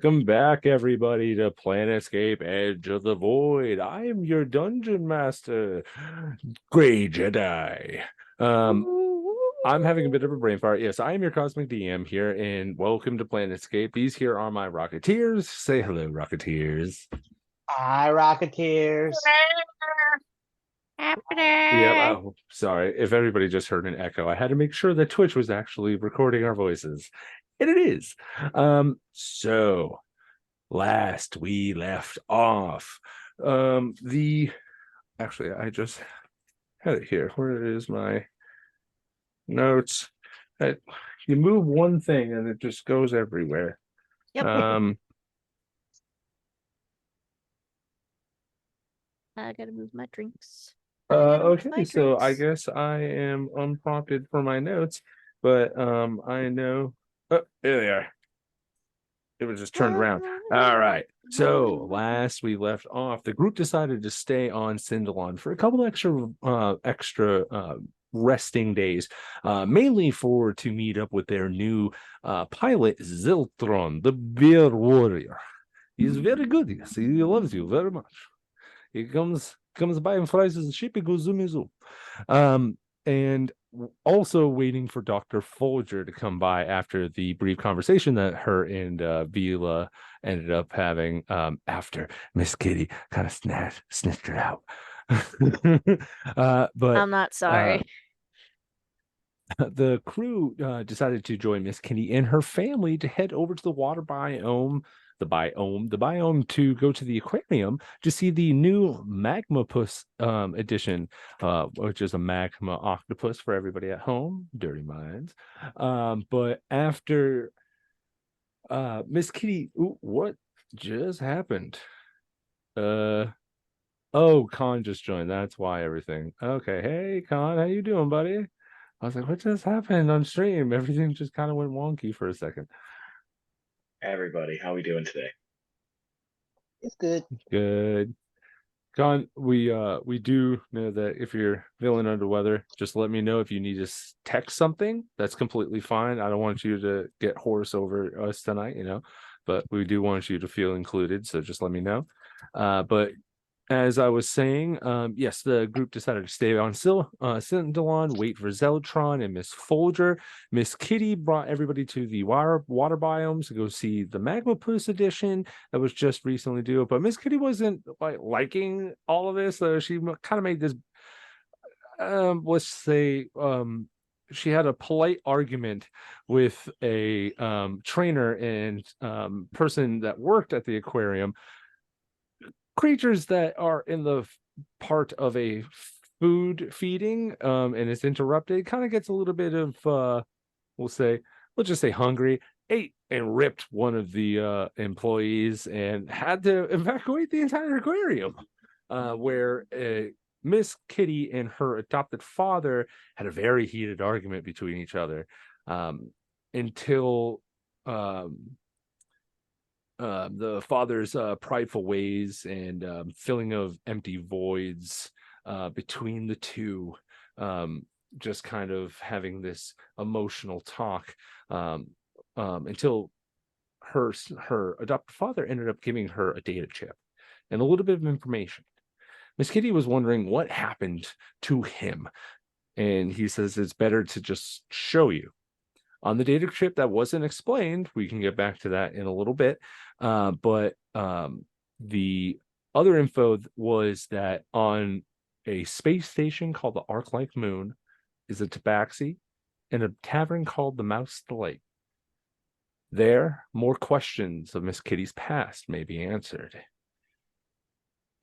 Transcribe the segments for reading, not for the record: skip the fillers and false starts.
Welcome back, everybody, to Planetscape Edge of the Void. I am your dungeon master, Grey Jedi. I'm having a bit of a brain fart. Yes, I am your cosmic DM here, and welcome to Planetscape. These here are my Rocketeers. Say hello, Rocketeers. Hi, Rocketeers. Yeah, oh, sorry. If everybody just heard an echo, I had to make sure that Twitch was actually recording our voices. And it is. So last we left off, actually I just had it here. Where is my notes? You move one thing and it just goes everywhere. Yep. I gotta move my drinks. Okay, so I guess I am unprompted for my notes, but I know. Oh, there they are. It was just turned around. All right. So last we left off, the group decided to stay on Syndelon for a couple extra resting days, mainly to meet up with their new pilot, Ziltron, the beer warrior. He's very good. Yes, he loves you very much. He comes by and flies his ship and goes zoom zoom. And also waiting for Dr. Folger to come by after the brief conversation that her and Vila ended up having after Miss Kitty kind of sniffed her out. But I'm not sorry. The crew decided to join Miss Kitty and her family to head over to the water biome, the biome to go to the aquarium to see the new Magmapus edition, which is a magma octopus for everybody at home. Dirty minds. But after Miss Kitty, what just happened? Oh, Khan just joined. That's why everything. Okay, hey Khan, how you doing, buddy? I was like, what just happened on stream? Everything just kind of went wonky for a second. Everybody, how we doing today? It's good. Good. Con, we do know that if you're feeling under weather, just let me know. If you need to text something, that's completely fine. I don't want you to get hoarse over us tonight, but we do want you to feel included, so just let me know. But as I was saying, yes, the group decided to stay on Syndelon, wait for Zeltron and Miss Folger. Miss Kitty brought everybody to the water biomes to go see the Magmapus edition that was just recently due. But Miss Kitty wasn't liking all of this. She kind of made this, let's say, she had a polite argument with a trainer and person that worked at the aquarium. Creatures that are in the part of a food feeding and it's interrupted kind of gets a little bit of let's just say hungry, ate and ripped one of the employees and had to evacuate the entire aquarium, where Miss Kitty and her adopted father had a very heated argument between each other until the father's prideful ways and filling of empty voids between the two, just kind of having this emotional talk until her adopted father ended up giving her a data chip and a little bit of information. Miss Kitty was wondering what happened to him, and he says it's better to just show you. On the data chip that wasn't explained, we can get back to that in a little bit, but the other info was that on a space station called the Arc-like Moon is a tabaxi and a tavern called the Mouse Delight. There, more questions of Miss Kitty's past may be answered.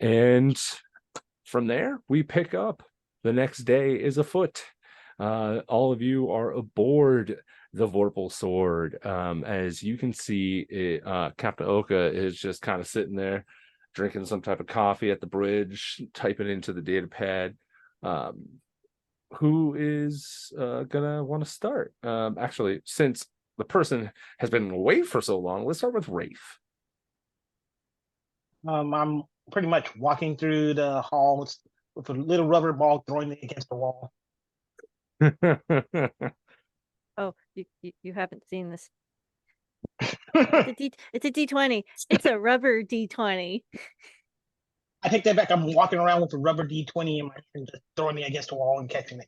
And from there, we pick up. The next day is afoot. All of you are aboard the Vorpal Sword. As you can see, Captain Oka is just kind of sitting there drinking some type of coffee at the bridge, typing into the data pad. Who is gonna want to start? Actually, since the person has been away for so long, let's start with Rafe. I'm pretty much walking through the hall with a little rubber ball throwing it against the wall. Oh, you haven't seen this. It's a D20. It's a rubber D20. I take that back. I'm walking around with a rubber D20 in my hand and just throwing it against the wall and catching it.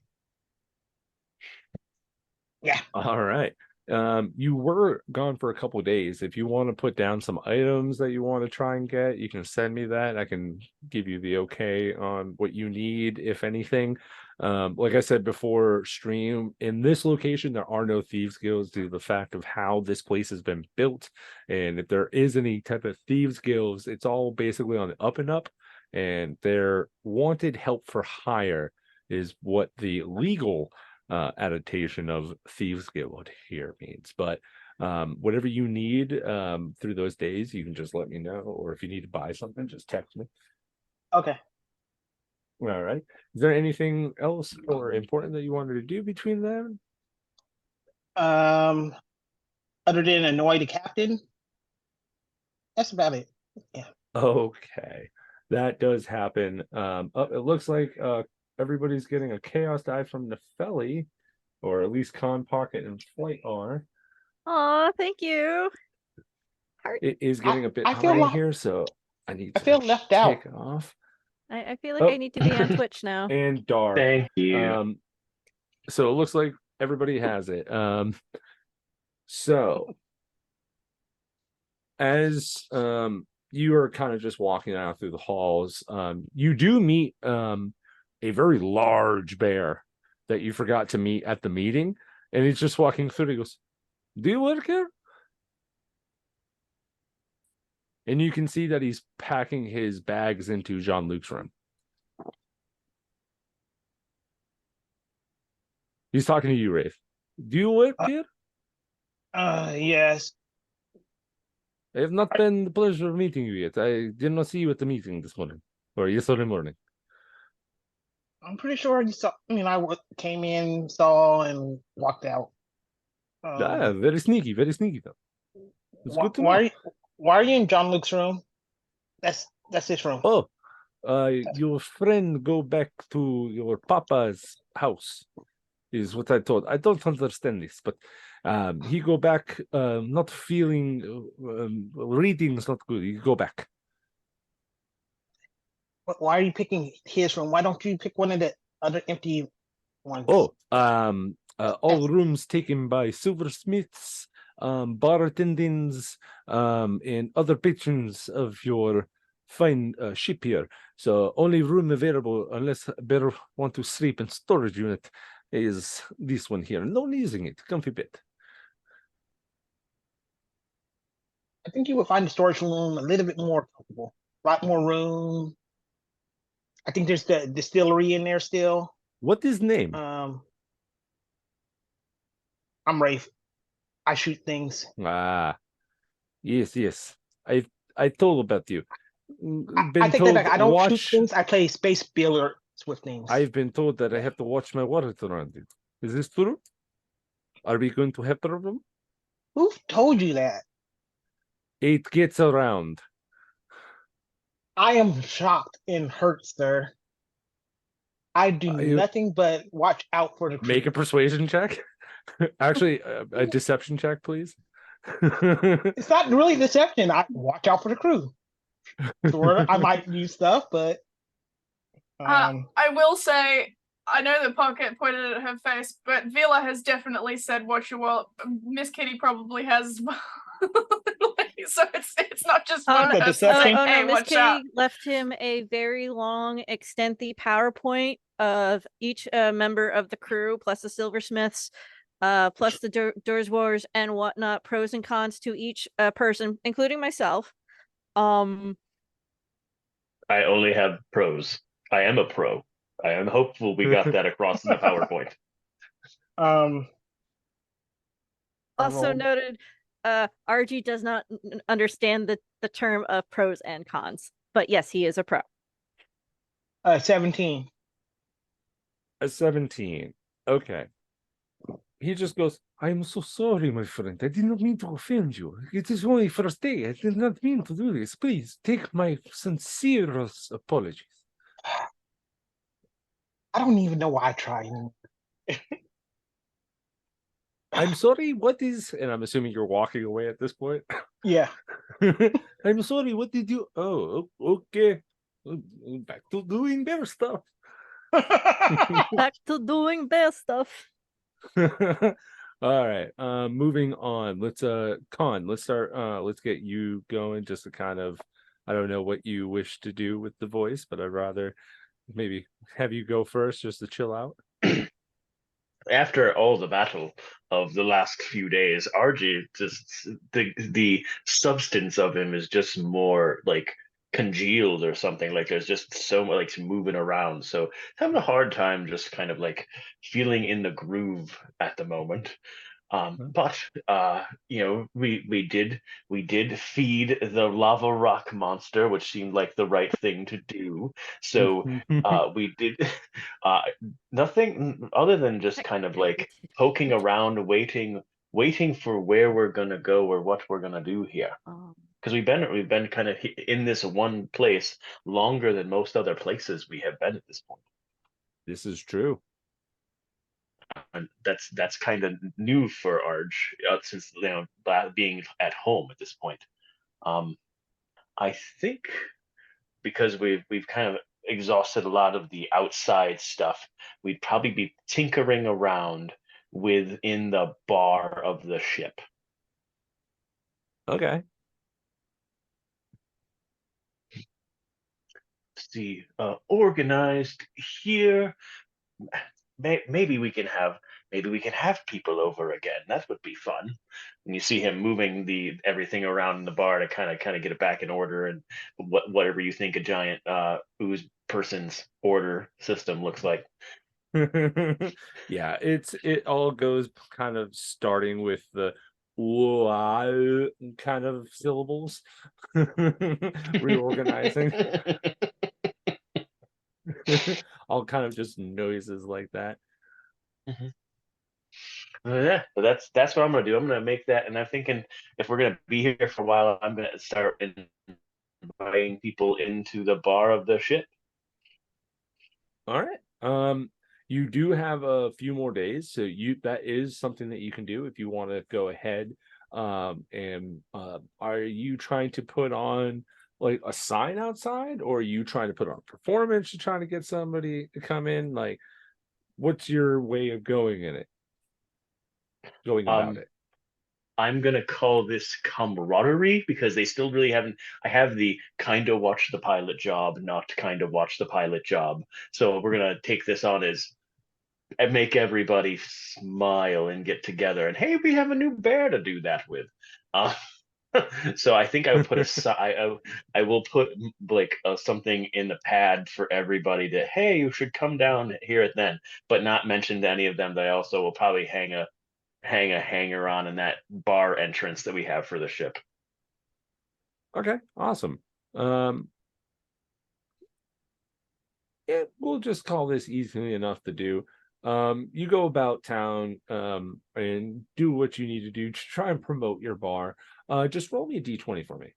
Yeah. All right. You were gone for a couple of days. If you want to put down some items that you want to try and get, you can send me that. I can give you the okay on what you need, if anything. Like I said before, stream in this location, there are no thieves guilds due to the fact of how this place has been built. And if there is any type of thieves guilds, it's all basically on the up and up, and their wanted help for hire is what the legal adaptation of Thieves Guild here means. But whatever you need through those days, you can just let me know, or if you need to buy something, just text me. Okay. All right. Is there anything else or important that you wanted to do between them? Other than annoy the captain, that's about it. Yeah. Okay, that does happen. It looks like everybody's getting a chaos die from Nepheli, or at least Con Pocket and Flight are. Aw, thank you. Heart. It is getting a bit I feel high like- here, so I need I to feel left out. take off. I feel like Oh. I need to be on Twitch now. And Dar. Thank you. So it looks like everybody has it. So as you are kind of just walking out through the halls, you do meet a very large bear that you forgot to meet at the meeting, and he's just walking through. He goes, "Do you work here?" And you can see that he's packing his bags into Jean-Luc's room. He's talking to you, Rafe. Do you work here? Yes. I have not been the pleasure of meeting you yet. I did not see you at the meeting this morning, or yesterday morning. I'm pretty sure you saw. I mean, came in, saw, and walked out. Very sneaky though. It's good to know. Why are you in John Luke's room? That's his room. Oh, your friend go back to your papa's house, is what I told. I don't understand this, but he go back, not feeling, reading is not good. He go back. Why are you picking his room? Why don't you pick one of the other empty ones? Oh, all rooms taken by silversmiths, bartendings, and other patrons of your fine ship here. So only room available, unless better want to sleep in storage unit, is this one here. No one using it. Comfy bed. I think you would find the storage room a little bit more comfortable. A lot more room. I think there's the distillery in there still. What is name? I'm Rafe. I shoot things. Yes. I told about you. I take that back. I don't shoot things. I play space billiards with things. I've been told that I have to watch my water around it. Is this true? Are we going to have a problem? Who told you that? It gets around. I am shocked and hurt, sir. I do nothing but watch out for the crew. Make a persuasion check. Actually, a deception check, please. It's not really deception. I watch out for the crew. Sure, I might use stuff, but I will say, I know that Pocket pointed at her face, but Vila has definitely said what you want. Miss Kitty probably has as well. So it's not just one the person deception? saying, Oh hey, no, Miss watch out. Kitty left him a very long, extended PowerPoint of each member of the crew, plus the silversmiths, plus the Doors Wars and whatnot, pros and cons to each person, including myself. I only have pros. I am a pro. I am hopeful we got that across in the PowerPoint. Also noted, RG does not understand the term of pros and cons, but yes, he is a pro. 17. A 17. Okay. He just goes, I am so sorry, my friend. I did not mean to offend you. It is only first day. I did not mean to do this. Please take my sincerest apologies. I don't even know why I tried. I'm sorry, what is, and I'm assuming you're walking away at this point. Yeah. I'm sorry, what did you, oh, okay. Back to doing bear stuff. Back to doing bear stuff. All right. Moving on. Let's Con, let's start let's get you going just to kind of, I don't know what you wish to do with the voice, but I'd rather maybe have you go first just to chill out. After all the battle of the last few days, RG just the substance of him is just more like congealed or something. Like there's just so much like moving around. So having a hard time just kind of like feeling in the groove at the moment. But we did feed the lava rock monster, which seemed like the right thing to do. So we did uh, nothing other than just kind of like poking around, waiting for where we're gonna go or what we're gonna do here. Because we've been kind of in this one place longer than most other places we have been at this point. This is true. And that's kind of new for Arj, since being at home at this point. I think because we've kind of exhausted a lot of the outside stuff, we'd probably be tinkering around within the bar of the ship. Okay. See, organized here. Maybe we can have people over again. That would be fun. And you see him moving everything around in the bar to kind of get it back in order, and whatever you think a giant ooze person's order system looks like. Yeah, it all goes kind of starting with the kind of syllables, reorganizing. All kind of just noises like that. Yeah, but that's what I'm gonna do. I'm gonna make that, and I'm thinking if we're gonna be here for a while, I'm gonna start inviting people into the bar of the ship. All right. You do have a few more days, so that is something that you can do if you want to go ahead. And are you trying to put on like a sign outside, or are you trying to put on a performance? You're trying to get somebody to come in? Like, what's your way of going about it? I'm gonna call this camaraderie because they still really haven't. I have the kind of watch the pilot job, not kind of watch the pilot job. So we're gonna take this on as and make everybody smile and get together. And hey, we have a new bear to do that with. So I think I would put I will put like something in the pad for everybody that hey, you should come down here at then, but not mention to any of them. That I also will probably hang a hanger on in that bar entrance that we have for the ship. Okay, awesome. Yeah, we'll just call this easily enough to do. You go about town and do what you need to do to try and promote your bar. Just roll me a d20 for me.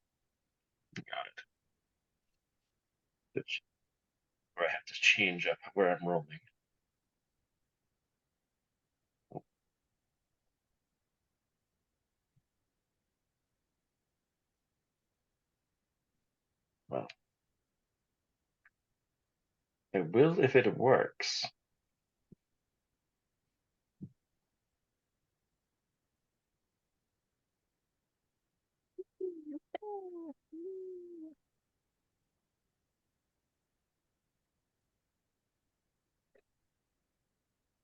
Got it. Or I have to change up where I'm rolling. Well, it will if it works.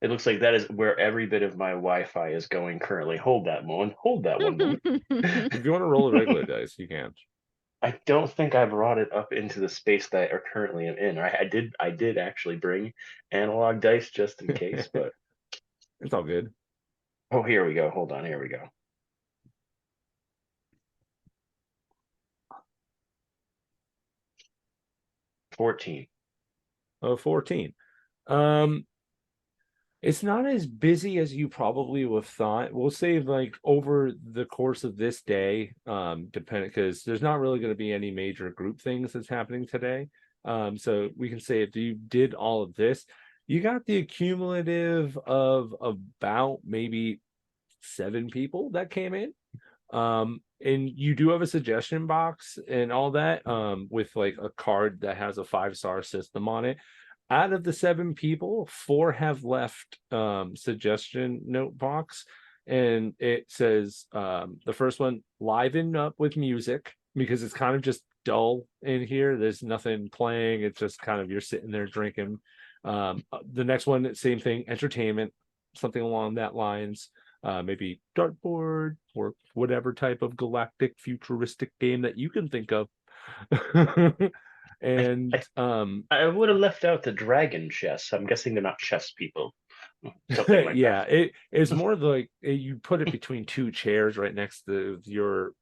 It looks like that is where every bit of my Wi-Fi is going currently. Hold that one. Hold that one moment. If you want to roll a regular dice, you can. I don't think I brought it up into the space that I currently am in. I did actually bring analog dice just in case, but it's all good. Oh, here we go. Hold on. Here we go. 14. Oh, 14. It's not as busy as you probably would have thought. We'll say like over the course of this day, depending because there's not really going to be any major group things that's happening today. So we can say if you did all of this, you got the accumulative of about maybe 7 people that came in. And you do have a suggestion box and all that, with like a card that has a 5-star system on it. Out of the 7 people, 4 have left suggestion note box, and it says the first one, liven up with music, because it's kind of just dull in here. There's nothing playing. It's just kind of you're sitting there drinking. The next one, same thing, entertainment, something along that lines. Maybe dartboard or whatever type of galactic futuristic game that you can think of. And I would have left out the dragon chess. I'm guessing they're not chess people. Something like yeah, that. it's more like you put it between 2 chairs right next to your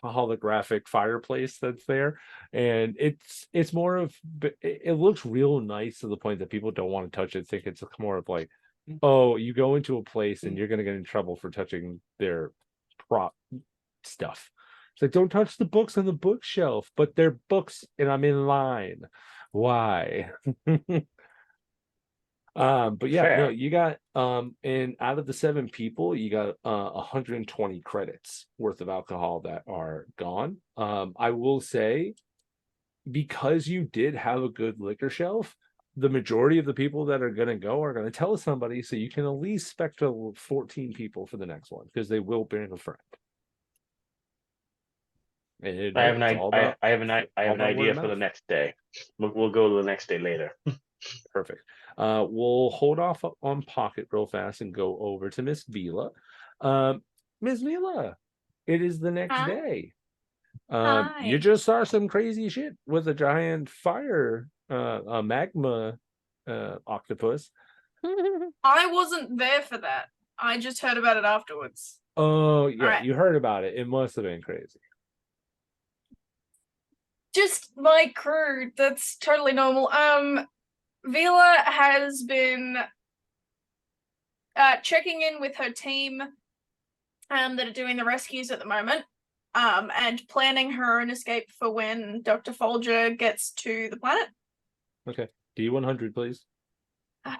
holographic fireplace that's there, and it's more of, it looks real nice to the point that people don't want to touch it. Think it's more of like, oh, you go into a place and you're going to get in trouble for touching their prop stuff. It's like, don't touch the books on the bookshelf, but they're books and I'm in line. Why? But yeah, Fair. no, you got and out of the 7 people, you got 120 credits worth of alcohol that are gone. I will say, because you did have a good liquor shelf, the majority of the people that are going to go are going to tell somebody, so you can at least expect 14 people for the next one, because they will bring a friend. And I have an word idea of for the mouth. next day. We'll go to the next day later. Perfect. We'll hold off on Pocket real fast and go over to Miss Vila. Miss Vila, it is the next Huh? day. You Hi. just saw some crazy shit with a giant fire, a magma octopus. I wasn't there for that. I just heard about it afterwards. Oh yeah, Alright. you heard about it. It must have been crazy. Just my crew. That's totally normal. Vila has been checking in with her team that are doing the rescues at the moment, and planning her own escape for when Dr. Folger gets to the planet. Okay, D100, please. Uh,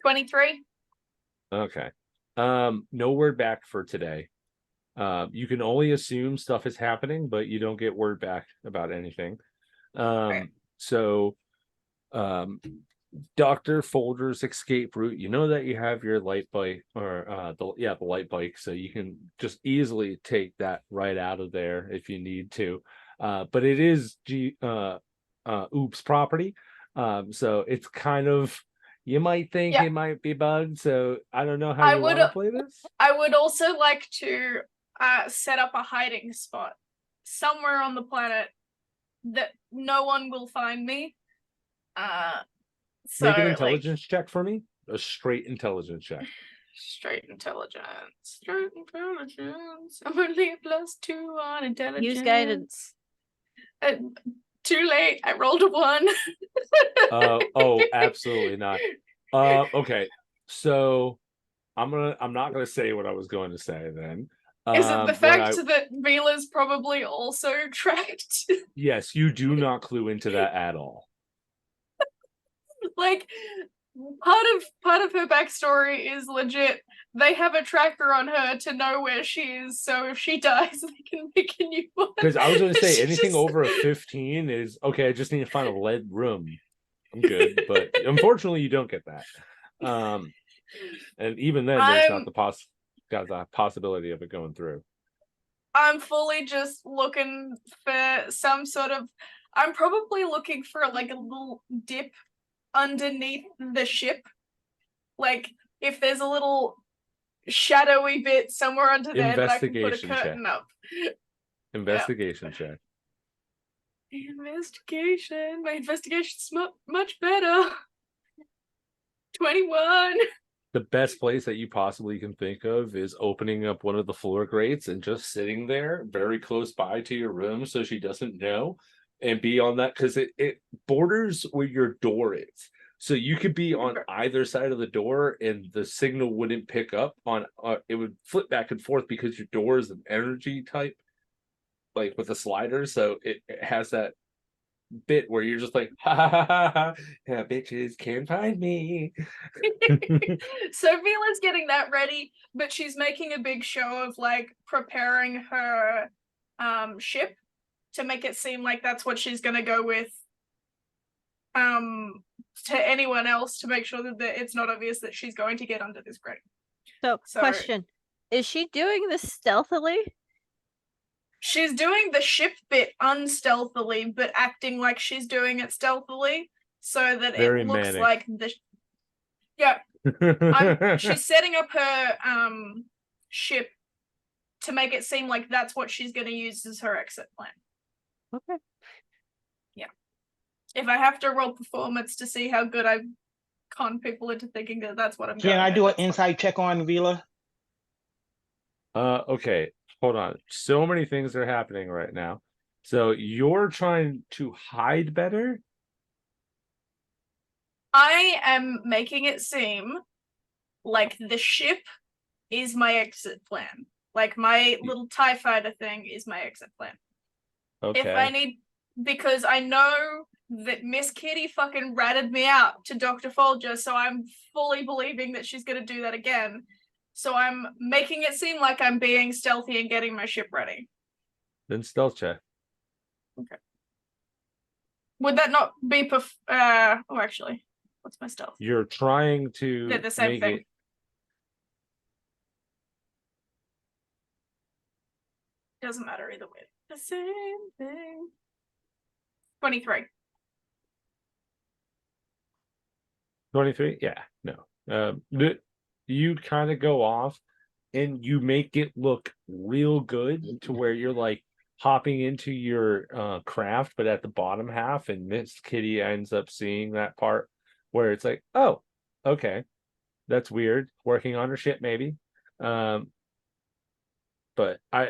23. Okay. No word back for today. You can only assume stuff is happening, but you don't get word back about anything. Right. So Dr. Folger's escape route, you know that you have your light bike, or the light bike, so you can just easily take that right out of there if you need to. But it is Oops property. So it's kind of, you might think it might be bugged, so I don't know how you want to play this. I would also like to set up a hiding spot somewhere on the planet that no one will find me. So, make an intelligence check for me. A straight intelligence check. Straight intelligence. Straight intelligence. I'm only a +2 on intelligence. Use guidance. Too late. I rolled a 1. Oh, absolutely not. Okay, so I'm not gonna say what I was going to say then. Is it the fact that Vila's probably also tracked? Yes, you do not clue into that at all. Like, part of her backstory is legit. They have a tracker on her to know where she is, so if she dies, they can make a new one. Because I was going to say, anything over a 15 is okay. I just need to find a lead room. I'm good, but unfortunately, you don't get that. And even then, there's not the possibility of it going through. I'm fully just looking for some sort of. I'm probably looking for like a little dip underneath the ship, like if there's a little shadowy bit somewhere under there that I can put a curtain up. Investigation check. Investigation. My investigation's much better. 21. The best place that you possibly can think of is opening up one of the floor grates and just sitting there very close by to your room so she doesn't know, and be on that, because it borders where your door is. So you could be on either side of the door and the signal wouldn't pick up on, it would flip back and forth because your door is an energy type like with the sliders, so it has that bit where you're just like, ha ha ha ha, ha. Yeah, bitches can't find me. So Vila's getting that ready, but she's making a big show of like preparing her ship to make it seem like that's what she's gonna go with to anyone else, to make sure that it's not obvious that she's going to get under this crate. So, question, is she doing this stealthily? She's doing the ship bit unstealthily, but acting like she's doing it stealthily, so that Very it looks manic. like the. Yeah, she's setting up her ship to make it seem like that's what she's going to use as her exit plan. Okay. Yeah. If I have to roll performance to see how good I con people into thinking that that's what I'm Can going I with, do an that's fine. insight check on Vila? Okay, hold on. So many things are happening right now. So you're trying to hide better? I am making it seem like the ship is my exit plan. Like my little TIE fighter thing is my exit plan. Okay. If I need, because I know that Miss Kitty fucking ratted me out to Dr. Folger, so I'm fully believing that she's going to do that again. So I'm making it seem like I'm being stealthy and getting my ship ready. Then stealth check. Okay. Would that not be oh, actually, what's my stealth? You're trying to They're the same make thing. it. Doesn't matter either way. The same thing. 23. 23? Yeah, no. You kind of go off and you make it look real good to where you're like hopping into your craft, but at the bottom half, and Miss Kitty ends up seeing that part where it's like, oh, okay, that's weird. Working on her shit, maybe. But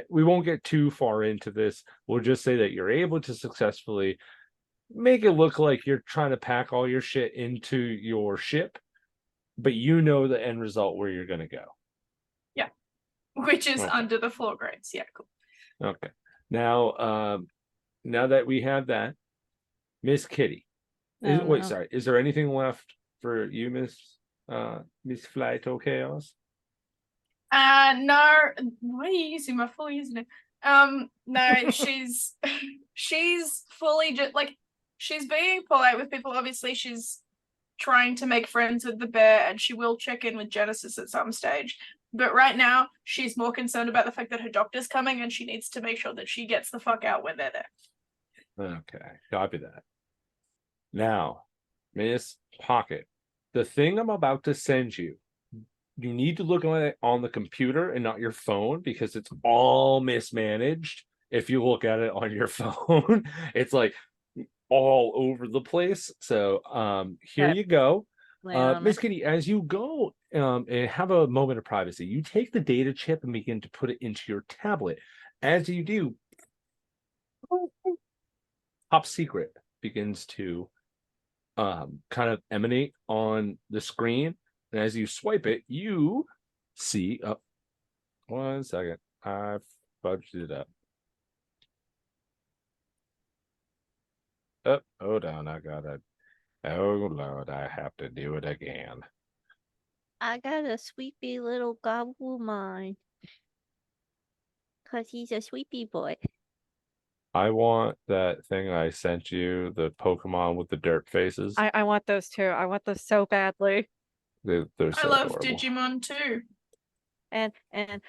we won't get too far into this. We'll just say that you're able to successfully make it look like you're trying to pack all your shit into your ship, but you know the end result where you're going to go. Yeah. Which is Okay. under the floor grates. Yeah, cool. Okay. Now, now that we have that, Miss Kitty. Wait, sorry. Is there anything left for you, Miss Flyto Chaos? No. Why are you using my full username? No, she's fully just like, she's being polite with people. Obviously, she's trying to make friends with the bear, and she will check in with Genesis at some stage. But right now, she's more concerned about the fact that her doctor's coming, and she needs to make sure that she gets the fuck out when they're there. Okay, copy that. Now, Miss Pocket, the thing I'm about to send you, you need to look at it on the computer and not your phone, because it's all mismanaged. If you look at it on your phone, it's like all over the place. So here you go. Miss Kitty, as you go and have a moment of privacy, you take the data chip and begin to put it into your tablet. As you do, Top Secret begins to kind of emanate on the screen. And as you swipe it, you see, 1 second, I fudged it up. Oh, hold on, I got it. Oh Lord, I have to do it again. I got a sweepy little gobble mine. Cause he's a sweepy boy. I want that thing I sent you, the Pokemon with the dirt faces. I want those too. I want those so badly. They're so I love adorable. Digimon too. And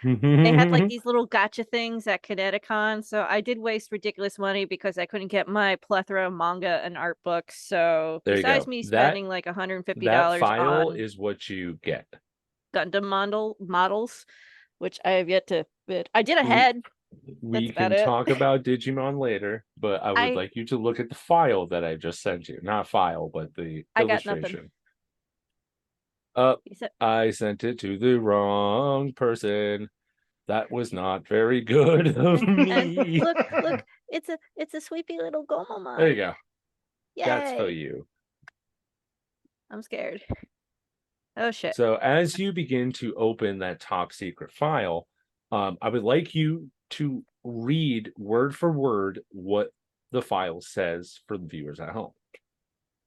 they had like these little gotcha things at Kineticon, so I did waste ridiculous money because I couldn't get my plethora of manga and art books. So there besides you go. me spending like $150 that file on is what you get. Gundam models, which I have yet to bid. I did a head. We That's can about it. talk about Digimon later, but I would like you to look at the file that I just sent you. Not file, but the illustration. I sent it to the wrong person. That was not very good of me. Look, it's a sweepy little Gomamon. There you go. Yay. That's for you. I'm scared. Oh shit. So as you begin to open that top secret file, I would like you to read word for word what the file says for the viewers at home.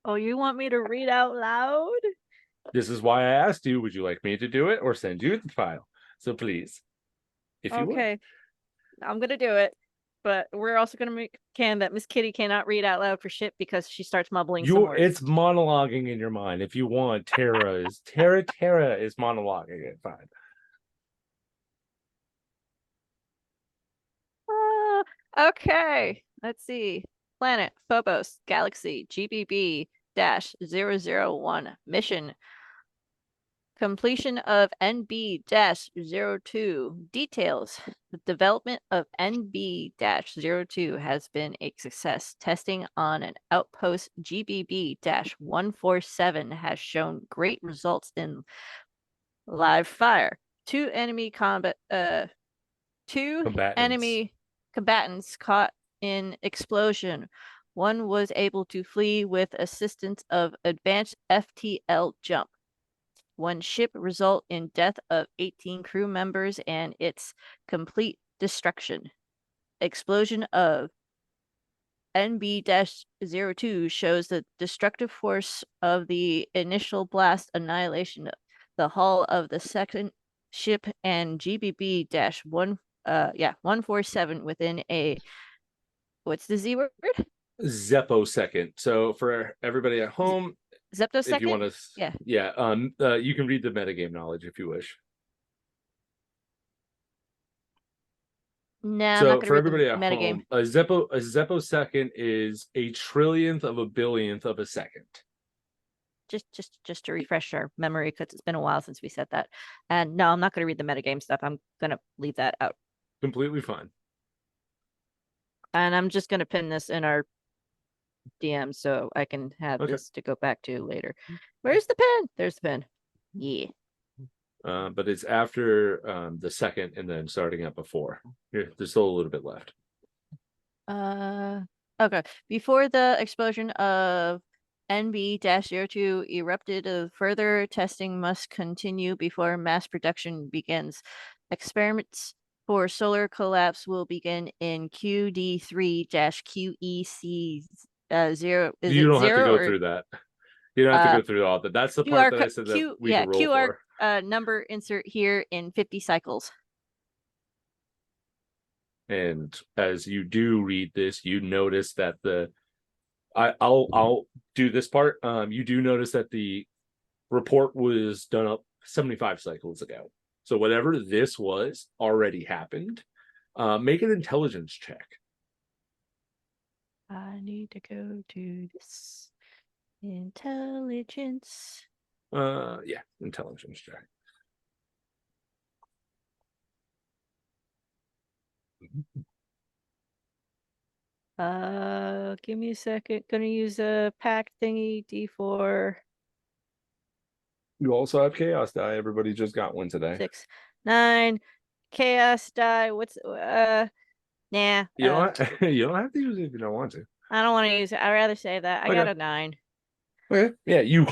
Oh, you want me to read out loud? This is why I asked you, would you like me to do it or send you the file? So please, if you would. Okay, I'm gonna do it. But we're also gonna make can that Miss Kitty cannot read out loud for shit because she starts mumbling some words. It's monologuing in your mind. If you want, Tara is monologuing it. Fine. Okay, let's see. Planet Phobos Galaxy GBB-001 mission. Completion of NB-02. Details. The development of NB-02 has been a success. Testing on an outpost GBB-147 has shown great results in live fire. Two enemy combatants caught in explosion. One was able to flee with assistance of advanced FTL jump. One ship result in death of 18 crew members and its complete destruction. Explosion of NB-02 shows the destructive force of the initial blast annihilation of the hull of the second ship and GBB-147 within a what's the Z word? Zeppo-second. So for everybody at home, Zeptosecond? if you want to, yeah, you can read the metagame knowledge if you wish. Nah, so I'm not gonna for read everybody the at metagame. home, a Zeppo-second is a trillionth of a billionth of a second. Just to refresh our memory, because it's been a while since we said that. And no, I'm not going to read the metagame stuff. I'm going to leave that out. Completely fine. And I'm just going to pin this in our DM so I can have this to go back to later. Where's the pen? There's the pen. Yeah. But it's after the second and then starting at before. Here, there's still a little bit left. Okay. Before the explosion of NB-02 erupted, further testing must continue before mass production begins. Experiments for solar collapse will begin in QD3-QEC 0. Is you it don't have to 0 go or through that. You don't have to go through all that. That's the part that I said that we could roll QR for. Number insert here in 50 cycles. And as you do read this, you notice that I'll do this part. You do notice that the report was done up 75 cycles ago. So whatever this was already happened. Make an intelligence check. I need to go to this intelligence. Yeah, intelligence check. Give me a second. Gonna use a pack thingy D4. You also have chaos die. Everybody just got one today. 6, 9 chaos die. What's nah? You don't have to use it if you don't want to. I don't want to use it. I'd rather save that. I got a 9. Okay. Yeah,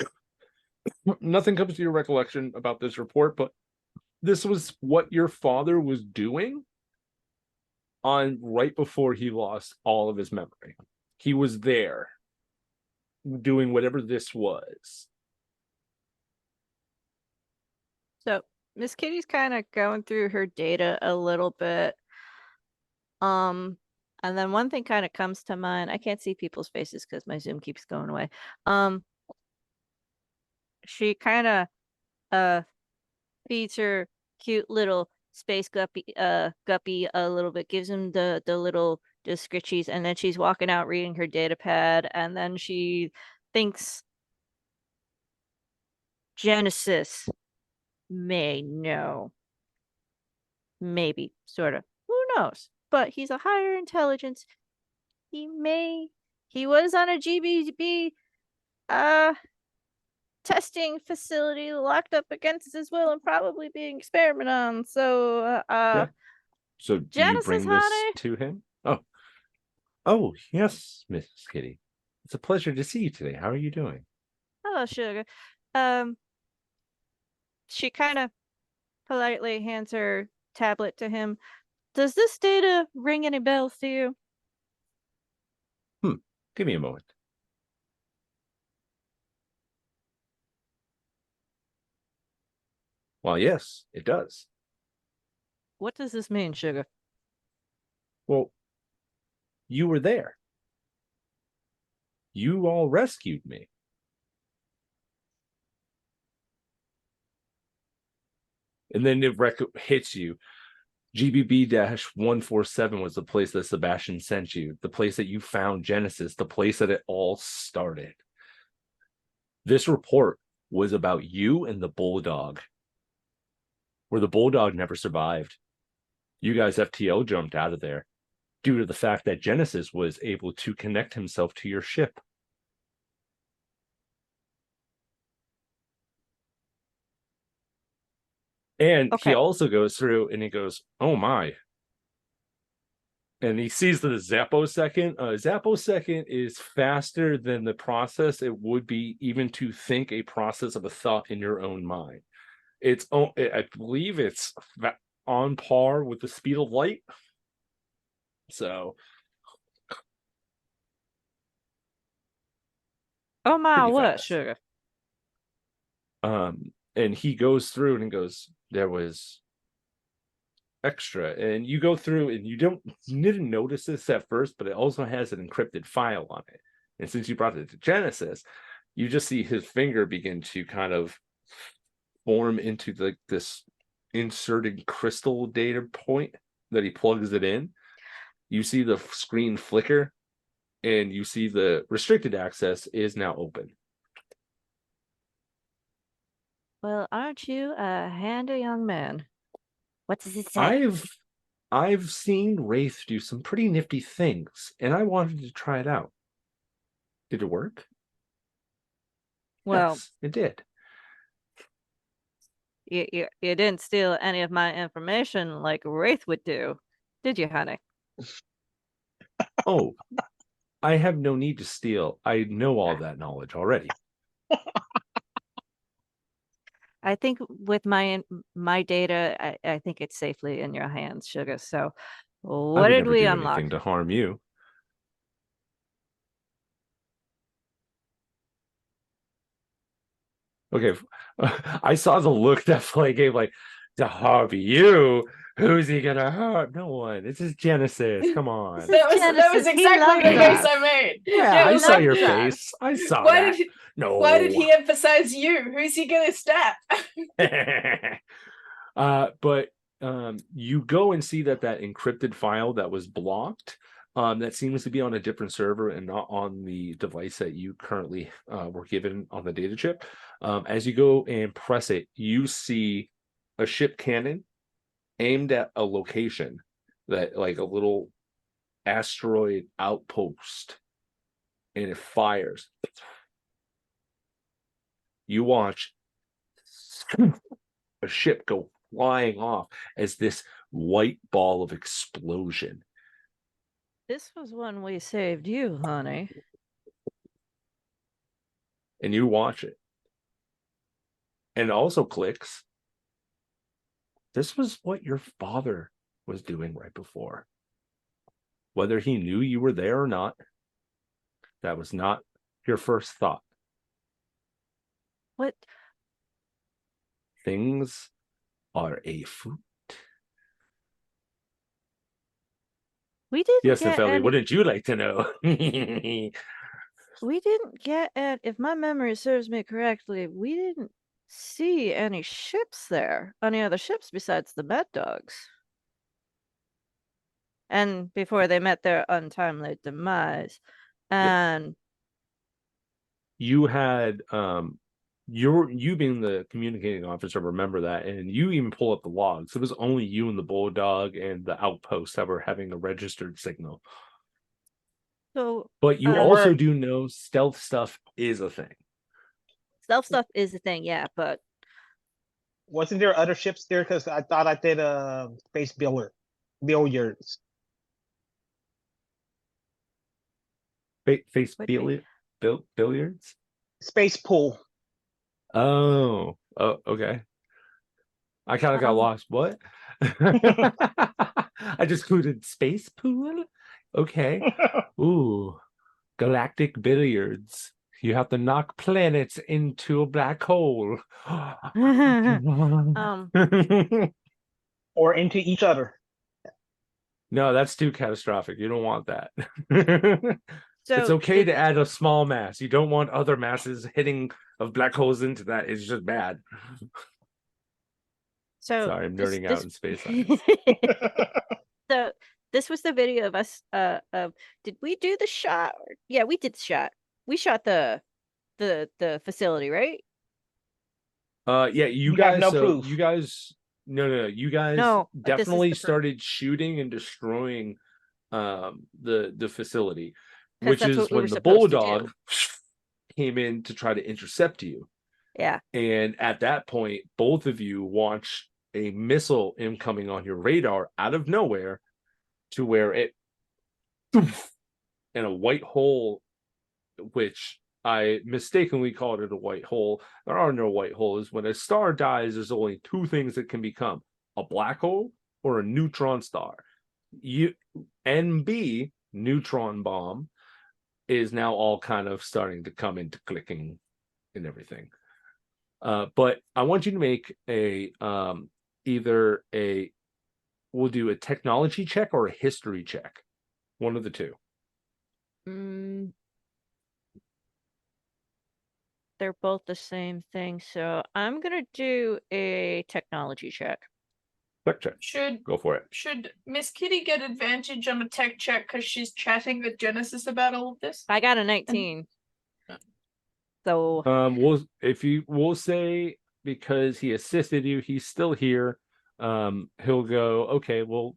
nothing comes to your recollection about this report, but this was what your father was doing on right before he lost all of his memory. He was there doing whatever this was. So Miss Kitty's kind of going through her data a little bit. And then one thing kind of comes to mind. I can't see people's faces because my Zoom keeps going away. She kind of feeds her cute little space guppy a little bit, gives him the little scritchies, and then she's walking out reading her data pad, and then she thinks Genesis may know. Maybe, sort of. Who knows? But he's a higher intelligence. He was on a GBB testing facility locked up against his will and probably being experimented on. So So do Genesis, you bring this honey? to him? Oh yes, Miss Kitty. It's a pleasure to see you today. How are you doing? Hello, sugar. She kind of politely hands her tablet to him. Does this data ring any bells to you? Give me a moment. Well, yes, it does. What does this mean, Sugar? Well, you were there. You all rescued me. And then it hits you. GBB-147 was the place that Sebastian sent you, the place that you found Genesis, the place that it all started. This report was about you and the Bulldog, where the Bulldog never survived. You guys FTL jumped out of there due to the fact that Genesis was able to connect himself to your ship. And Okay. he also goes through and he goes, oh my. And he sees the Zapposecond. Zapposecond is faster than the process it would be even to think a process of a thought in your own mind. I believe it's on par with the speed of light. Oh my, pretty what, fast. Sugar? And he goes through and he goes, there was extra, and you go through and you didn't notice this at first, but it also has an encrypted file on it. And since you brought it to Genesis, you just see his finger begin to kind of form into this inserted crystal data point that he plugs it in. You see the screen flicker, and you see the restricted access is now open. Well, aren't you a handy young man? What does it say? I've seen Wraith do some pretty nifty things, and I wanted to try it out. Did it work? Well, yes, it did. You didn't steal any of my information like Wraith would do, did you, honey? Oh, I have no need to steal. I know all that knowledge already. I think with my data, I think it's safely in your hands, Sugar. So, what did we unlock? Anything to harm you. Okay, I saw the look that Flay gave, like, to harm you. Who's he gonna harm? No one. It's just Genesis. Come on. That was exactly the face I made. Yeah, I saw your face. I saw that. Why did he emphasize you? Who's he gonna stab? But you go and see that encrypted file that was blocked, that seems to be on a different server and not on the device that you currently were given on the data chip. As you go and press it, you see a ship cannon aimed at a location, that like a little asteroid outpost, and it fires. You watch a ship go flying off as this white ball of explosion. This was when we saved you, honey. And you watch it. And it also clicks. This was what your father was doing right before. Whether he knew you were there or not, that was not your first thought. What? Things are afoot. We didn't yes, get Nepheli, any... wouldn't you like to know? We didn't get at, if my memory serves me correctly, we didn't see any ships there, any other ships besides the Mad Dogs. And before they met their untimely demise. And you had you being the communicating officer, remember that, and you even pull up the logs. It was only you and the Bulldog and the outpost that were having a registered signal. So, but you also do know stealth stuff is a thing. Stealth stuff is a thing, yeah, but wasn't there other ships there? Because I thought I did space billiards. Billiards? Space pool. Oh, okay. I kind of got lost. What? I just included space pool. Okay. Ooh, galactic billiards. You have to knock planets into a black hole. Or into each other. No, that's too catastrophic. You don't want that. It's okay to add a small mass. You don't want other masses hitting of black holes into that. It's just bad. So sorry, I'm nerding out in space science. So this was the video of us. Did we do the shot? Yeah, we did the shot. We shot the facility, right? Yeah, you guys. no so proof. you guys. No. You guys definitely started shooting and destroying the facility, which is when the bulldog came in to try to intercept you. Yeah. And at that point, both of you watch a missile incoming on your radar out of nowhere, to where it in a white hole, which I mistakenly called it a white hole. There are no white holes. When a star dies, there's only two things that can become: a black hole or a neutron star. NB, neutron bomb, is now all kind of starting to come into clicking and everything. But I want you to make a we'll do a technology check or a history check. One of the two. They're both the same thing, so I'm gonna do a technology check. Tech check. Go for it. Should Miss Kitty get advantage on a tech check because she's chatting with Genesis about all of this? I got a 19. So we'll say, because he assisted you, he's still here. He'll go, okay, well,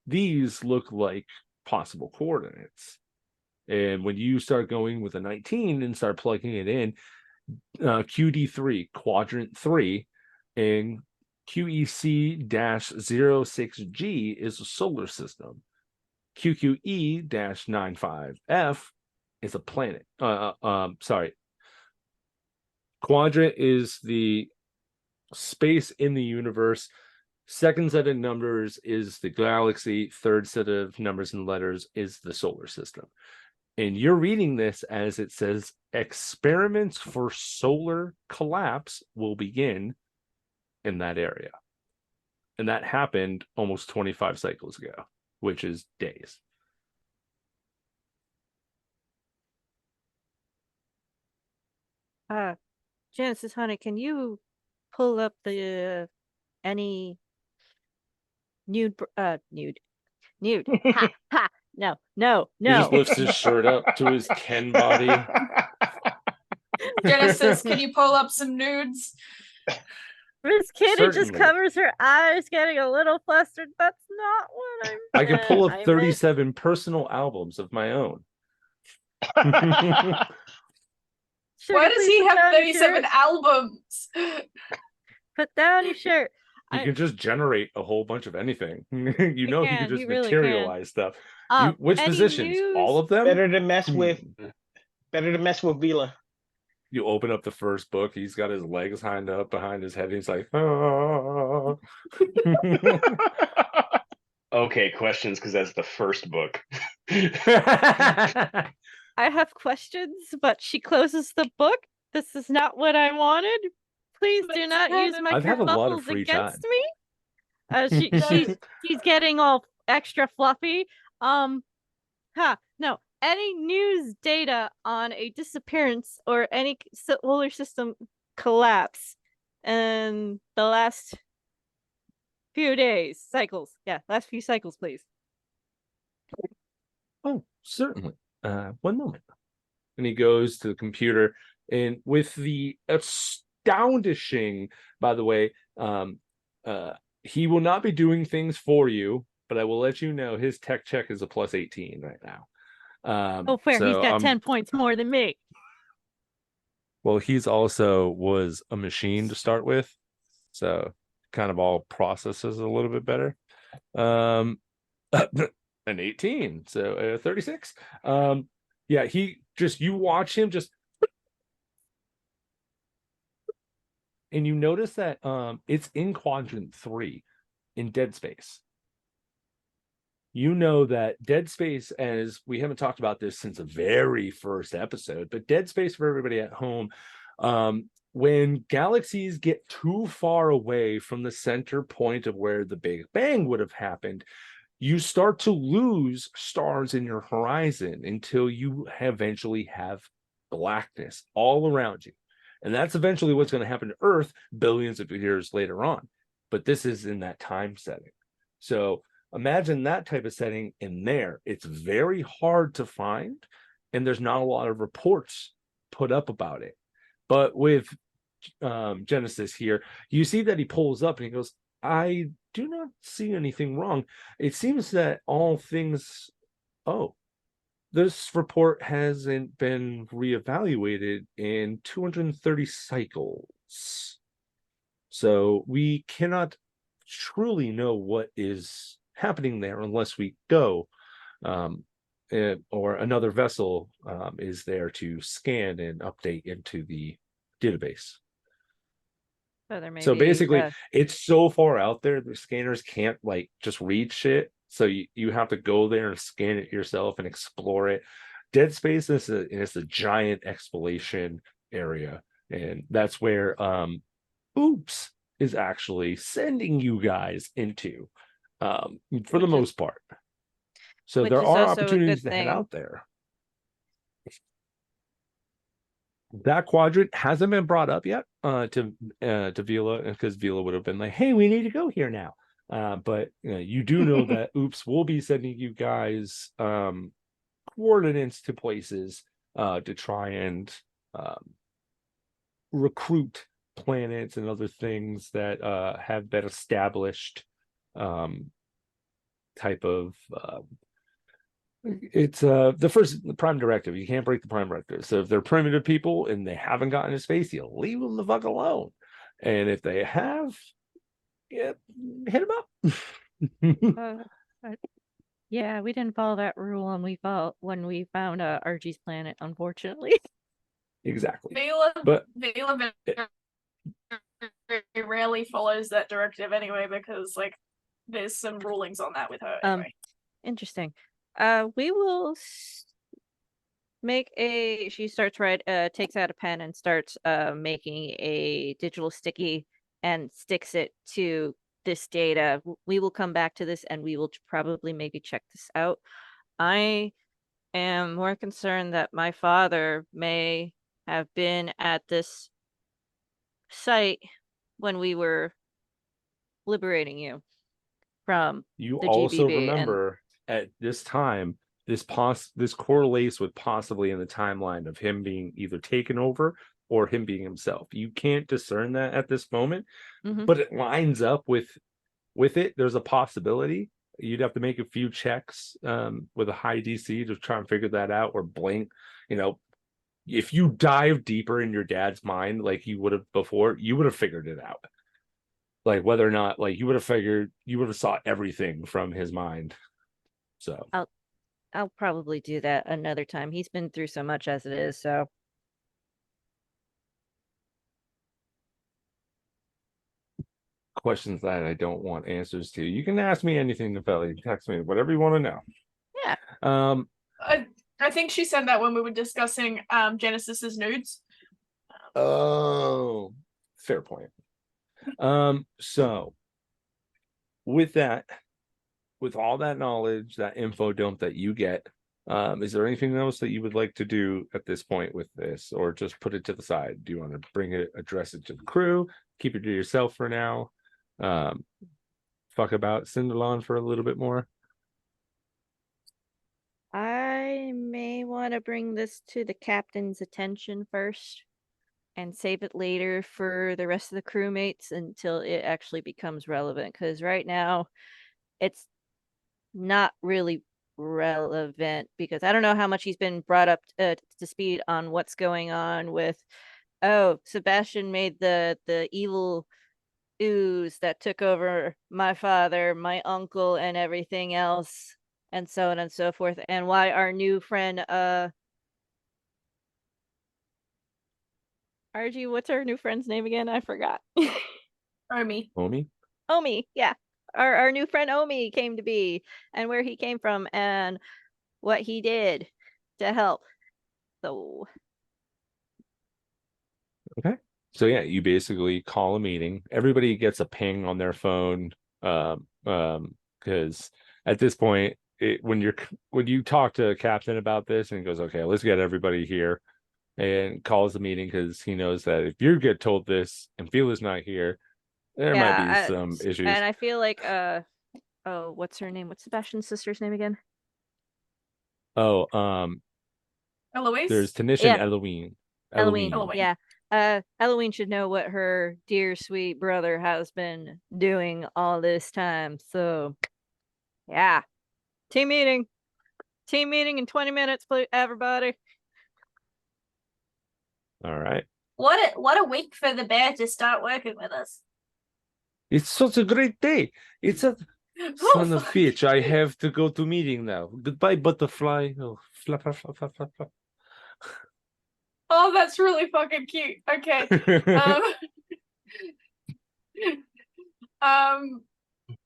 these look like possible coordinates. And when you start going with a 19 and start plugging it in, QD3, quadrant 3, and QEC-06G is a solar system. QQE-95F is a planet. Quadrant is the space in the universe. Second set of numbers is the galaxy. Third set of numbers and letters is the solar system. And you're reading this as it says, experiments for solar collapse will begin in that area. And that happened almost 25 cycles ago, which is days. Genesis, honey, can you pull up the any nude? Ha ha. No. He just lifts his shirt up to his Ken body. Genesis, can you pull up some nudes? Miss Kitty just covers her eyes, getting a little flustered. That's not what I meant. I can pull up 37 personal albums of my own. Why does he have 37 albums? Put down your shirt. You can just generate a whole bunch of anything. You can just materialize stuff. Which positions? All of them? Better to mess with Vila. You open up the first book, he's got his legs lined up behind his head, and he's like, ah. Okay, questions, because that's the first book. I have questions, but she closes the book. This is not what I wanted. Please do not use my kerfuffles against me. She's getting all extra fluffy. No. Any news data on a disappearance or any solar system collapse in the last few days, cycles. Yeah, last few cycles, please. Oh, certainly. One moment. And he goes to the computer, and with the astounding, by the way, he will not be doing things for you, but I will let you know his tech check is a plus 18 right now. Fair. He's got 10 points more than me. Well, he's also was a machine to start with, so kind of all processes a little bit better. An 18, so 36. Yeah, you watch him just, and you notice that it's in quadrant 3, in Dead Space. You know that Dead Space, as we haven't talked about this since the very first episode, but Dead Space for everybody at home, when galaxies get too far away from the center point of where the Big Bang would have happened, you start to lose stars in your horizon until you eventually have blackness all around you. And that's eventually what's going to happen to Earth billions of years later on. But this is in that time setting. So imagine that type of setting in there. It's very hard to find, and there's not a lot of reports put up about it. But with Genesis here, you see that he pulls up and he goes, I do not see anything wrong. It seems that all things, this report hasn't been reevaluated in 230 cycles. So we cannot truly know what is happening there unless we go, or another vessel is there to scan and update into the database. So basically, it's so far out there, the scanners can't like just read shit. So you have to go there and scan it yourself and explore it. Dead Space is a giant exploration area, and that's where Oops is actually sending you guys into, for the most part. So there are opportunities to head out there. That quadrant hasn't been brought up yet to Vila, because Vila would have been like, hey, we need to go here now. But you do know that Oops will be sending you guys coordinates to places to try and recruit planets and other things that have been established, type of it's the prime directive. You can't break the prime directive. So if they're primitive people and they haven't gotten into space, you leave them the fuck alone. And if they have, hit them up. Yeah, we didn't follow that rule, and when we found Archie's planet, unfortunately. Exactly. Vila very rarely follows that directive anyway, because like there's some rulings on that with her anyway. Interesting. We will make she starts takes out a pen and starts making a digital sticky and sticks it to this data. We will come back to this and we will probably maybe check this out. I am more concerned that my father may have been at this site when we were liberating you from you the also GBB, remember at this time this correlates with possibly in the timeline of him being either taken over or him being himself. You can't discern that at this moment, but it lines up with it. There's a possibility. You'd have to make a few checks with a high DC to try and figure that out, or blink. If you dive deeper in your dad's mind like you would have before, you would have figured it out. Like whether or not, like you would have saw everything from his mind. So I'll probably do that another time. He's been through so much as it is, so. Questions that I don't want answers to, you can ask me anything, Nefelli. Text me whatever you want to know. Yeah. I think she said that when we were discussing Genesis's nudes. Oh, fair point. So with all that knowledge, that info dump that you get, is there anything else that you would like to do at this point with this, or just put it to the side? Do you want to address it to the crew, keep it to yourself for now, fuck about Cinderlon for a little bit more? I may want to bring this to the captain's attention first and save it later for the rest of the crewmates until it actually becomes relevant, because right now it's not really relevant, because I don't know how much he's been brought up to speed on what's going on with, Sebastian made the evil ooze that took over my father, my uncle, and everything else, and so on and so forth, and why our new friend RG, what's our new friend's name again? I forgot. Omi. Omi, yeah. our new friend Omi came to be, and where he came from, and what he did to help. So Okay. So yeah, you basically call a meeting. Everybody gets a ping on their phone, because at this point, when you talk to Captain about this, and he goes, "Okay, let's get everybody here," and calls the meeting because he knows that if you get told this and Fila's not here, there might be some issues. And I feel like oh, what's her name? What's Sebastian's sister's name again? Oh, Eloise? there's Tanisha Yeah. and Eloise. Eloise. Eloise. Yeah. Eloise should know what her dear sweet brother has been doing all this time. So yeah. Team meeting. Team meeting in 20 minutes, please, everybody. All right. What a week for the bear to start working with us. It's such a great day. It's a son of bitch. I have to go to meeting now. Goodbye, butterfly. Oh, flap, flap, flap, flap, flap, flap. Oh, that's really fucking cute. Okay.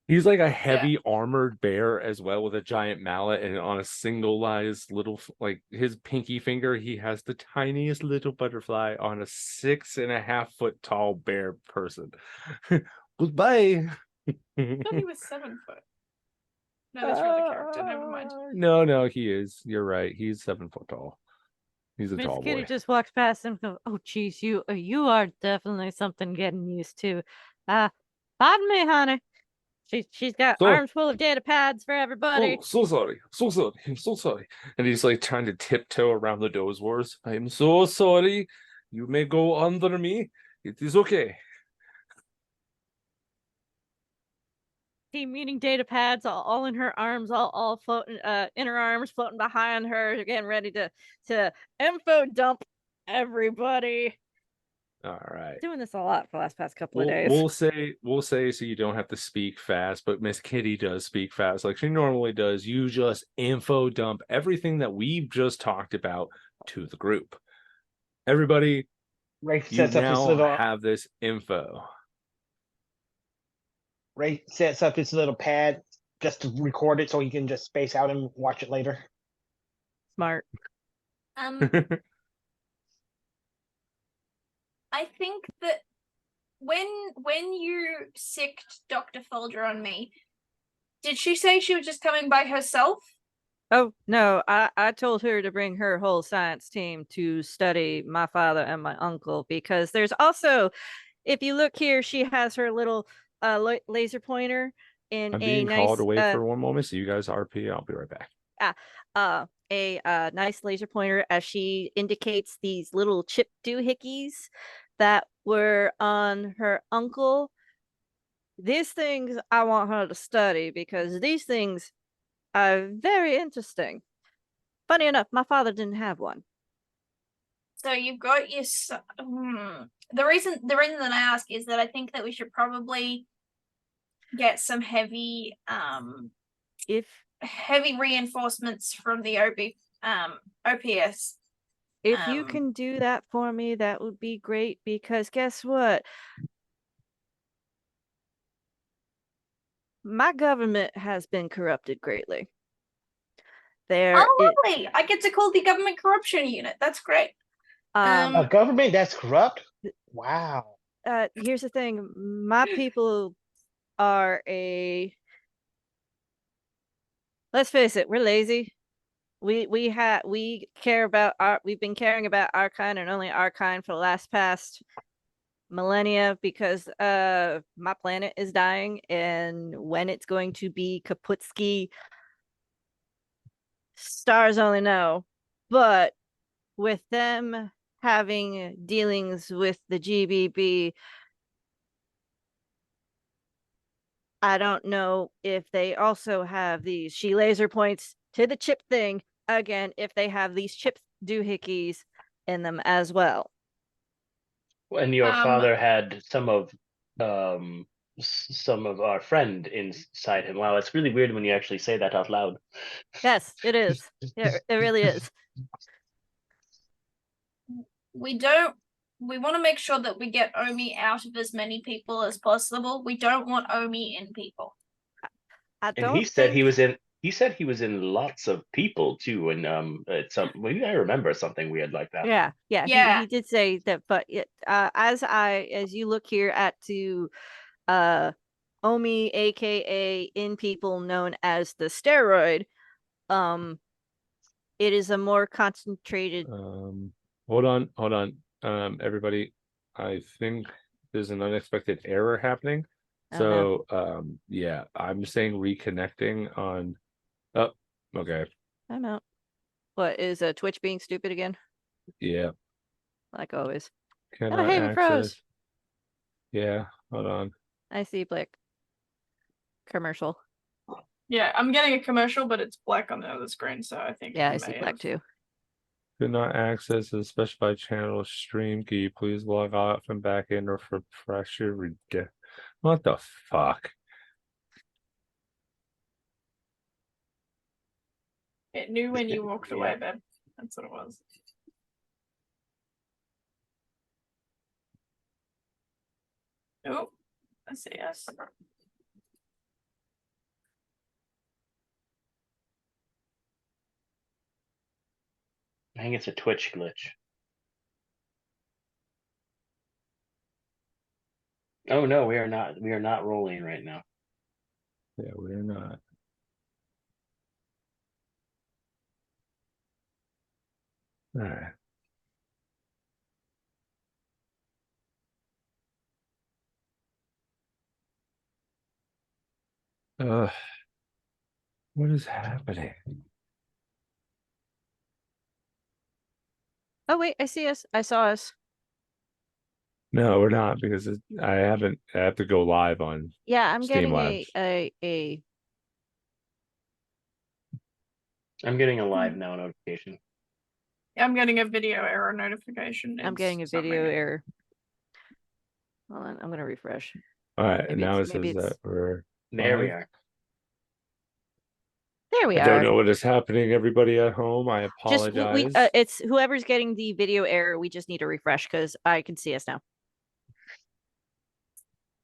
He's like a heavy armored bear as well, with a giant mallet, and on a singleized little, like his pinky finger, he has the tiniest little butterfly on a 6.5 foot tall bear person. Goodbye. I thought he was 7 foot. No, that's for the character. Never mind. No, he is. You're right. He's 7 foot tall. He's a Miss tall Kitty boy. just walks past and goes, "Oh, geez, you are definitely something getting used to." Pardon me, honey. She's got arms full of data pads for everybody. Oh, so sorry. I'm so sorry. And he's like trying to tiptoe around the Doze Wars. I'm so sorry. You may go under me. It is okay. Team meeting data pads all in her arms, all floating, in her arms, floating behind her, getting ready to info dump everybody. All right. Doing this a lot for the past couple of days. We'll say so you don't have to speak fast, but Miss Kitty does speak fast like she normally does. You just info dump everything that we've just talked about to the group. Everybody, Ray you sets up his now little. have this info. Ray sets up his little pad just to record it, so he can just space out and watch it later. Smart. I think that when you sicked Dr. Folger on me, did she say she was just coming by herself? Oh, no, I told her to bring her whole science team to study my father and my uncle, because there's also, if you look here, she has her little laser pointer in I'm a being nice called away for one moment, so you guys RP. I'll be right back. A nice laser pointer as she indicates these little chip doohickeys that were on her uncle. These things I want her to study, because these things are very interesting. Funny enough, my father didn't have one. So you've got your. The reason that I ask is that I think that we should probably get some heavy reinforcements from the OPS. If you can do that for me, that would be great, because guess what? My government has been corrupted greatly. Lovely! I get to call the government corruption unit. That's great. A government that's corrupt? Wow. Here's the thing. My people are let's face it, we're lazy. We've been caring about our kind and only our kind for the past millennia, because my planet is dying, and when it's going to be Kaputski, stars only know. But with them having dealings with the GBB, I don't know if they also have these. She laser points to the chip thing again, if they have these chip doohickeys in them as well. And your father had some of our friend inside him. Wow, it's really weird when you actually say that out loud. Yes, it is. It really is. We want to make sure that we get Omi out of as many people as possible. We don't want Omi in people. And don't he said think... he was in. He said he was in lots of people too, and some. Maybe I remember something weird like that. Yeah, Yeah. he did say that, but as you look here at to Omi, aka in people known as the steroid, it is a more concentrated. Hold on. Everybody, I think there's an unexpected error happening. Oh, So no. yeah, I'm saying reconnecting on. Oh, okay. I'm out. What is Twitch being stupid again? Yeah. Like always. Cannot hey, we froze. access. Yeah, hold on. I see Blick. Commercial. Yeah, I'm getting a commercial, but it's black on the other screen, so I think Yeah, you I see may Black have- too. Could not access a specified channel stream. Can you please log off and back in or refresh your what the fuck? It knew when you walked Yeah. away, babe. That's what it was. Oh, I see us. I think it's a Twitch glitch. Oh no, we are not. We are not rolling right now. Yeah, we're not. All right. What is happening? Oh wait, I see us. I saw us. No, we're not because I haven't. I have to go live on. Yeah, I'm Steam getting Labs. a I'm getting a live now notification. I'm getting a video error notification. I'm getting a It's not video ringing. error. Hold on, I'm gonna refresh. All right, Maybe now it it's- maybe says that it's- we're. There we live. are. There we I are. don't know what is happening, everybody at home. I Just apologize. it's whoever's getting the video error. We just need to refresh because I can see us now.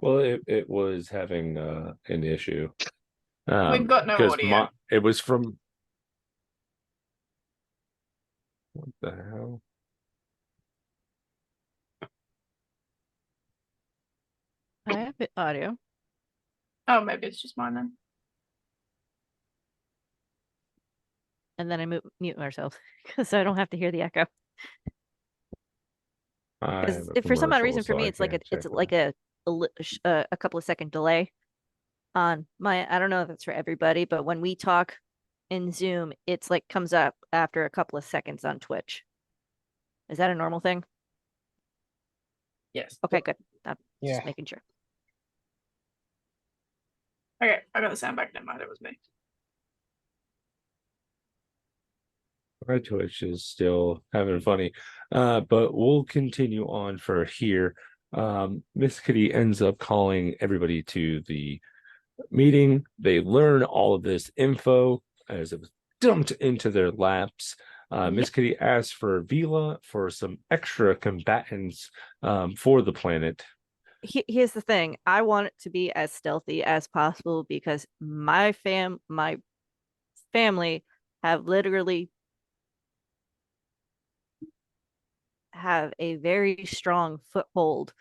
Well, it was having an issue. We've got no because audio. it was from. What the hell? I have audio. Oh, maybe it's just mine then. And then I mute ourselves because I don't have to hear the echo. I have If for some odd commercial, reason for so me I it's like can't check a couple of second delay on my, I don't know if that's for everybody, but when we talk in Zoom, it's like comes up after a couple of seconds on Twitch. Is that a normal thing? Yes. Okay, good. I'm Yeah. just making sure. Okay, I got the sound back. Never mind, it was me. My Twitch is still having funny, but we'll continue on for here. Miss Kitty ends up calling everybody to the meeting. They learn all of this info as it was dumped into their laps. Miss Kitty asks for Vila for some extra combatants for the planet. Here's the thing. I want it to be as stealthy as possible because my family have literally have a very strong foothold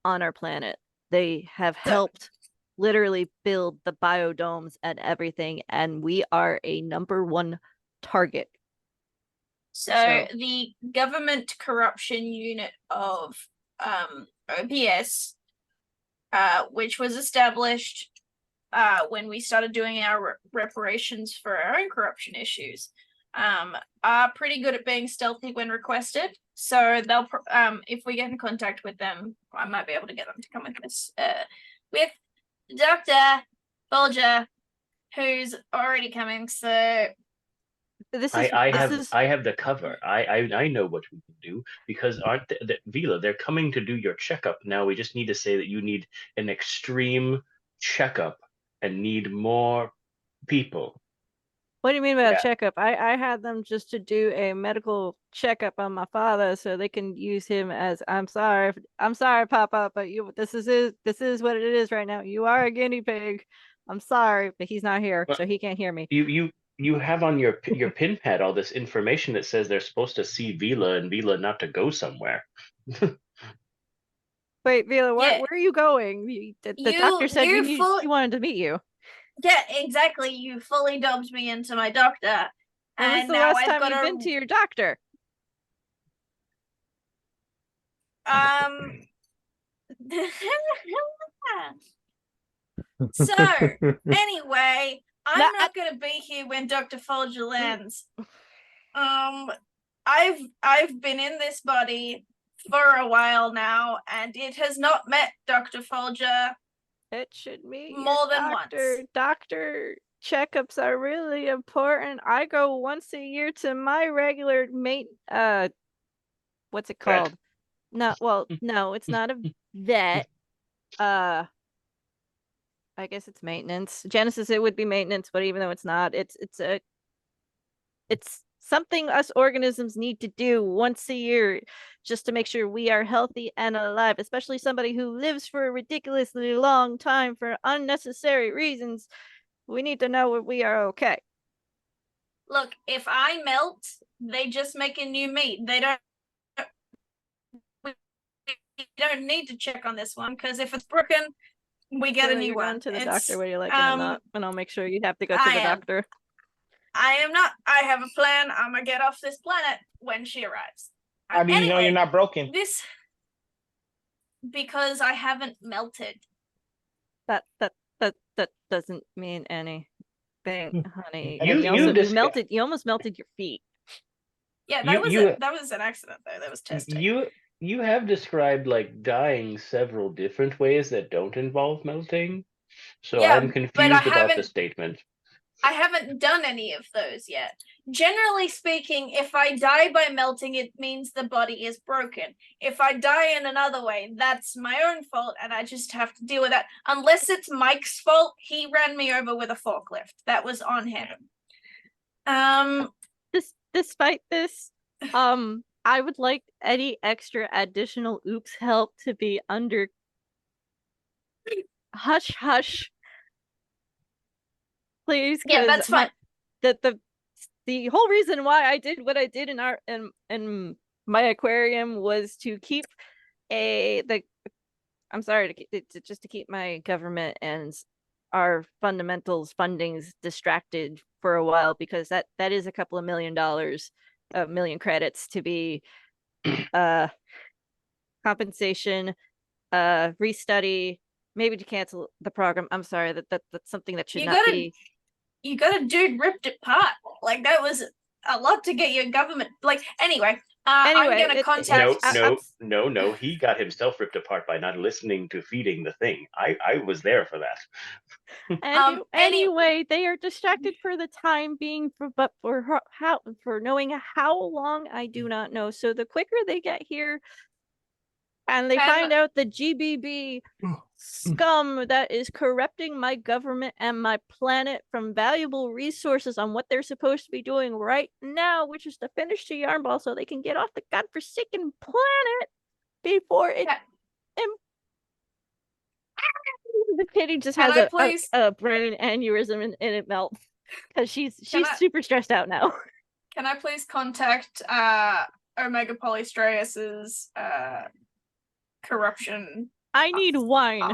on our planet. They have helped literally build the biodomes and everything, and we are a #1 target. So the government corruption unit of OPS, which was established when we started doing our reparations for our own corruption issues, are pretty good at being stealthy when requested. So they'll, if we get in contact with them, I might be able to get them to come with us, with Dr. Bolger, who's already coming. So I have the cover. I know what we can do because aren't Vila? They're coming to do your checkup now. We just need to say that you need an extreme checkup and need more people. What do you mean by Yeah. a checkup? I had them just to do a medical checkup on my father so they can use him as I'm sorry, Papa, but this is what it is right now. You are a guinea pig. I'm sorry, but he's not here, Well, so he can't hear me. You have on your pin pad all this information that says they're supposed to see Vila and Vila not to go somewhere. Wait, Vila, Yeah. where are you going? The doctor said he wanted to meet you. Yeah, exactly. You fully dubbed me into my doctor. When was And the now last I've time got you've been to your doctor? So anyway, I'm No, not gonna be here when Dr. Folger lands. I've been in this body for a while now, and it has not met Dr. Folger. It should meet More your than doctor. once. Doctor checkups are really important. I go once a year to my regular what's it called? No, well, no, it's not a vet. I guess it's maintenance. Genesis, it would be maintenance, but even though it's not, it's something us organisms need to do once a year just to make sure we are healthy and alive, especially somebody who lives for a ridiculously long time for unnecessary reasons. We need to know we are okay. Look, if I melt, they just make a new meat. We don't need to check on this one, because if it's broken, we get a new one. Going to the doctor whether you like it or not, and I'll make sure you have to go to the doctor. I am not. I have a plan. I'm gonna get off this planet when she arrives. How do you know you're not broken? Because I haven't melted. That doesn't mean anything, honey. You almost melted your feet. Yeah, that was an accident though. That was testing. You have described like dying several different ways that don't involve melting. So Yeah, I'm confused about the statement. I haven't done any of those yet. Generally speaking, if I die by melting, it means the body is broken. If I die in another way, that's my own fault, and I just have to deal with that. Unless it's Mike's fault, he ran me over with a forklift. That was on him. Despite this, I would like any extra additional oops help to be under hush hush. Please, yeah, that's fine. The whole reason why I did what I did in my aquarium was to keep to keep my government and our fundamentals fundings distracted for a while, because that is a couple of $1 million, million credits to be compensation, restudy, maybe to cancel the program. I'm sorry, that's something that should not be. You got a dude ripped apart. Like, that was a lot to get your government. Like, anyway, I'm gonna contact. No. He got himself ripped apart by not listening to feeding the thing. I was there for that. Anyway, they are distracted for the time being, for knowing how long, I do not know. So the quicker they get here, and they find out the GBB scum that is corrupting my government and my planet from valuable resources on what they're supposed to be doing right now, which is to finish the yarn ball so they can get off the godforsaken planet before it. The kitty just has a brain aneurysm and it melts because she's super stressed out now. Can I please contact Omega Polystraeus's corruption? I need wine.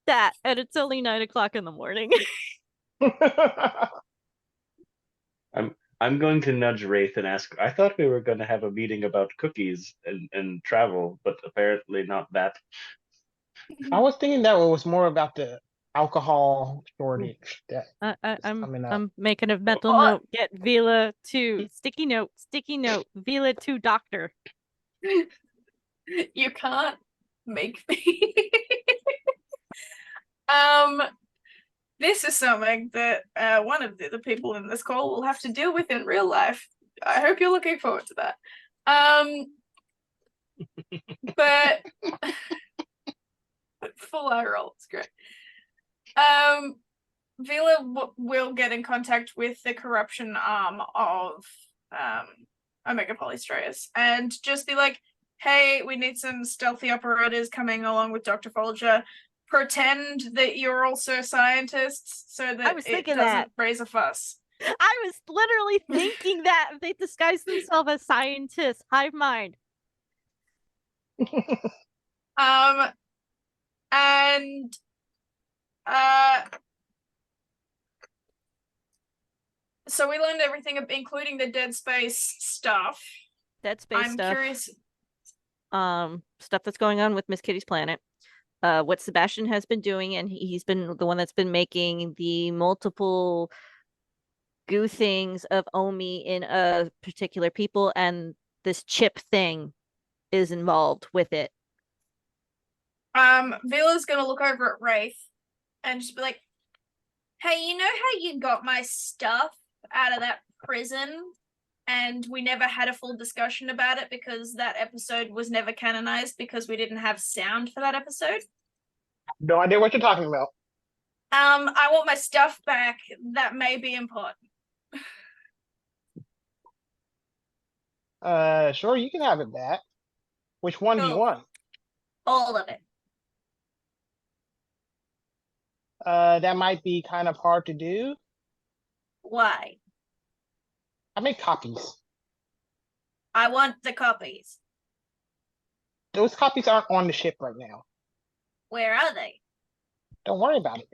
And it's only 9 o'clock in the morning. I'm going to nudge Wraith and ask. I thought we were going to have a meeting about cookies and travel, but apparently not that. I was thinking that it was more about the alcohol shortage. I'm making a mental note. Get Vila to sticky note. Vila to doctor. You can't make me. This is something that one of the people in this call will have to deal with in real life. I hope you're looking forward to that. But full eye roll, it's great. Vila will get in contact with the corruption arm of Omega Polystratus and just be like, hey, we need some stealthy operators coming along with Dr. Folger. Pretend that you're also scientists so that it doesn't raise a fuss. I was literally thinking that they disguise themselves as scientists. Hive mind. And so we learned everything, including the Dead Space stuff. I'm curious. Stuff that's going on with Miss Kitty's planet. What Sebastian has been doing, and he's been the one that's been making the multiple goo things of Omi in a particular people, and this chip thing is involved with it. Vila's gonna look over at Wraith and just be like, hey, you know how you got my stuff out of that prison and we never had a full discussion about it because that episode was never canonized because we didn't have sound for that episode? No idea what you're talking about. I want my stuff back. That may be important. Sure, you can have it back. Which one do you want? All of it. That might be kind of hard to do. Why? I make copies. I want the copies. Those copies aren't on the ship right now. Where are they? Don't worry about it.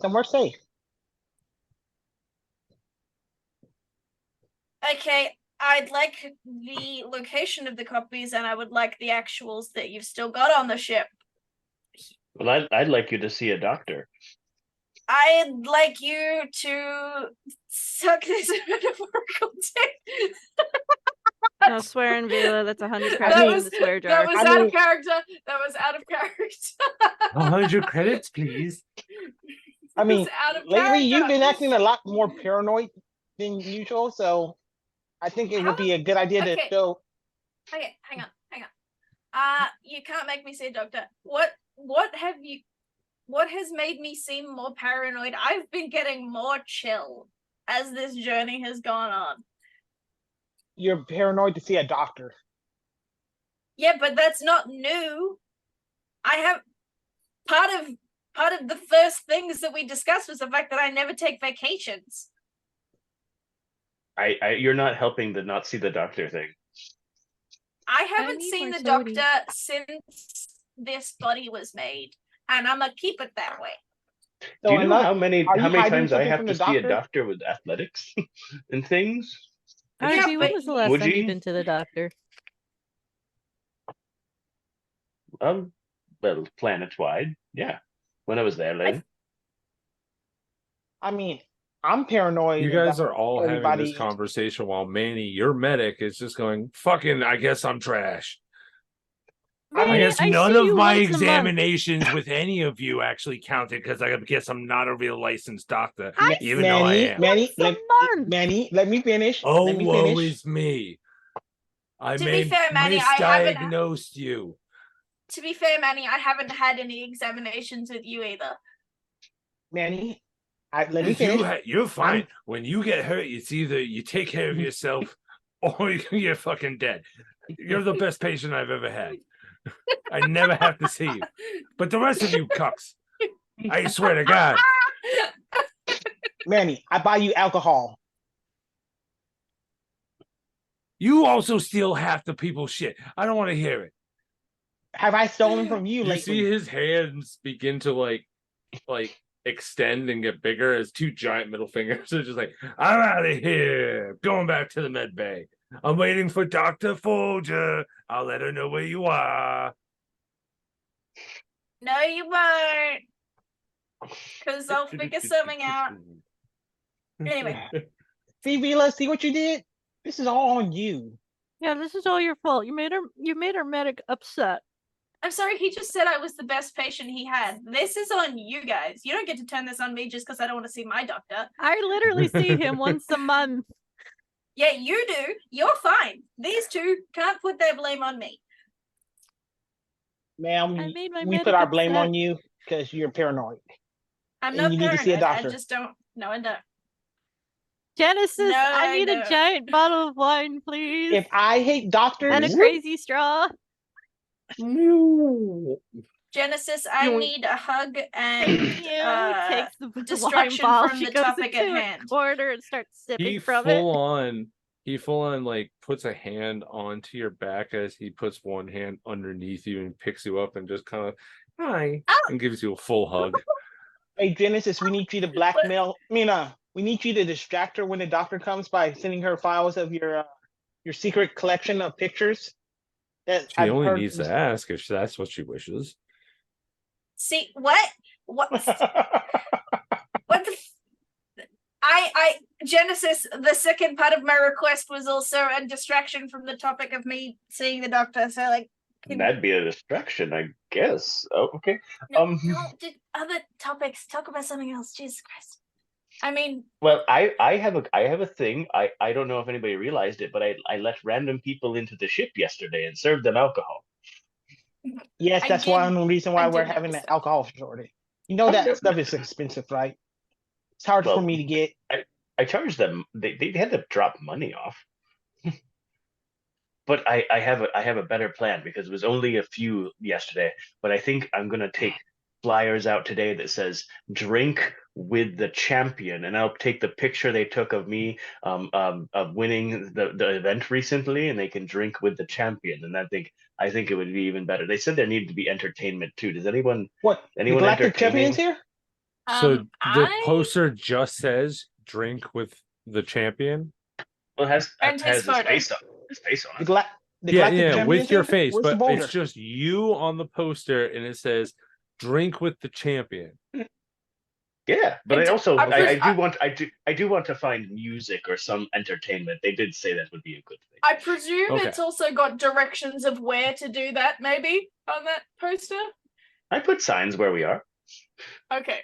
Somewhere safe. Okay, I'd like the location of the copies, and I would like the actuals that you've still got on the ship. Well, I'd like you to see a doctor. I'd like you to suck this metaphorical dick. No swearing, Vila. That's 100 credits in the swear jar. That was out of character. That was out of character. 100 credits, please. I mean, lately you've been acting a lot more paranoid than usual, so I think it would be a good idea to show. Okay, hang on. You can't make me say a doctor. What has made me seem more paranoid? I've been getting more chill as this journey has gone on. You're paranoid to see a doctor. Yeah, but that's not new. I have part of the first things that we discussed was the fact that I never take vacations. You're not helping the not see the doctor thing. I haven't seen the doctor since this body was made, and I'm gonna keep it that way. Do you know how many times I have to see a doctor with athletics and things? When was the last time you've been to the doctor? Well, planet-wide, yeah. When I was there, Lynn. I mean, I'm paranoid. You guys are all having this conversation while Manny, your medic, is just going, fucking, I guess I'm trash. I guess none of my examinations with any of you actually counted because I guess I'm not a real licensed doctor, even though I am. Manny, let me finish. Oh, woe is me. I misdiagnosed you. To be fair, Manny, I haven't had any examinations with you either. Manny, let me finish. You're fine. When you get hurt, it's either you take care of yourself or you're fucking dead. You're the best patient I've ever had. I never have to see you. But the rest of you cucks, I swear to God. Manny, I buy you alcohol. You also steal half the people's shit. I don't want to hear it. Have I stolen from you lately? You see his hands begin to like extend and get bigger as two giant middle fingers are just like, I'm out of here. Going back to the med bay. I'm waiting for Dr. Folger. I'll let her know where you are. No, you won't. Because I'll figure something out. Anyway. See, Vila, see what you did? This is all on you. Yeah, this is all your fault. You made our medic upset. I'm sorry, he just said I was the best patient he had. This is on you guys. You don't get to turn this on me just because I don't want to see my doctor. I literally see him once a month. Yeah, you do. You're fine. These two can't put their blame on me. Ma'am, we put our blame on you because you're paranoid. I'm And not you need to see a paranoid. I doctor. just don't. No, I don't. Genesis, No, I I need a don't. giant bottle of wine, please. If I hate doctors, And a crazy straw. Genesis, I You- need a hug and Takes the wine distraction bottle. from She the goes topic at into a hand. corner and starts sipping He from it. he full on like puts a hand onto your back as he puts one hand underneath you and picks you up and just kind of hi and gives you a full hug. hey Genesis, we need you to blackmail. We need you to distract her when the doctor comes by sending her files of your secret collection of pictures. That She only needs to ask if that's what she wishes. See what? What? What the? I Genesis. The second part of my request was also a distraction from the topic of me seeing the doctor. So like, That'd be a distraction, I guess. Oh, okay. no, did other topics. Talk about something else. Jesus Christ. I mean, Well, I have a thing. I don't know if anybody realized it, but I let random people into the ship yesterday and served them alcohol. Yes, that's one reason why I we're did having notice an that. alcohol shortage. You know that stuff is expensive, right? It's hard for Well, me to get. I charged them. They had to drop money off. But I have a better plan because it was only a few yesterday. But I think I'm gonna take flyers out today that says "Drink with the champion," and I'll take the picture they took of me of winning the event recently, and they can drink with the champion. And I think it would be even better. They said there needed to be entertainment too. Does anyone The Galactic Champion's here? So the I- poster just says "Drink with the champion." Well, it has And his his photo. face on his face on The, it. the Yeah, Galactic Champion's with your here? face, Where's the but boulder? it's just you on the poster, and it says "Drink with the champion." Yeah, but I I do- also I pres- I do want to find music or some entertainment. They did say that would be a good thing. I presume Okay. it's also got directions of where to do that, maybe on that poster. I put signs where we are. Okay.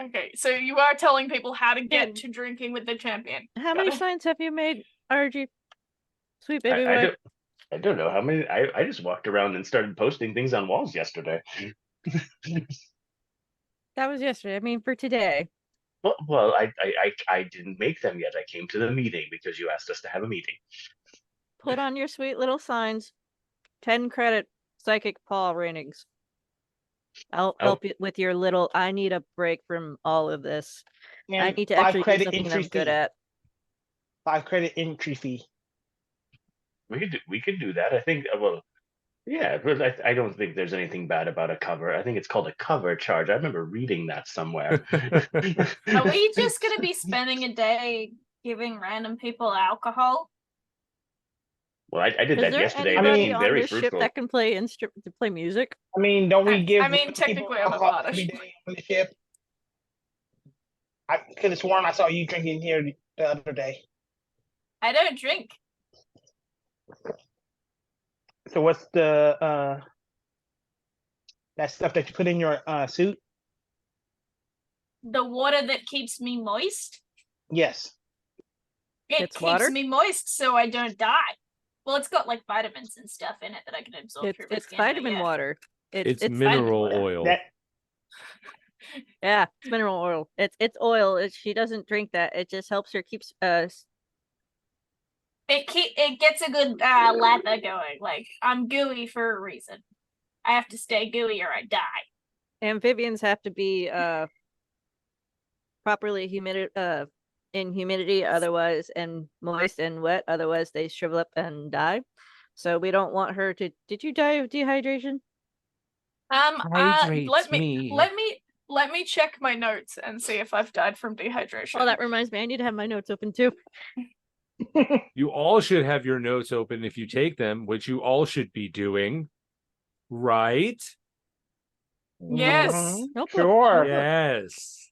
Okay. So you are telling people how to get Good. to drinking with the champion. How Got many it. signs have you made, RG? Sweet baby I boy. don't know how many. I just walked around and started posting things on walls yesterday. That was yesterday. I mean, for today. Well, I didn't make them yet. I came to the meeting because you asked us to have a meeting. Put on your sweet little signs. 10 credit psychic paw ratings. I'll help you with your little. I need a break from all of this. I And need to 5 actually do credit something that entry I'm good fee. at. 5 credit entry fee. We could do that. I think. Well, yeah. But I don't think there's anything bad about a cover. I think it's called a cover charge. I remember reading that somewhere. Are we just gonna be spending a day giving random people alcohol? Well, I did Is that there yesterday. anybody It became on very this ship fruitful. that can play to play music? I mean, don't we give I mean, people technically, I'm a alcohol bodish. every day on the ship? I could have sworn I saw you drinking here the other day. I don't drink. So what's the that stuff that you put in your suit? The water that keeps me moist. Yes. It It's keeps water? me moist so I don't die. Well, it's got like vitamins and stuff in it that I can absorb through my It's skin, but vitamin yeah. water. It's vitamin mineral water. oil. That Yeah, it's mineral oil. It's oil. She doesn't drink that. It just helps her keeps It gets a good lather going. Like I'm gooey for a reason. I have to stay gooey or I die. amphibians have to be properly in humidity, otherwise, and moist and wet, otherwise they shrivel up and die. So we don't want her to. Did you die of dehydration? Let me check my notes and see if I've died from dehydration. Oh, that reminds me. I need to have my notes open too. You all should have your notes open if you take them, which you all should be doing, right? Yes. Notebook. Sure. Yes.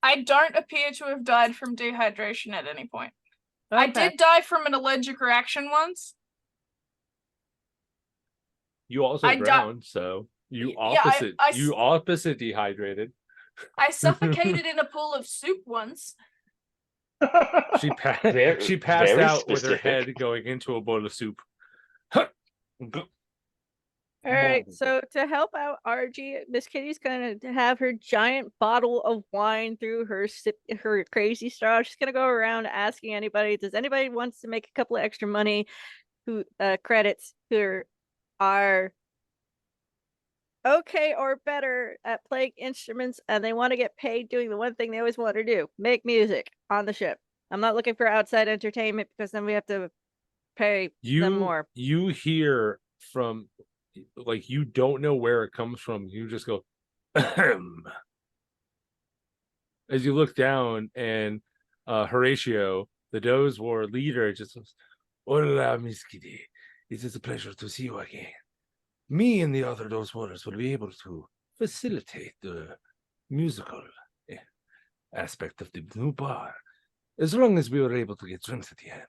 I don't appear to have died from dehydration at any point. I Okay. did die from an allergic reaction once. You also I di- drowned, so you Yeah, opposite dehydrated. I suffocated in a pool of soup once. She passed Very out with her specific. head going into a bowl of soup. Huh. All right, so to help out RG, Miss Kitty's gonna have her giant bottle of wine through her crazy straw. She's gonna go around asking anybody, does anybody wants to make a couple of extra money who credits who are okay or better at playing instruments and they want to get paid doing the one thing they always want to do, make music on the ship. I'm not looking for outside entertainment because then we have to pay them more. You hear from, like, you don't know where it comes from. You just go ahem, as you look down, and Horatio, the Doze War leader, just goes, "Hola, Miss Kitty. It is a pleasure to see you again. Me and the other Doze Wars will be able to facilitate the musical aspect of the new bar, as long as we were able to get drinks at the end."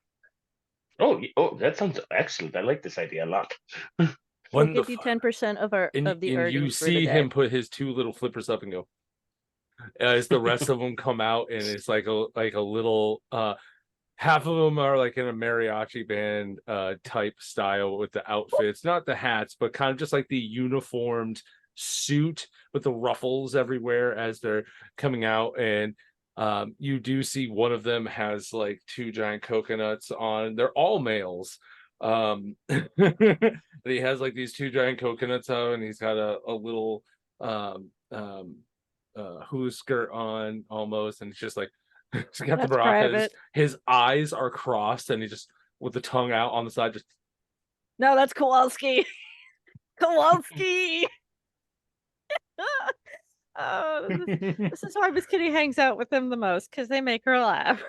Oh, that sounds excellent. I like this idea a lot. We'll give you 10% of our of the earnings. You see him put his two little flippers up and go, as the rest of them come out, and it's like a little half of them are like in a mariachi band type style with the outfits, not the hats, but kind of just like the uniformed suit with the ruffles everywhere as they're coming out. And you do see one of them has like two giant coconuts on. They're all males. He has like these two giant coconuts on, and he's got a little hula skirt on almost, and it's just like he's got the maracas. His eyes are crossed, and he just with the tongue out on the side. Just no, that's Kowalski. Kowalski. Oh, this is why Miss Kitty hangs out with them the most, because they make her laugh.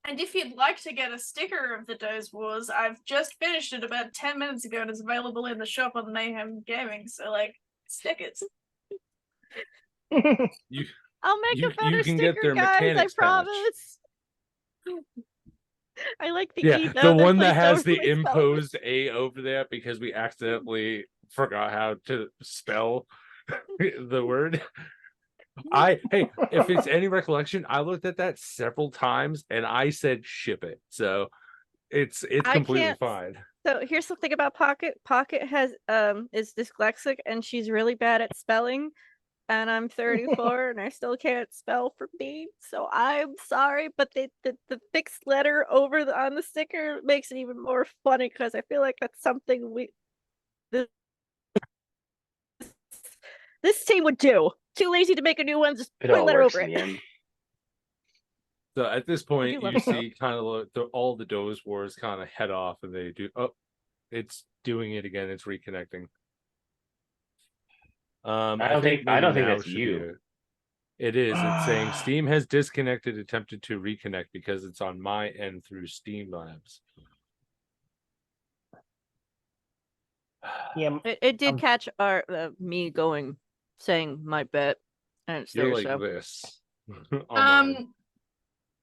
And if you'd like to get a sticker of the Doze Wars, I've just finished it about 10 minutes ago and it's available in the shop on Mayhem Gaming. So, like, stickers. I'll make a better sticker, guys, I promise. I like the E, the one that has the imposed A over there because we accidentally forgot how to spell the word. If it's any recollection, I looked at that several times and I said ship it, so it's completely fine. So here's something about Pocket. Pocket has is dyslexic and she's really bad at spelling, and I'm 34 and I still can't spell for B, so I'm sorry, but the fixed letter over on the sticker makes it even more funny because I feel like that's something this team would do. Too lazy to make a new one, just put a letter over it. So at this point, you see kind of all the Doze Wars kind of head off, and they do. Oh, it's doing it again. It's reconnecting. I don't think that's you. It is. It's saying Steam has disconnected, attempted to reconnect because it's on my end through Steam Labs. Yeah, it did catch our me saying my bet, and it's there. Like this.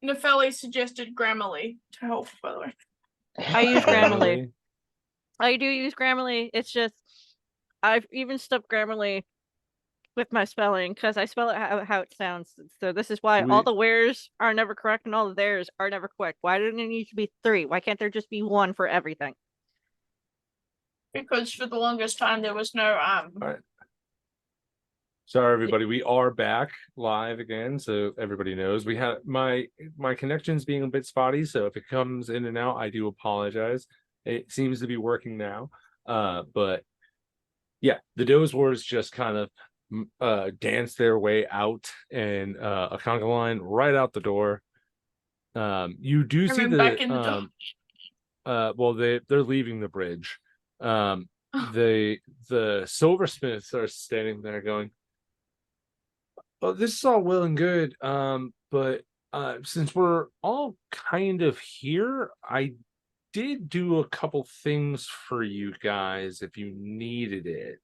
Nefelli suggested Grammarly to help, by the way. I use Grammarly. I do use Grammarly. It's just I've even stopped Grammarly with my spelling because I spell it how it sounds. So this is why all the wheres are never correct and all the theirs are never correct. Why doesn't it need to be 3? Why can't there just be 1 for everything? Because for the longest time there was no All right. Sorry, everybody. We are back live again, so everybody knows. We had my connection's being a bit spotty, so if it comes in and out, I do apologize. It seems to be working now, but yeah, the Doze Wars just kind of dance their way out in a conga line right out the door. You do see well, they're leaving the bridge. The silversmiths are standing there going, "Oh, this is all well and good, but since we're all kind of here, I did do a couple things for you guys if you needed it."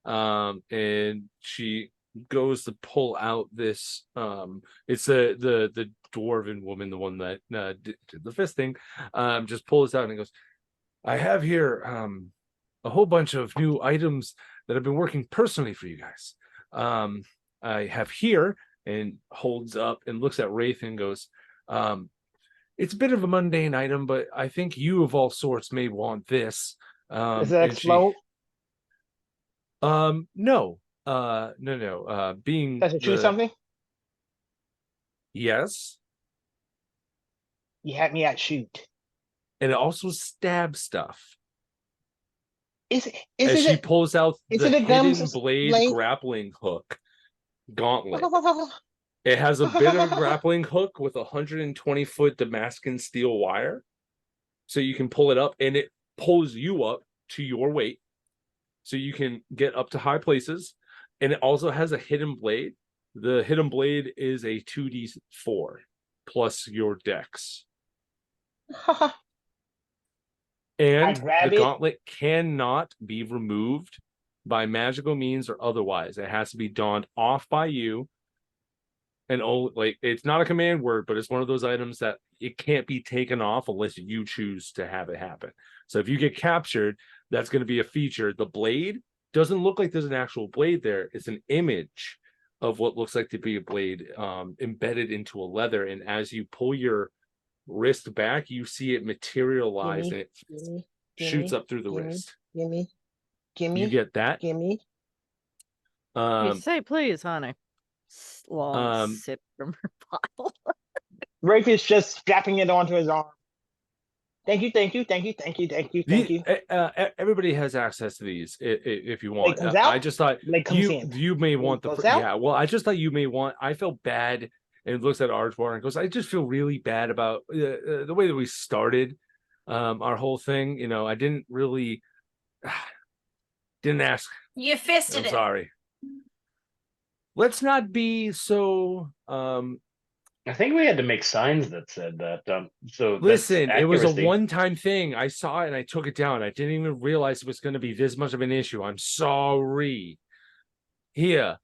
And she goes to pull out this. It's the dwarven woman, the one that did the fisting. Just pulls out and goes, "I have here a whole bunch of new items that I've been working personally for you guys. I have here," and holds up and looks at Wraith and goes, "It's a bit of a mundane item, but I think you of all sorts may want this." Does it explode? No. No. Being Does it choose something? Yes. You had me at shoot. And it also stabs stuff. Is As she it pulls out is the it a hidden gums blade blade? grappling hook gauntlet. It has a bit of a grappling hook with 120-foot Damascus steel wire. So you can pull it up and it pulls you up to your weight. So you can get up to high places. And it also has a hidden blade. The hidden blade is a 2d4 plus your dex. And the gauntlet cannot be removed by magical means or otherwise. It has to be donned off by you. And it's not a command word, but it's one of those items that it can't be taken off unless you choose to have it happen. So if you get captured, that's going to be a feature. The blade doesn't look like there's an actual blade there. It's an image of what looks like to be a blade embedded into a leather. And as you pull your wrist back, you see it materialize and it shoots up through the wrist. Gimme. You get that? Gimme. You say please, honey. Long sip from her bottle. Rafe is just strapping it onto his arm. Thank you. Everybody has access to these if you want. Comes out? I just thought you may want the well. I just thought you may want. I felt bad and looks at Archbar and goes, I just feel really bad about the way that we started our whole thing. You know, I didn't really didn't ask. You fisted it. Sorry. Let's not be so. I think we had to make signs that said that. So listen, it was a one-time thing. I saw it and I took it down. I didn't even realize it was going to be this much of an issue. I'm sorry. Here,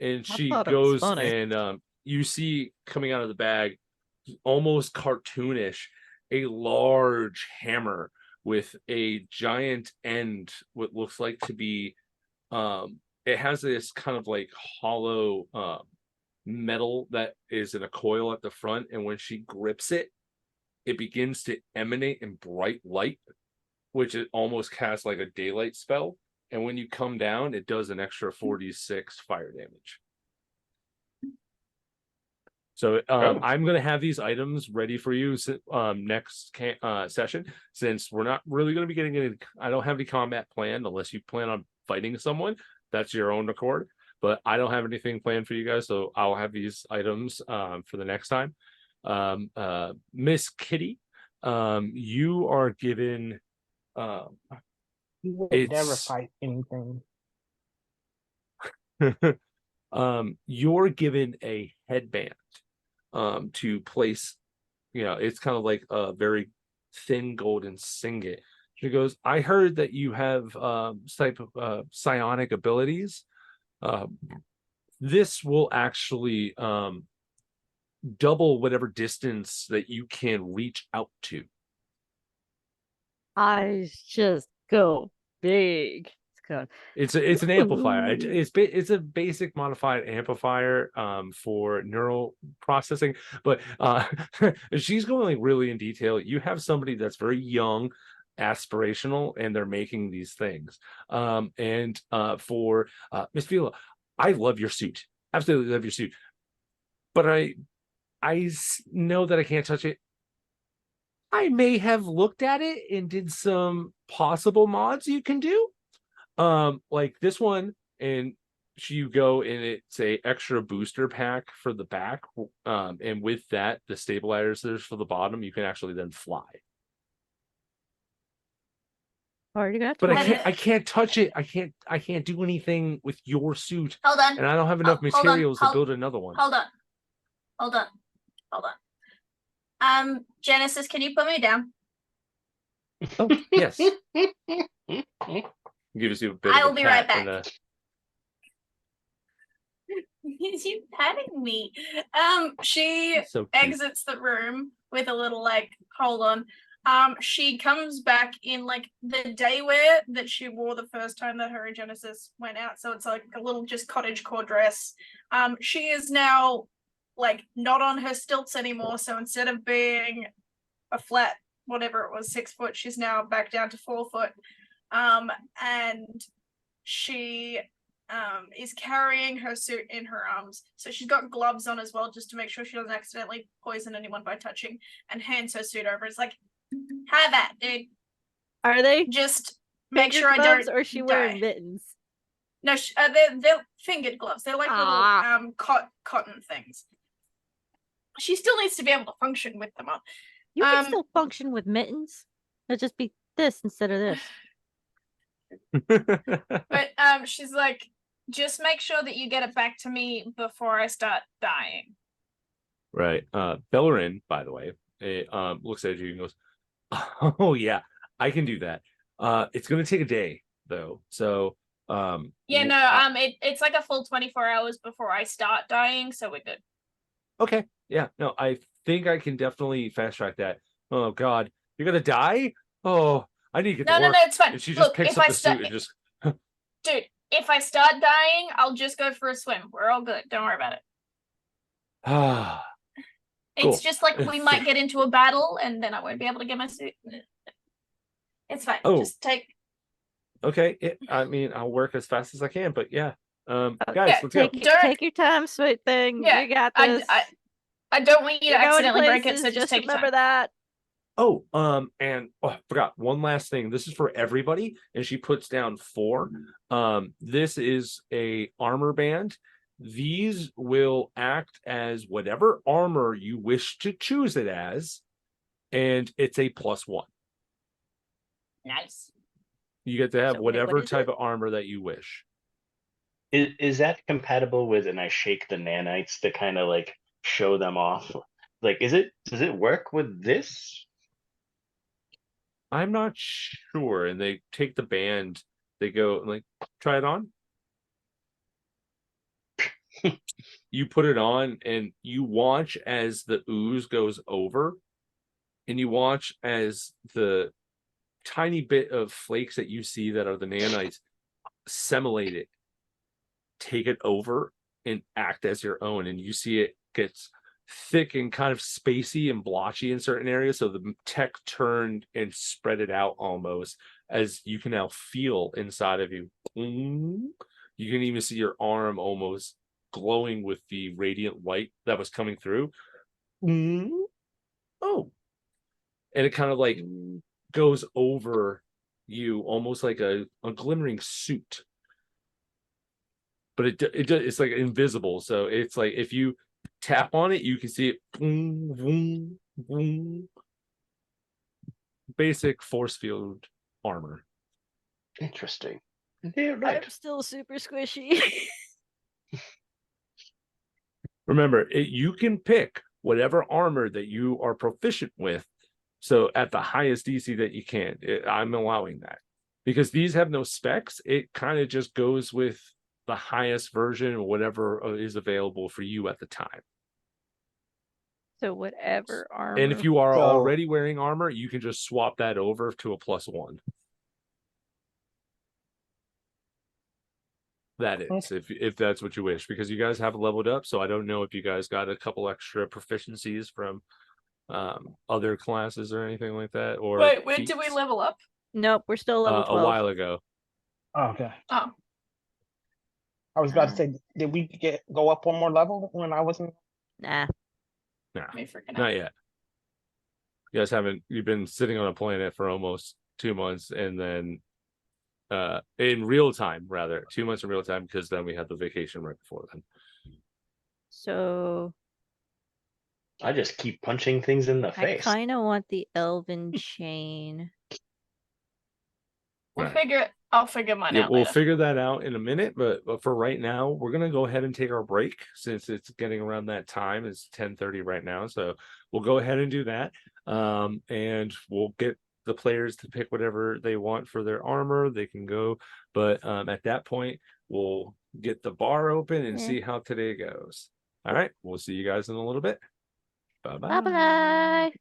and she goes and you see coming out of the bag, almost cartoonish, a large hammer with a giant end. What looks like to be, it has this kind of like hollow metal that is in a coil at the front, and when she grips it, it begins to emanate in bright light, which it almost casts like a daylight spell. And when you come down, it does an extra 46 fire damage. So I'm going to have these items ready for you next session, since we're not really going to be getting any. I don't have any combat planned unless you plan on fighting someone. That's your own accord. But I don't have anything planned for you guys, so I'll have these items for the next time. Miss Kitty, you are given. You would never fight anything. You're given a headband to place. You know, it's kind of like a very thin golden singlet. She goes, I heard that you have type of psionic abilities. This will actually double whatever distance that you can reach out to. Eyes just go big. It's an amplifier. It's a basic modified amplifier for neural processing, but she's going like really in detail. You have somebody that's very young, aspirational, and they're making these things. And for Miss Vila, I love your suit. Absolutely love your suit. But I know that I can't touch it. I may have looked at it and did some possible mods you can do. Like this one, and you go and it's a extra booster pack for the back. And with that, the stabilizers for the bottom, you can actually then fly. But I can't touch it. I can't do anything with your suit. Hold on. And I don't have enough materials to build another one. Hold on. Genesis, can you put me down? Oh, yes. Gives you a bit. I will be right back. She's patting me. She exits the room with a little like, hold on. She comes back in like the day wear that she wore the first time that her and Genesis went out. So it's like a little just cottagecore dress. She is now like not on her stilts anymore. So instead of being a flat, whatever it was, 6 foot, she's now back down to 4 foot. And she is carrying her suit in her arms. So she's got gloves on as well, just to make sure she doesn't accidentally poison anyone by touching, and hands her suit over. It's like, have that, dude. Are they Just make finger sure I gloves, don't or is she die. wearing mittens? No, they're fingered gloves. They're like little cotton things. She still needs to be able to function with them on. You can still function with mittens. It'll just be this instead of this. But she's like, just make sure that you get it back to me before I start dying. Right. Bellerin, by the way, looks at you and goes, "Oh yeah, I can do that. It's gonna take a day though. So it's like a full 24 hours before I start dying, so we're good." Okay. Yeah. No, I think I can definitely fast track that. Oh God, you're gonna die? Oh, I need to get to work. No, it's fine. And she just Look, picks if up I the suit and just. Dude, if I start dying, I'll just go for a swim. We're all good. Don't worry about it. Ah. It's Cool. just like we might get into a battle and then I won't be able to get my suit. It's fine. Oh. Just take. Okay. I mean, I'll work as fast as I can, but yeah. Guys, Yeah, let's go. Take your time, sweet thing. Yeah, You got this. I don't want you to You're going accidentally break it, places, so just take your remember time. that. Oh, I forgot one last thing. This is for everybody, and she puts down 4. This is a armor band. These will act as whatever armor you wish to choose it as, and it's a +1. Nice. You get to have So what whatever is type it? of armor that you wish. Is that compatible with, and I shake the nanites to kind of like show them off? Like, does it work with this? I'm not sure. And they take the band, they go like, try it on. You put it on and you watch as the ooze goes over, and you watch as the tiny bit of flakes that you see that are the nanites assimilate it, take it over, and act as your own. And you see it gets thick and kind of spacey and blotchy in certain areas. So the tech turned and spread it out almost, as you can now feel inside of you. You can even see your arm almost glowing with the radiant light that was coming through. Oh. And it kind of like goes over you almost like a glimmering suit. But it's like invisible. So it's like if you tap on it, you can see it. Boom, boom, boom. Basic force field armor. Interesting. Yeah, right. I'm still super squishy. Remember, you can pick whatever armor that you are proficient with. So at the highest DC that you can, I'm allowing that. Because these have no specs, it kind of just goes with the highest version or whatever is available for you at the time. So whatever armor. And if you are already wearing armor, you can just swap that over to a +1. That is, if that's what you wish, because you guys have leveled up. So I don't know if you guys got a couple extra proficiencies from other classes or anything like that. Or wait, when did we level up? Nope, we're still level 12. A while ago. Oh, okay. Oh. I was about to say, did we go up one more level when I wasn't? Nah. Nah, Me freaking out. not yet. You guys you've been sitting on a planet for almost 2 months, and then in real time, rather 2 months in real time, because then we had the vacation right before then. So I just keep punching things in the I face. kind of want the elven chain. I'll figure mine out. We'll later. figure that out in a minute, but for right now, we're gonna go ahead and take our break since it's getting around that time. It's 10:30 right now, so we'll go ahead and do that. And we'll get the players to pick whatever they want for their armor. They can go, but at that point, we'll get the bar open and see how today goes. All right, we'll see you guys in a little bit. Bye-bye. Bye-bye.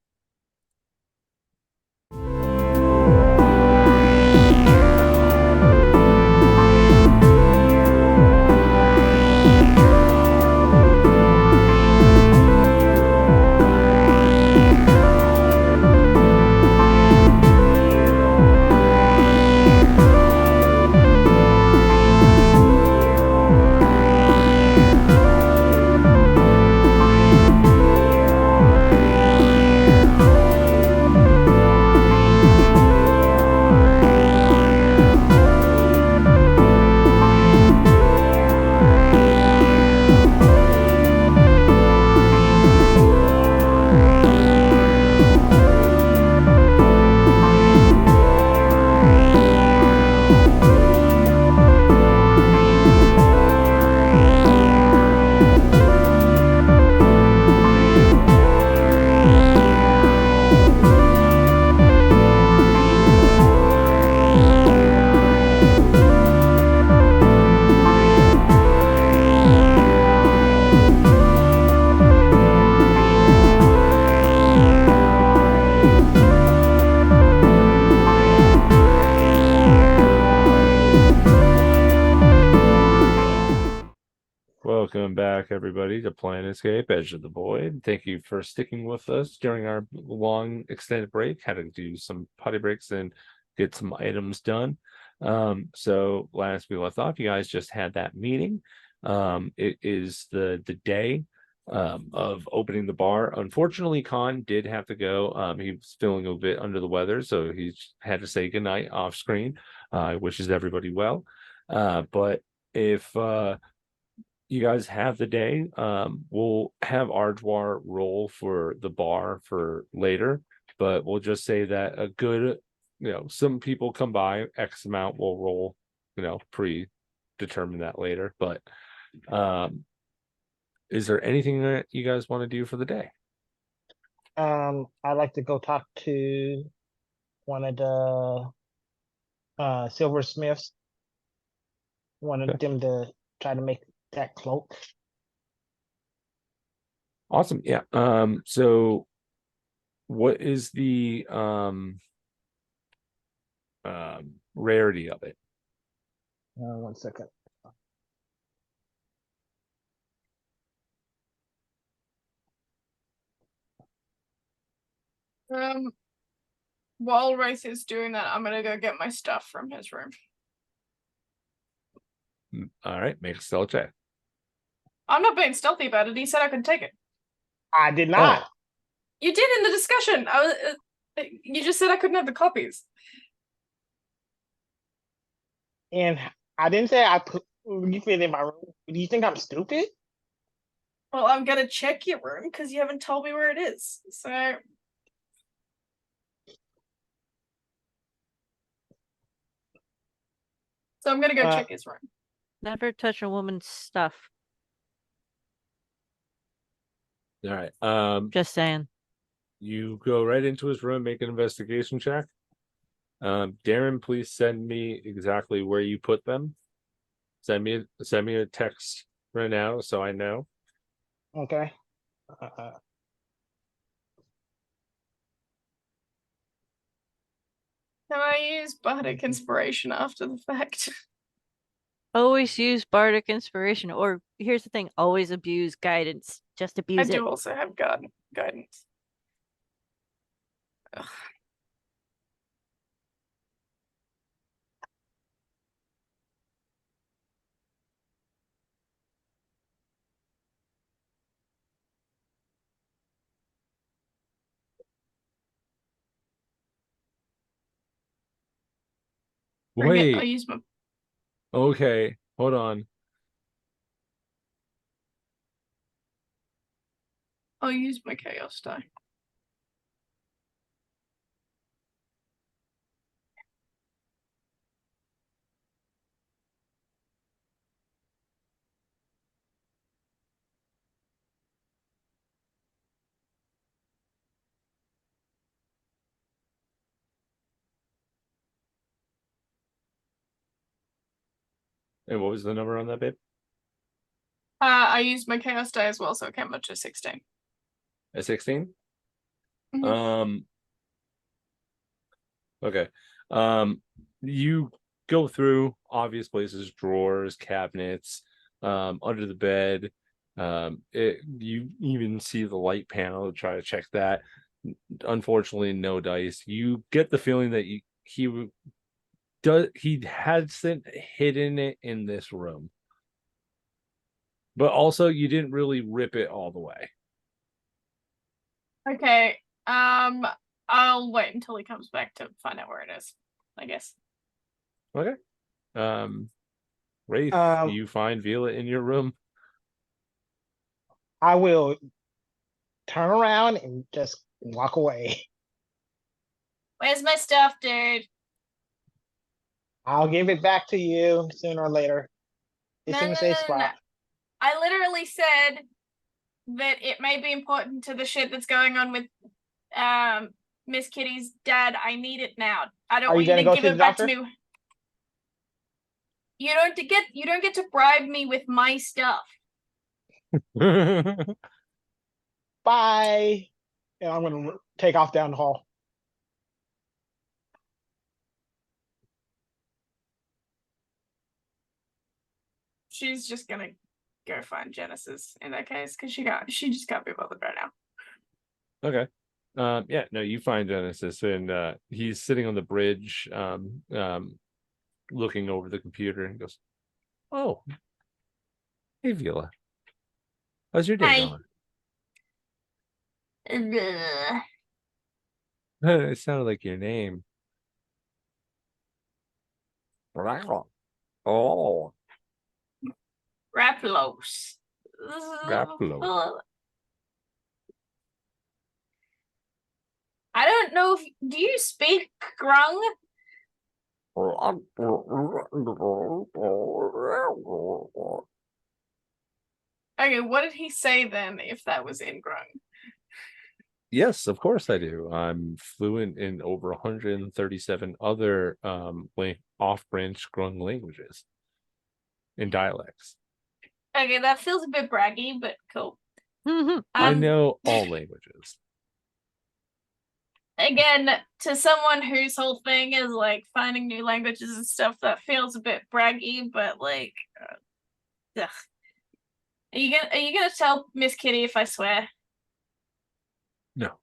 Welcome back, everybody, to Planetscape, Edge of the Void. Thank you for sticking with us during our long extended break. Had to do some potty breaks and get some items done. So last we left off, you guys just had that meeting. It is the day of opening the bar. Unfortunately, Khan did have to go. He was feeling a bit under the weather, so he had to say goodnight off screen. Wishes everybody well. But if you guys have the day, we'll have Ardwar roll for the bar for later, but we'll just say that a good, some people come by, X amount will roll, predetermine that later. But is there anything that you guys want to do for the day? I'd like to go talk to one of the silversmiths. Wanted them to try to make that cloak. Awesome. Yeah. So what is the rarity of it? 1 second. While Race is doing that, I'm gonna go get my stuff from his room. All right, make a stealth check. I'm not being stealthy about it. He said I could take it. I did not. You did in the discussion. You just said I couldn't have the copies. And I didn't say I put you fit in my room. Do you think I'm stupid? Well, I'm gonna check your room because you haven't told me where it is. So I'm gonna go check his room. Never touch a woman's stuff. All right. Just saying. You go right into his room, make an investigation check. Darren, please send me exactly where you put them. Send me a text right now so I know. Okay. Can I use Bardic Inspiration after the fact? Always use Bardic Inspiration, or here's the thing: always abuse guidance. Just abuse it. I do also have guidance. Ugh. Wait. I'll use my. Okay, hold on. I'll use my chaos die. And what was the number on that, babe? I used my chaos die as well, so it came up to 16. A 16? Mhm. Okay. You go through obvious places, drawers, cabinets, under the bed. You even see the light panel to try to check that. Unfortunately, no dice. You get the feeling that he hasn't hidden it in this room. But also you didn't really rip it all the way. Okay. I'll wait until he comes back to find out where it is, I guess. Okay. Wraith, you find Vila in your room? I will turn around and just walk away. Where's my stuff, dude? I'll give it back to you sooner or later. It's in a safe spot. No. I literally said that it may be important to the shit that's going on with Miss Kitty's dad. I need it now. I don't want you to give it back to me. You don't get to bribe me with my stuff. Bye. And I'm gonna take off down the hall. She's just gonna go find Genesis in that case, because she just can't be bothered right now. Okay. Yeah, no, you find Genesis, and he's sitting on the bridge, looking over the computer, and goes, "Oh, hey, Vila, how's your day Hi. going?" Ugh. It sounded like your name. Oh, Raplos. Raplo. I don't know if do you speak Grung? Okay, what did he say then? If that was in Grung, Yes, of course I do. I'm fluent in over 137 other off-branch Grung languages and dialects. Okay, that feels a bit braggy, but cool. I know all languages. Again, to someone whose whole thing is like finding new languages and stuff, that feels a bit braggy, but like, ugh. Are you gonna tell Miss Kitty if I swear? No.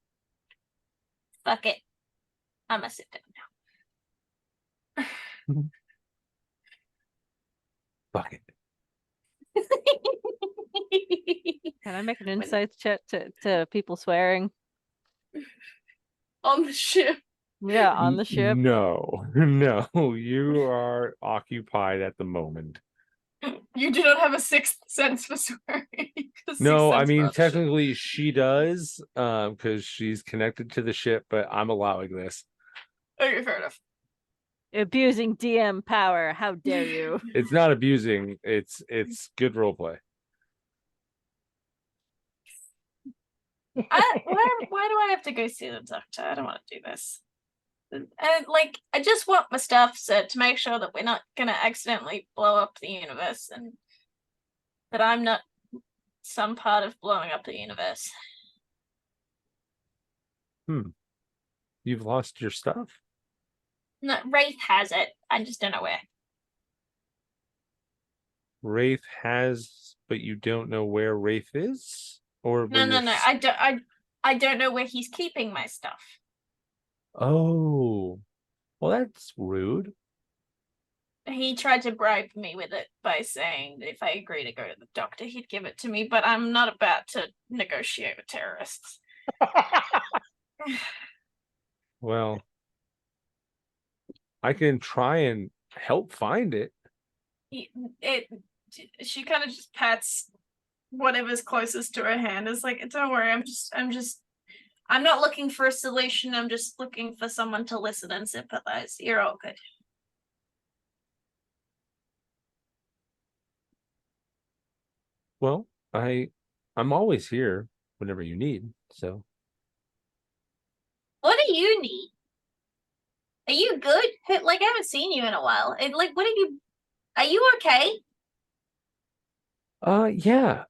Fuck it. I'm gonna sit down Fuck it. now. Can I make an insight check to people swearing? on the ship. Yeah, on the ship. No, no, you are occupied at the moment. You do not have a sixth sense for swearing. No, I mean technically she does, because she's connected to the ship, but I'm allowing this. Okay, fair enough. Abusing DM power. How dare you? It's not abusing, it's good roleplay. Why do I have to go see the doctor? I don't want to do this. And like, I just want my stuff to make sure that we're not gonna accidentally blow up the universe, and that I'm not some part of blowing up the universe. You've lost your stuff? No, Wraith has it. I just don't know where. Wraith has, but you don't know where Wraith is? Or No. I don't know where he's keeping my stuff. Oh, well, that's rude. He tried to bribe me with it by saying that if I agree to go to the doctor, he'd give it to me, but I'm not about to negotiate with terrorists. Well, I can try and help find it. She kind of just pats whatever's closest to her hand. It's like, don't worry, I'm not looking for a solution. I'm just looking for someone to listen and sympathize. You're all good. Well, I'm always here whenever you need, so. What do you need? Are you good? Like, I haven't seen you in a while. Like, are you okay? Yeah.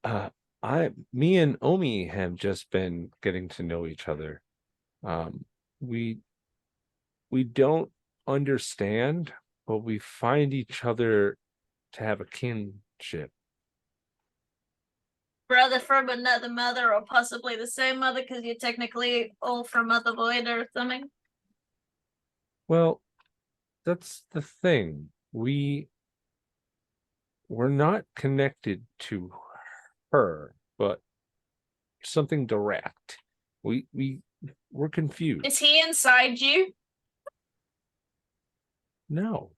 Me and Omi have just been getting to know each other. We don't understand, but we find each other to have a kinship. Brother from another mother, or possibly the same mother, because you're technically all from Mother Void or something. Well, that's the thing. We're not connected to her, but something direct. We're confused. Is he inside you? No.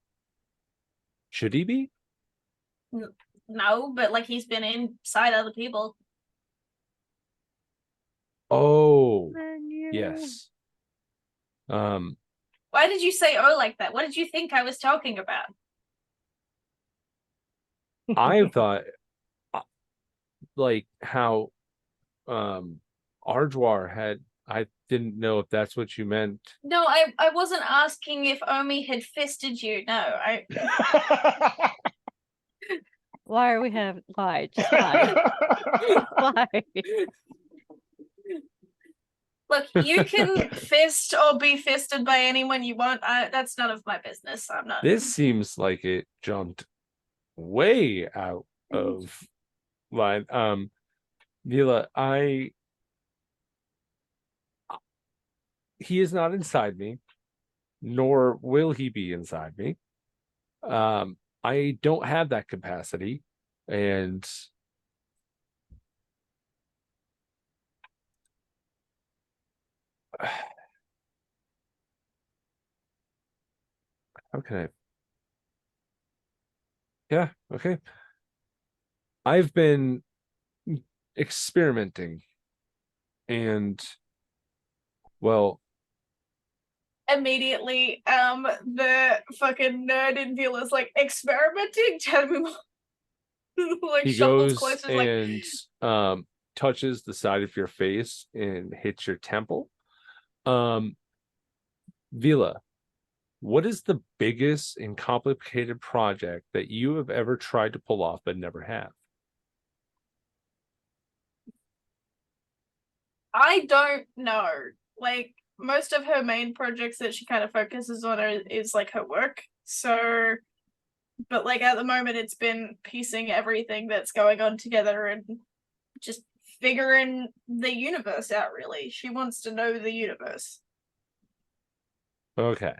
Should he be? No, but like he's been inside other people. Oh, yes. Why did you say oh like that? What did you think I was talking about? I thought like how Arjwar had, I didn't know if that's what you meant. No, I wasn't asking if Omi had fisted you. No, I Why are we having lie? Just lie. Why? Look, you can fist or be fisted by anyone you want. That's none of my business. I'm not. This seems like it jumped way out of line. Mila, he is not inside me, nor will he be inside me. I don't have that capacity, and how can I? Yeah, okay. I've been experimenting, and well, Immediately, the fucking nerd in Vila's like, experimenting? Tell me more. Like he shuffles goes closer, like, and touches the side of your face and hits your temple. Vila, what is the biggest and complicated project that you have ever tried to pull off but never have? I don't know. Like, most of her main projects that she kind of focuses on is like her work. So, but like at the moment, it's been piecing everything that's going on together and just figuring the universe out, really. She wants to know the universe. Okay.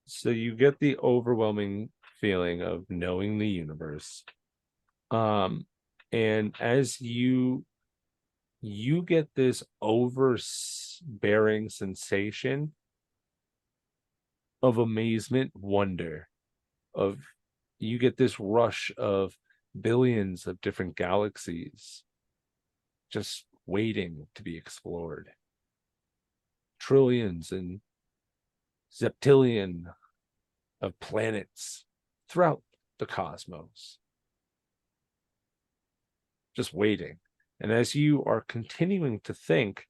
So you get the overwhelming feeling of knowing the universe. And as you get this overbearing sensation of amazement, wonder, of you get this rush of billions of different galaxies just waiting to be explored. Trillions and septillion of planets throughout the cosmos. Just waiting. And as you are continuing to think,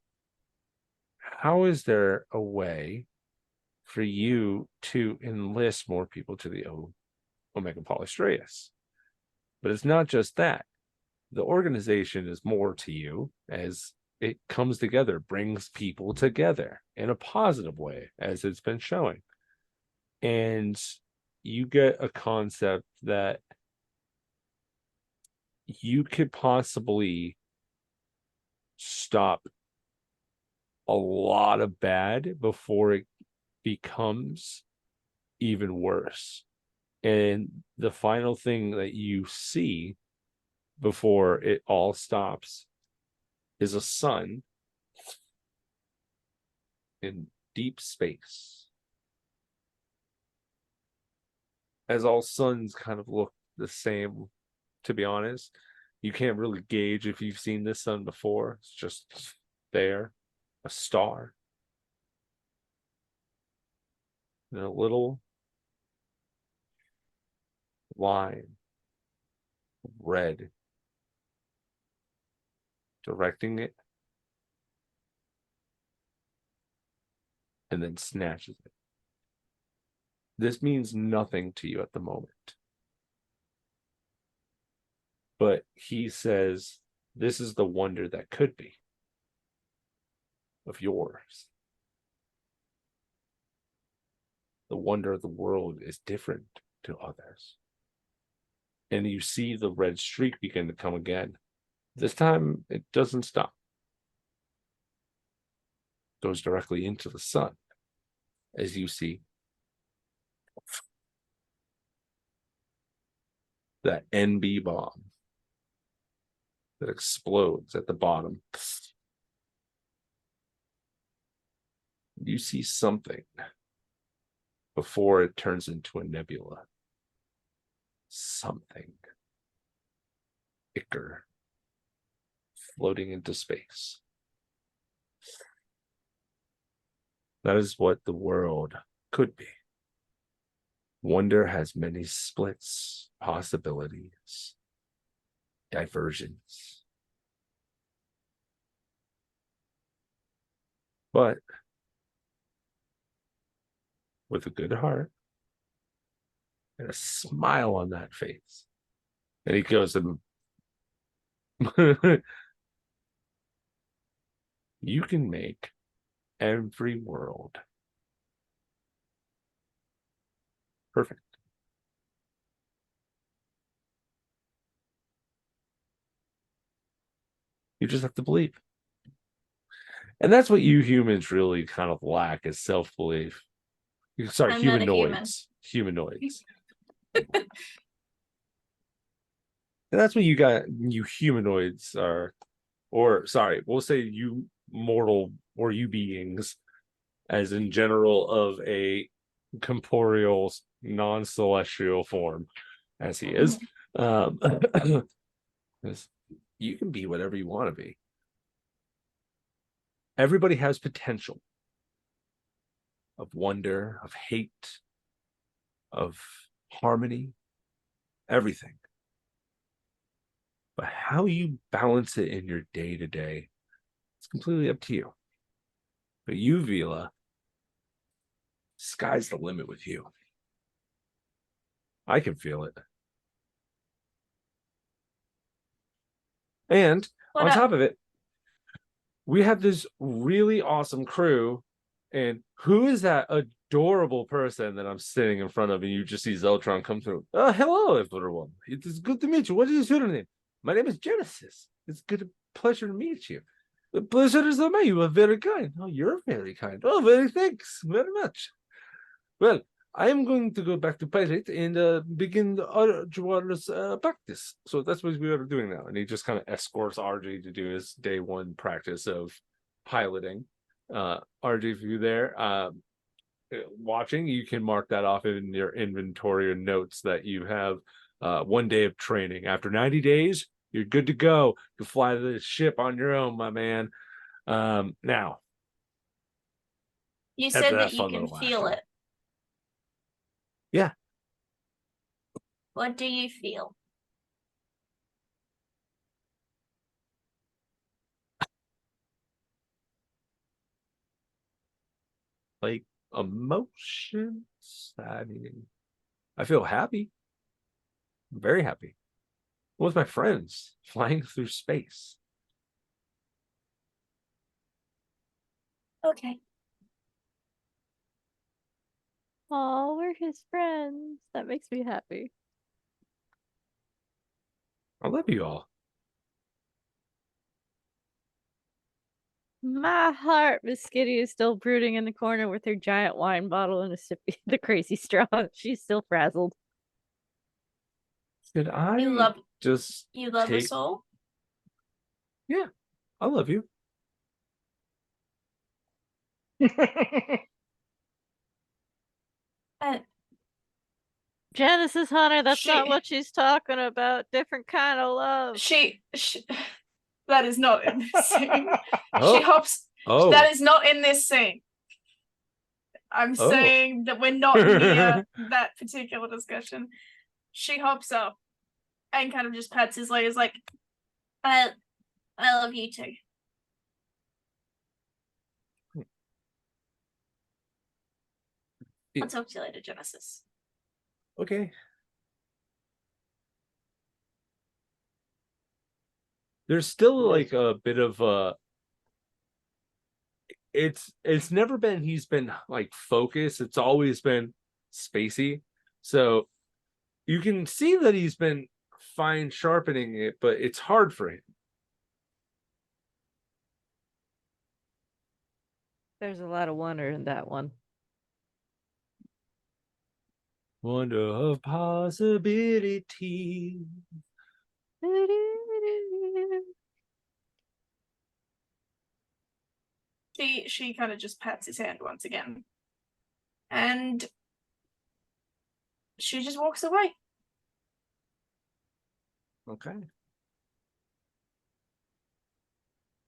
how is there a way for you to enlist more people to the Omega Polystraeus? But it's not just that. The organization is more to you as it comes together, brings people together in a positive way, as it's been showing. And you get a concept that you could possibly stop a lot of bad before it becomes even worse. And the final thing that you see before it all stops is a sun in deep space. As all suns kind of look the same, to be honest, you can't really gauge if you've seen this sun before. It's just there, a star. And a little line, red, directing it, and then snatches it. This means nothing to you at the moment. But he says, this is the wonder that could be of yours. The wonder of the world is different to others. And you see the red streak begin to come again. This time, it doesn't stop. It goes directly into the sun, as you see that NB bomb that explodes at the bottom. You see something before it turns into a nebula. Something. Ichor. Floating into space. That is what the world could be. Wonder has many splits, possibilities, diversions. But with a good heart and a smile on that face. And he goes, you can make every world perfect. You just have to believe. And that's what you humans really kind of lack is self-belief. Sorry, I'm not a human. Humanoids. And that's what you humanoids are, or sorry, we'll say you mortal or you beings, as in general of a corporeal, non-celestial form, as he is. You can be whatever you want to be. Everybody has potential of wonder, of hate, of harmony, everything. But how you balance it in your day-to-day, it's completely up to you. But you, Vila, sky's the limit with you. I can feel it. And on top of it, we have this really awesome crew. And who is that adorable person that I'm sitting in front of? And you just see Zeltron come through. Hello, everyone. It is good to meet you. What is your name? My name is Genesis. It's good, pleasure to meet you. The pleasure is on me. You are very kind. Oh, you're very kind. Oh, very thanks very much. Well, I am going to go back to pilot and begin the arduous practice. So that's what we are doing now. And he just kind of escorts RJ to do his day one practice of piloting. RJ, if you're there watching, you can mark that off in your inventory or notes that you have 1 day of training. After 90 days, you're good to go. You can fly the ship on your own, my man. Now, you said that you can feel it. Yeah. What do you feel? Like emotions. I mean, I feel happy. I'm very happy. With my friends flying through space. Okay. Oh, we're his friends. That makes me happy. I love you all. My heart, Miss Skitty is still brooding in the corner with her giant wine bottle and a sip of the crazy straw. She's still frazzled. Did I You love take... us all? Yeah, I love you. Genesis Hunter, that's not what she's talking about. Different kind of love. She that is not in this scene. Oh. She hops. Oh. That is not in this scene. I'm saying that we're not near that particular discussion. She hops up and kind of just pats his leg. Is like, I love you too. I'll talk to you later, Genesis. Okay. There's still like a bit of it's never been he's been like focused. It's always been spacey. So you can see that he's been fine sharpening it, but it's hard for him. There's a lot of wonder in that one. Wonder of possibility. she kind of just pats his hand once again. And she just walks away. Okay.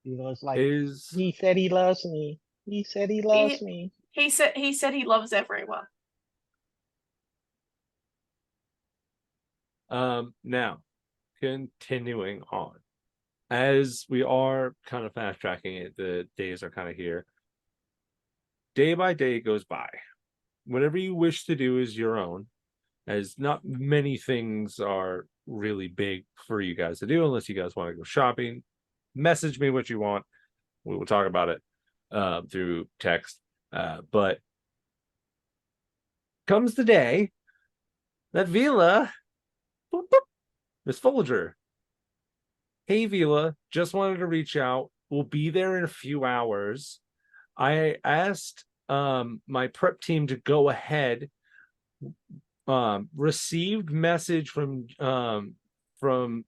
He was like, he said he loves me. He said he loves me. He said he loves everyone. Now, continuing on. As we are kind of fast tracking it, the days are kind of here. Day by day goes by. Whatever you wish to do is your own, as not many things are really big for you guys to do unless you guys want to go shopping. Message me what you want. We will talk about it through text. But comes the day that Vila, Miss Folger, hey Vila, just wanted to reach out. We'll be there in a few hours. I asked my prep team to go ahead. Received message from UPS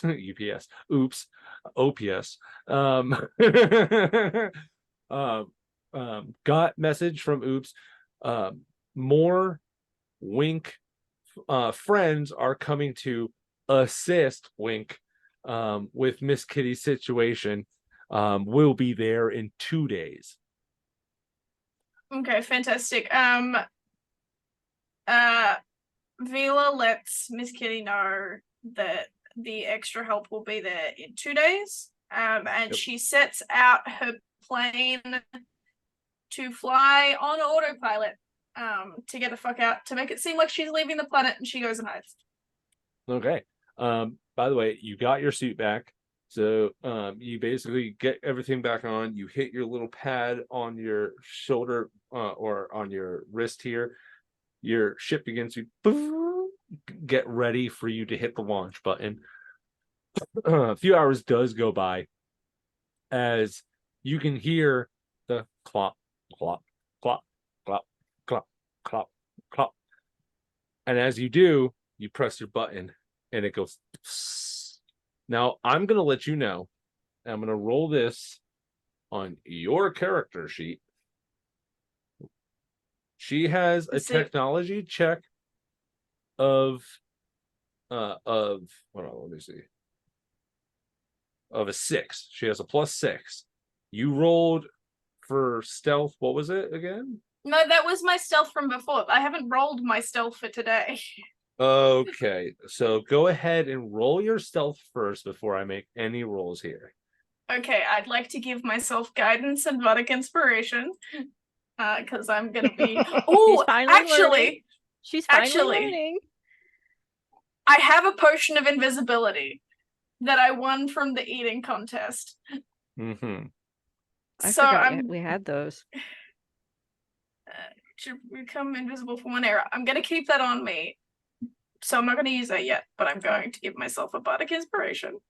UPS oops OPS got message from oops more wink friends are coming to assist wink with Miss Kitty's situation. We'll be there in 2 days. Okay, fantastic. Vila lets Miss Kitty know that the extra help will be there in 2 days. And she sets out her plane to fly on autopilot to get the fuck out, to make it seem like she's leaving the planet, and she goes and hides. Okay. By the way, you got your suit back. So you basically get everything back on. You hit your little pad on your shoulder or on your wrist here. Your ship begins to get ready for you to hit the launch button. A few hours does go by as you can hear the clop, clop, clop, clop, clop, clop, clop. And as you do, you press your button and it goes. Now, I'm going to let you know, and I'm going to roll this on your character sheet. She has a technology check of hold on, let me see. Of a 6. She has a +6. You rolled for stealth. What was it again? No, that was my stealth from before. I haven't rolled my stealth for today. Okay, so go ahead and roll your stealth first before I make any rolls here. Okay, I'd like to give myself guidance and bardic inspiration. Because I'm gonna be. Oh, actually, she's finally learning. I have a potion of invisibility that I won from the eating contest. Mm-hmm. I forgot we had those. Should become invisible for 1 era. I'm gonna keep that on me, so I'm not gonna use that yet. But I'm going to give myself a bardic inspiration,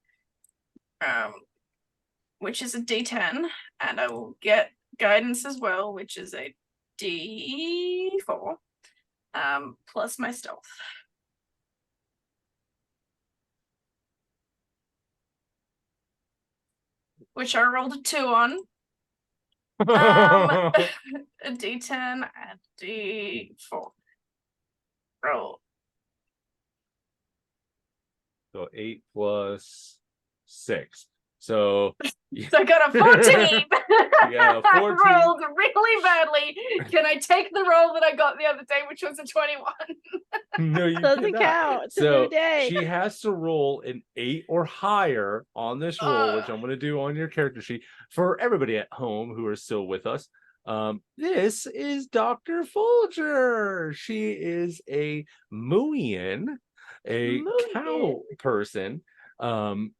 which is a D10, and I will get guidance as well, which is a D4, plus my stealth. Which I rolled a 2 on. A D10 and D4. Roll. So 8 plus 6. So I got a 14. Yeah, 14. I rolled really badly. Can I take the roll that I got the other day, which was a 21? No, you doesn't count. It's a new day. She has to roll an 8 or higher on this roll, which I'm going to do on your character sheet for everybody at home who are still with us. This is Dr. Folger. She is a Mooian, a cow person.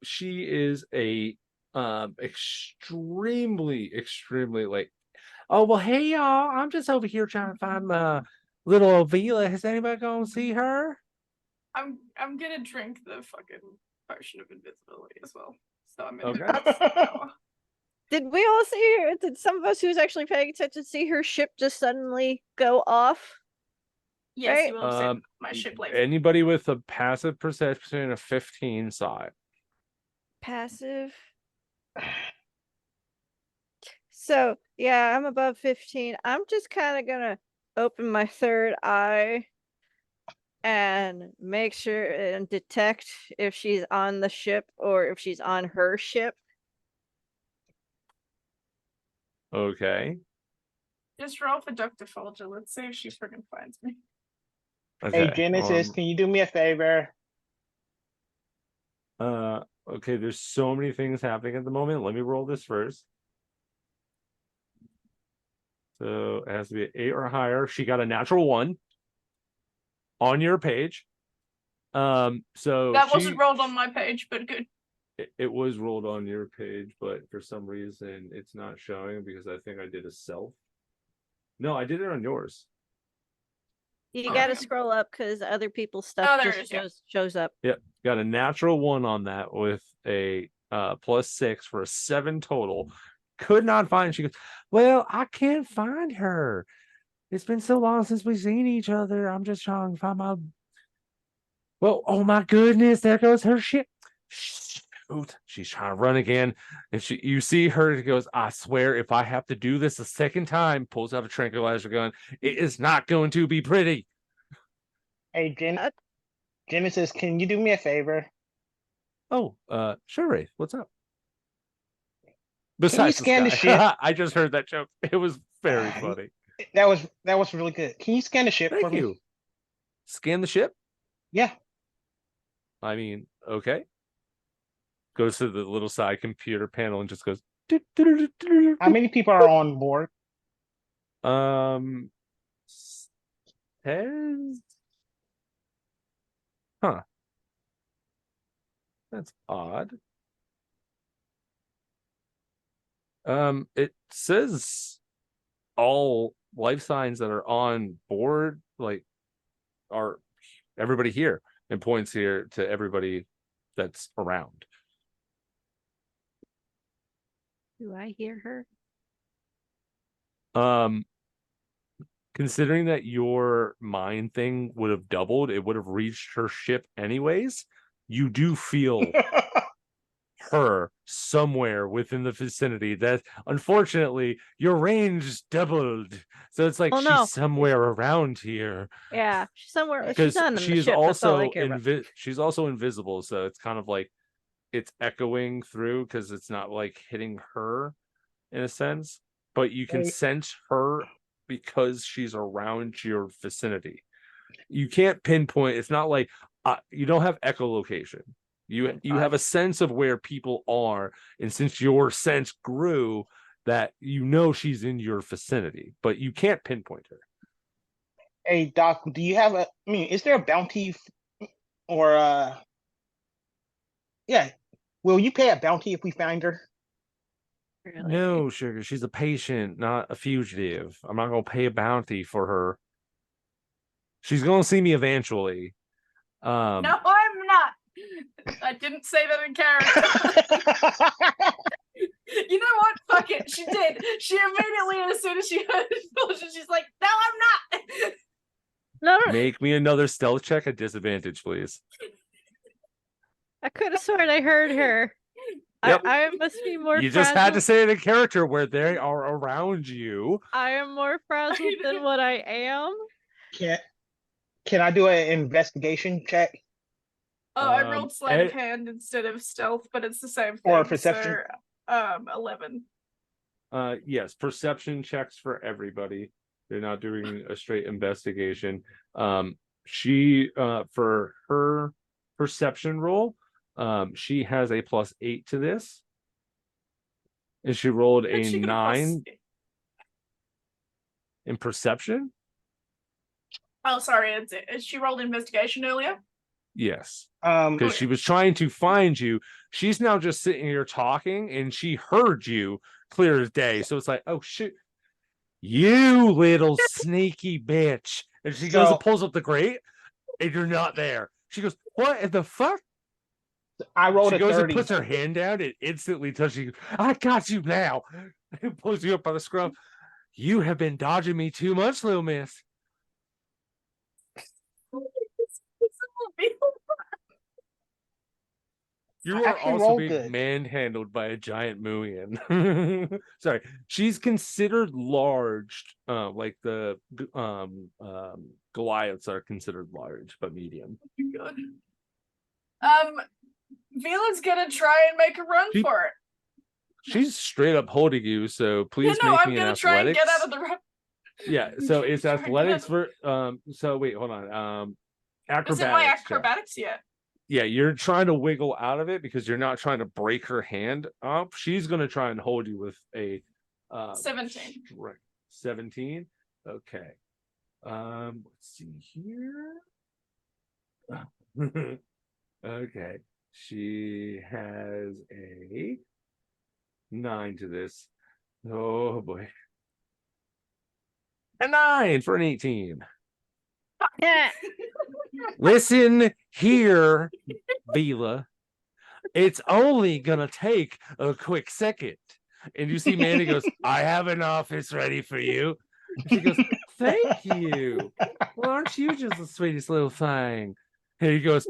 She is a extremely like, oh well, hey y'all, I'm just over here trying to find little Vila. Has anybody gonna see her? I'm gonna drink the fucking potion of invisibility as well. So I'm okay. Did we all see her? Did some of us who was actually paying attention see her ship just suddenly go off? Yes, right? You will have seen my ship later. Anybody with a passive perception of 15 saw it. Passive. So yeah, I'm above 15. I'm just kind of gonna open my third eye and make sure and detect if she's on the ship or if she's on her ship. Okay. Just roll for Dr. Folger. Let's see if she freaking finds me. Okay. Hey Genesis, can you do me a favor? Okay, there's so many things happening at the moment. Let me roll this first. So it has to be an 8 or higher. She got a natural 1 on your page. So that wasn't rolled on my page, but good. It was rolled on your page, but for some reason it's not showing because I think I did a self. No, I did it on yours. You got to scroll up because other people's Oh, stuff there just it is, shows up. Yep, got a natural 1 on that with a +6 for a 7 total. Could not find. She goes, well, I can't find her. It's been so long since we've seen each other. I'm just trying to find my. Well, oh my goodness, there goes her shit. Shoot, she's trying to run again. And you see her, she goes, I swear, if I have to do this a second time, pulls out a tranquilizer gun. It is not going to be pretty. Hey, Genesis, can you do me a favor? Oh, sure, Wraith. What's up? Can you Besides scan the sky. ship? I just heard that joke. It was very funny. That was really good. Can you scan the ship for Thank me? you. Scan the ship? Yeah. I mean, okay. Goes to the little side computer panel and just goes. How many people are on board? Says. Huh. That's odd. It says all life signs that are on board, like, are everybody here, and points here to everybody that's around. Do I hear her? Considering that your mind thing would have doubled, it would have reached her ship anyways. You do feel her somewhere within the vicinity. That unfortunately your range doubled, so it's like she's somewhere around here. Yeah, she's somewhere Because she's not in she the is ship. That's all I also care about. she's also invisible, so it's kind of like it's echoing through because it's not like hitting her in a sense, but you can sense her because she's around your vicinity. You can't pinpoint. It's not like you don't have echolocation. You have a sense of where people are, and since your sense grew, that you know she's in your vicinity, but you can't pinpoint her. Hey, Doc, do you have is there a bounty or yeah, will you pay a bounty if we find her? Really? No, sugar, she's a patient, not a fugitive. I'm not gonna pay a bounty for her. She's gonna see me eventually. No, I'm not. I didn't say that in character. You know what? Fuck it. She did. She immediately, as soon as she heard it, she's like, no, I'm not. No. Make me another stealth check at disadvantage, please. I could have sworn I heard her. Yep. I must be more You frazzled. just had to say it in character where they are around you. I am more frazzled than what I am. Can I do an investigation check? Oh, I rolled sleight of hand instead of stealth, but it's the same thing. Or perception? So, 11. Yes, perception checks for everybody. They're not doing a straight investigation. She for her perception roll, she has a +8 to this. And she rolled a 9 in perception. Oh, sorry. She rolled investigation earlier? Yes. Because she was trying to find you. She's now just sitting here talking, and she heard you clear as day. So it's like, oh shit, you little sneaky bitch. And she goes and pulls up the grate, and you're not there. She goes, what in the fuck? I rolled she a goes 30. And puts her hand down and instantly touches you. I got you now. And pulls you up by the scruff. You have been dodging me too much, little miss. You are also being manhandled by a giant Muian. Sorry, she's considered large, like the Goliaths are considered large, but medium. Good. Vila's gonna try and make a run for it. She's straight up holding you, so please make me an athletics. I'm gonna try and get out of the run. Yeah, so it's athletics for so wait, hold on. Acrobatics. Is it my acrobatics yet? Yeah, you're trying to wiggle out of it because you're not trying to break her hand up. She's gonna try and hold you with a 17. 17. Okay. Let's see here. Okay. She has a 9 to this. Oh boy. A 9 for an 18. Fuck. Yeah. Listen here, Vila. It's only gonna take a quick second. And you see Mandy goes, I have an office ready for you. And she goes, thank you. Well, aren't you just the sweetest little thing? And he goes,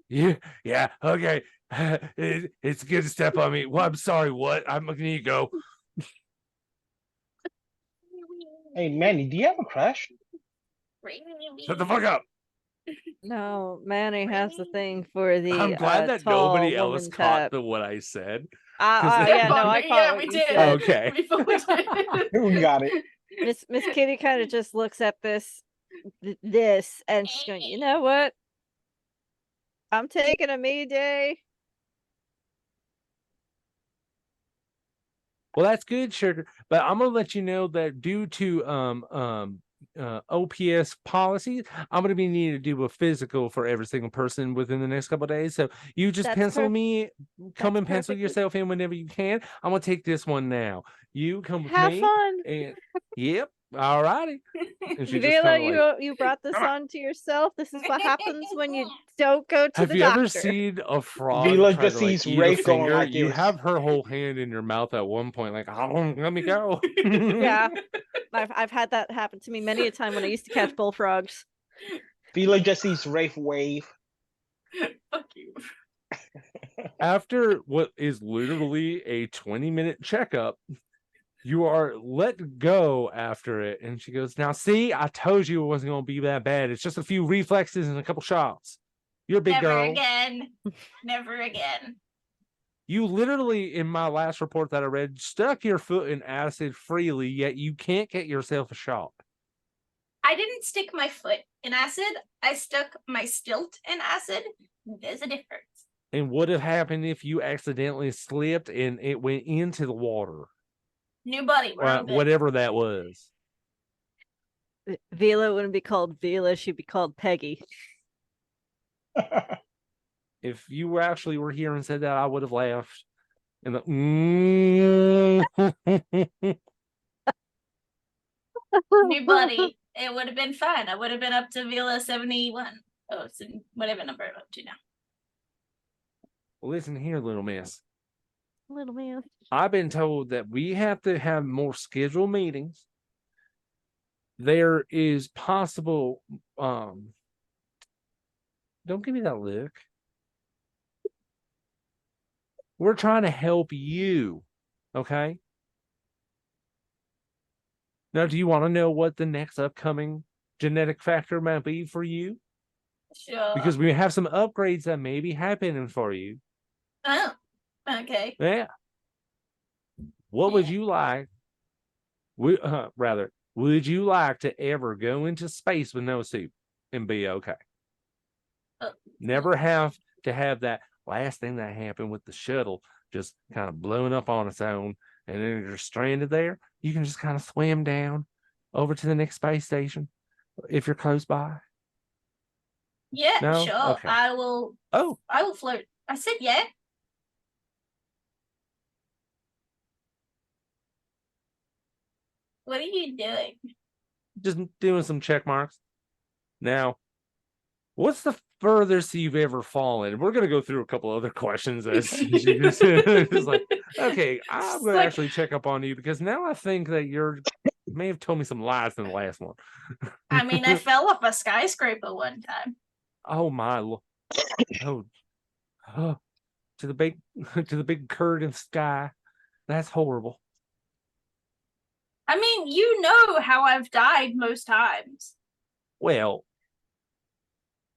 yeah, okay. It's good to step on me. Well, I'm sorry, what? I'm gonna need to go. Hey, Manny, do you have a crush? Shut the fuck up. No, Manny has the thing for the I'm glad that tall nobody else woman caught type. what I said. Yeah, no, I caught Yeah, what we you did. said. Okay. We fully did. We got it. Miss Kitty kind of just looks at this, and she's going, you know what? I'm taking a me day. Well, that's good, sugar. But I'm gonna let you know that due to OPS policies, I'm gonna be needing to do a physical for every single person within the next couple of days. So you just That's pencil perf- me, come that's and pencil perfectly- yourself in whenever you can. I'm gonna take this one now. You come with Have me. fun. And yep, all righty. And she just Vila, kind of like, you brought this "Come on." on to yourself. This is what happens when you don't go to Have the you doctor. ever seen a frog Vila try just to like sees eat a Rafe going finger? like You this. have her whole hand in your mouth at one point, like, oh, let me go. Yeah, I've had that happen to me many a time when I used to catch bullfrogs. Vila just sees Rafe wave. Fuck you. After what is literally a 20-minute checkup, you are let go after it. And she goes, now see, I told you it wasn't going to be that bad. It's just a few reflexes and a couple shots. You're a big Never girl. again. Never again. You literally, in my last report that I read, stuck your foot in acid freely, yet you can't get yourself a shot. I didn't stick my foot in acid. I stuck my stilt in acid. There's a difference. And what would have happened if you accidentally slipped and it went into the water? New buddy. We're all good. Whatever that was. Vila wouldn't be called Vila, she'd be called Peggy. If you were here and said that, I would have laughed. And New buddy. It would have been fun. I would have been up to Vila 71. Oh, so whatever number I'm up to now. Listen here, little miss. Little man. I've been told that we have to have more scheduled meetings. There is possible don't give me that look. We're trying to help you, okay? Now, do you want to know what the next upcoming genetic factor might be for you? Sure. Because we have some upgrades that may be happening for you. Oh, okay. Yeah. What would you like? Would you like to ever go into space with no suit and be okay? Never have to have that last thing that happened with the shuttle just kind of blowing up on its own, and then you're stranded there. You can just kind of swim down over to the next space station if you're close by. Yeah, No? sure. Okay. I will. Oh, I will float. I said yeah. What are you doing? just doing some check marks. Now, what's the furthest you've ever fallen? We're gonna go through a couple other questions as it's like, okay, I'm gonna like- actually check up on you because now I think that you may have told me some lies in the last one. I mean, I fell off a skyscraper one time. Oh my oh, to the big curd in the sky. That's horrible. I mean, you know how I've died most times. Well,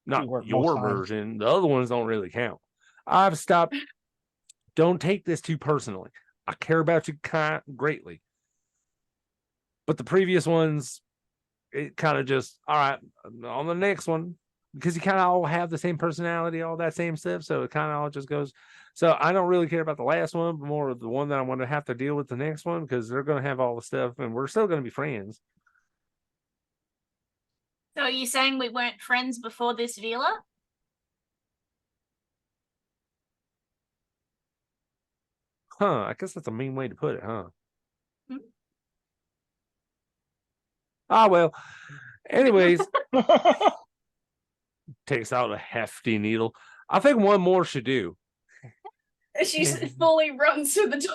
not work most your times. version. The other ones don't really count. I've stopped. Don't take this too personally. I care about you greatly. But the previous ones, it kind of just, all right, on the next one, because you kind of all have the same personality, all that same stuff. So it kind of all just goes. So I don't really care about the last one, but more of the one that I'm going to have to deal with the next one because they're going to have all the stuff and we're still going to be friends. So are you saying we weren't friends before this Vila? Huh, I guess that's a mean way to put it, huh? Hmm. Ah, well, anyways, takes out a hefty needle. I think one more should do. She fully runs to the door.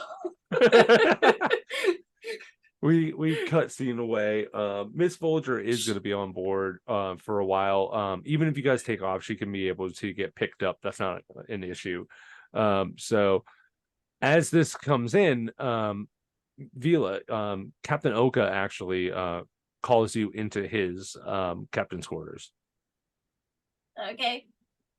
We cut scene away. Miss Folger is going to be on board for a while. Even if you guys take off, she can be able to get picked up. That's not an issue. So as this comes in, Vila, Captain Oka actually calls you into his captain's quarters. Okay.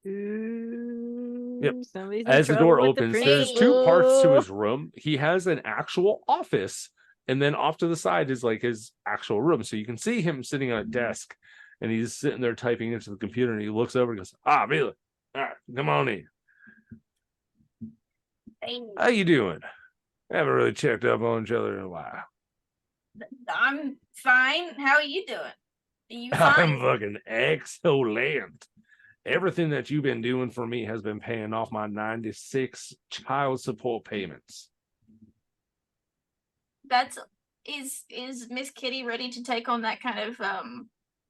Yep. Somebody's in As the trouble door with the opens, there's two principal. parts to his room. He has an actual office, and then off to the side is like his actual room. So you can see him sitting on a desk, and he's sitting there typing into the computer, and he looks over and goes, Vila, all right, come on in. Hey, How you doing? Haven't really checked up on each other in a while. I'm fine. How are you doing? Are you I'm fine? fucking excellent. Everything that you've been doing for me has been paying off my 96 child support payments. Is Miss Kitty ready to take on that kind of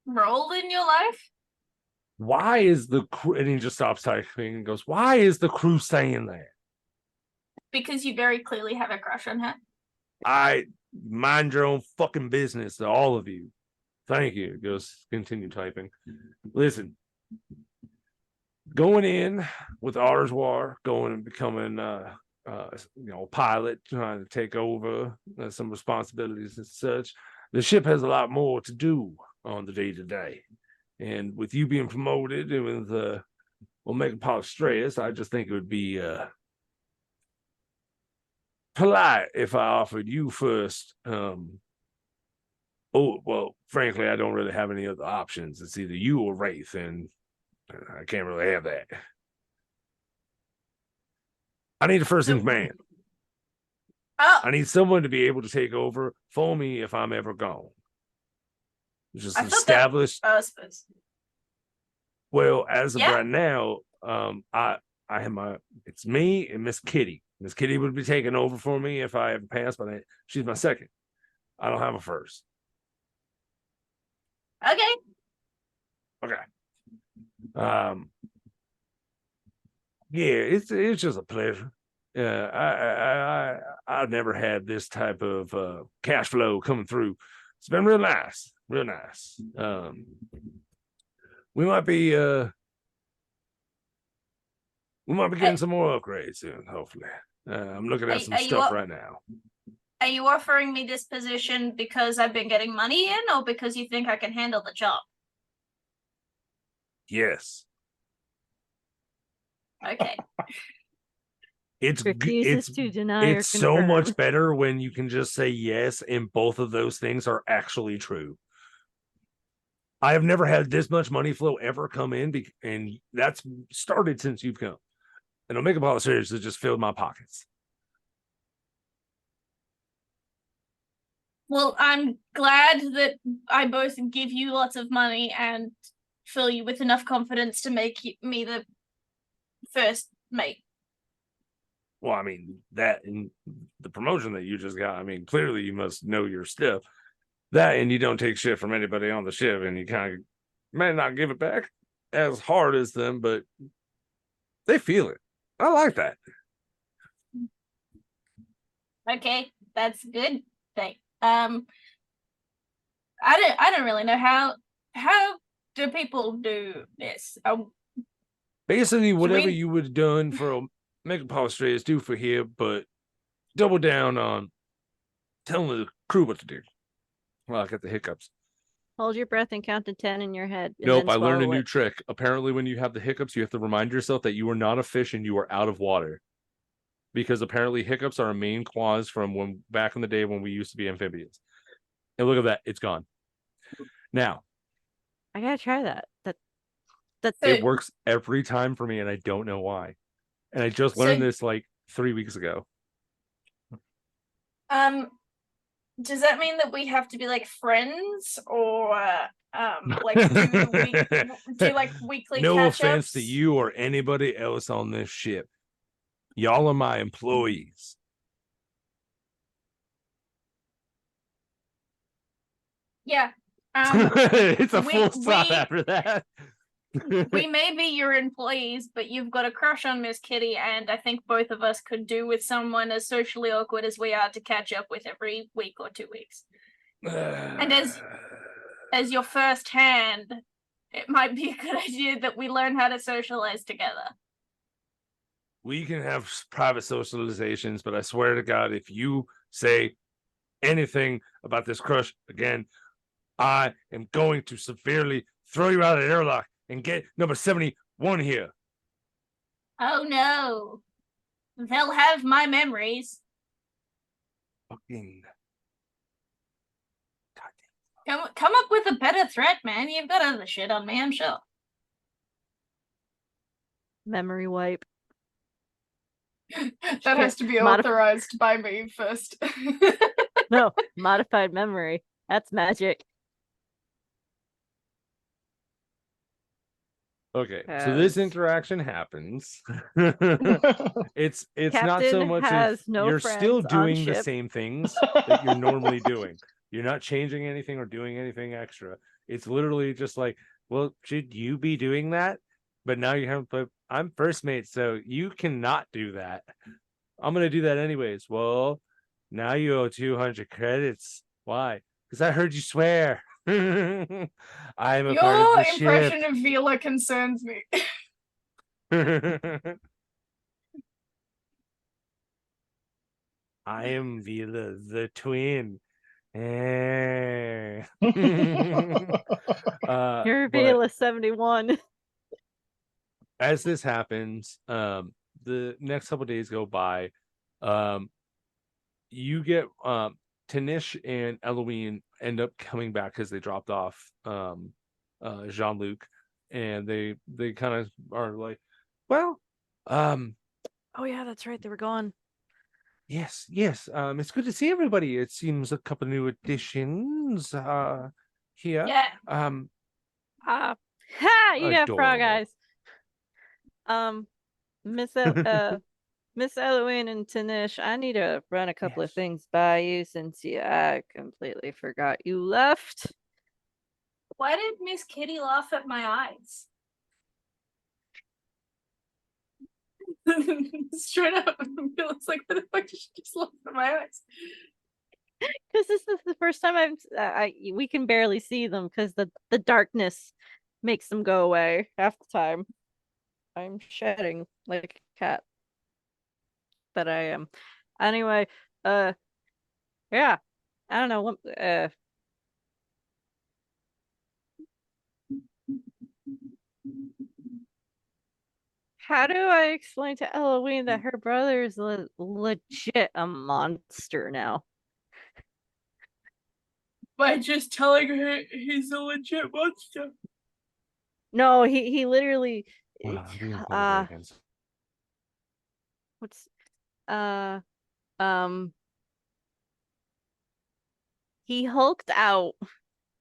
role in your life? Why is the crew, and he just stops typing and goes, why is the crew saying that? Because you very clearly have a crush on her. I mind your own fucking business to all of you. Thank you. Goes, continue typing. Listen, going in with AWAAAYY, going and becoming pilot, trying to take over some responsibilities and such. The ship has a lot more to do on the day-to-day. And with you being promoted and with Omega Polystress, I just think it would be polite if I offered you first. Frankly, I don't really have any other options. It's either you or Wraith, and I can't really have that. I need a first in command. Oh, I need someone to be able to take over for me if I'm ever gone. Just established. I suppose. Well, as of Yeah. right now, I have it's me and Miss Kitty. Miss Kitty would be taking over for me if I ever pass, but she's my second. I don't have a first. Okay. Yeah, it's just a pleasure. I've never had this type of cash flow coming through. It's been real nice, real nice. We might be getting some more upgrades soon, hopefully. I'm looking at some stuff right now. Are you offering me this position because I've been getting money in, or because you think I can handle the job? Yes. Okay. Refuses to deny or it's so confirm. much better when you can just say yes and both of those things are actually true. I have never had this much money flow ever come in, and that's started since you've come. And Omega Polystress has just filled my pockets. Well, I'm glad that I both give you lots of money and fill you with enough confidence to make me the first mate. Well, I mean, that and the promotion that you just got, I mean, clearly you must know your stuff. That and you don't take shit from anybody on the ship, and you kind of may not give it back as hard as them, but they feel it. I like that. Okay, that's good thing. I don't really know how do people do this. Basically, whatever you would have done for Omega Polystress, do for here, but double down on telling the crew what to do. Well, I got the hiccups. Hold your breath and count to 10 in your head. Nope, I learned a new trick. Apparently, when you have the hiccups, you have to remind yourself that you are not a fish and you are out of water. Because apparently hiccups are a main clause from when back in the day when we used to be amphibians. And look at that, it's gone. Now, I gotta try that. It works every time for me, and I don't know why. And I just learned this like 3 weeks ago. Does that mean that we have to be like friends, or like do like weekly No catch-ups? offense to you or anybody else on this ship. Y'all are my employees. Yeah. It's a full stop after that. We may be your employees, but you've got a crush on Miss Kitty, and I think both of us could do with someone as socially awkward as we are to catch up with every week or 2 weeks. And as your first hand, it might be a good idea that we learn how to socialize together. We can have private socializations, but I swear to God, if you say anything about this crush again, I am going to severely throw you out of the airlock and get number 71 here. Oh no. They'll have my memories. Fucking. Come up with a better threat, man. You've got other shit on me, I'm sure. Memory wipe. That has to be authorized by me first. No, modified memory. That's magic. Okay, so this interaction happens. It's Captain not so much has as no you're still friends on doing the ship. same things that you're normally doing. You're not changing anything or doing anything extra. It's literally just like, well, should you be doing that? But now you haven't put, I'm first mate, so you cannot do that. I'm gonna do that anyways. Well, now you owe 200 credits. Why? Because I heard you swear. I'm a part of Your the impression ship. of Vila concerns me. I am Vila the twin. Eh. You're but Vila 71. as this happens, the next couple days go by. You get Tanish and Eloine end up coming back because they dropped off Jean-Luc, and they kind of are like, well, Oh yeah, that's right. They were gone. yes. It's good to see everybody. It seems a couple new additions here. Yeah. Ha! You got frog Adorable. eyes. Miss Eloine and Tanish, I need to run a couple of things by you since I completely forgot you left. Why did Miss Kitty laugh at my eyes? Straight up, it's like, what the fuck did she just laugh at my eyes? Because this is the first time we can barely see them because the darkness makes them go away half the time. I'm shedding like a cat. But I am. Anyway, yeah. I don't know what how do I explain to Eloine that her brother is legit a monster now? By just telling her he's a legit monster. No, he literally Wow, what's um he hulked out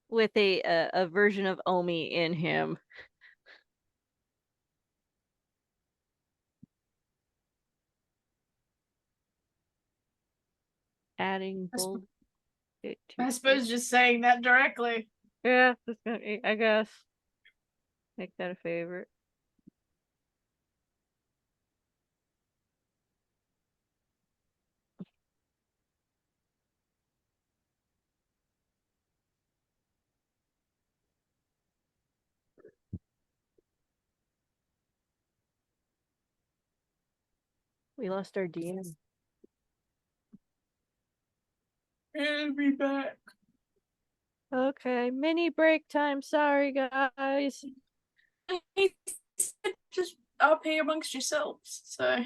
with a version of Omi in him. Adding bold. I suppose just saying that directly. Yeah, I guess. Make that a favorite. We lost our DM. It'll be back. Okay, mini break time. Sorry, guys. Just RP amongst yourselves. So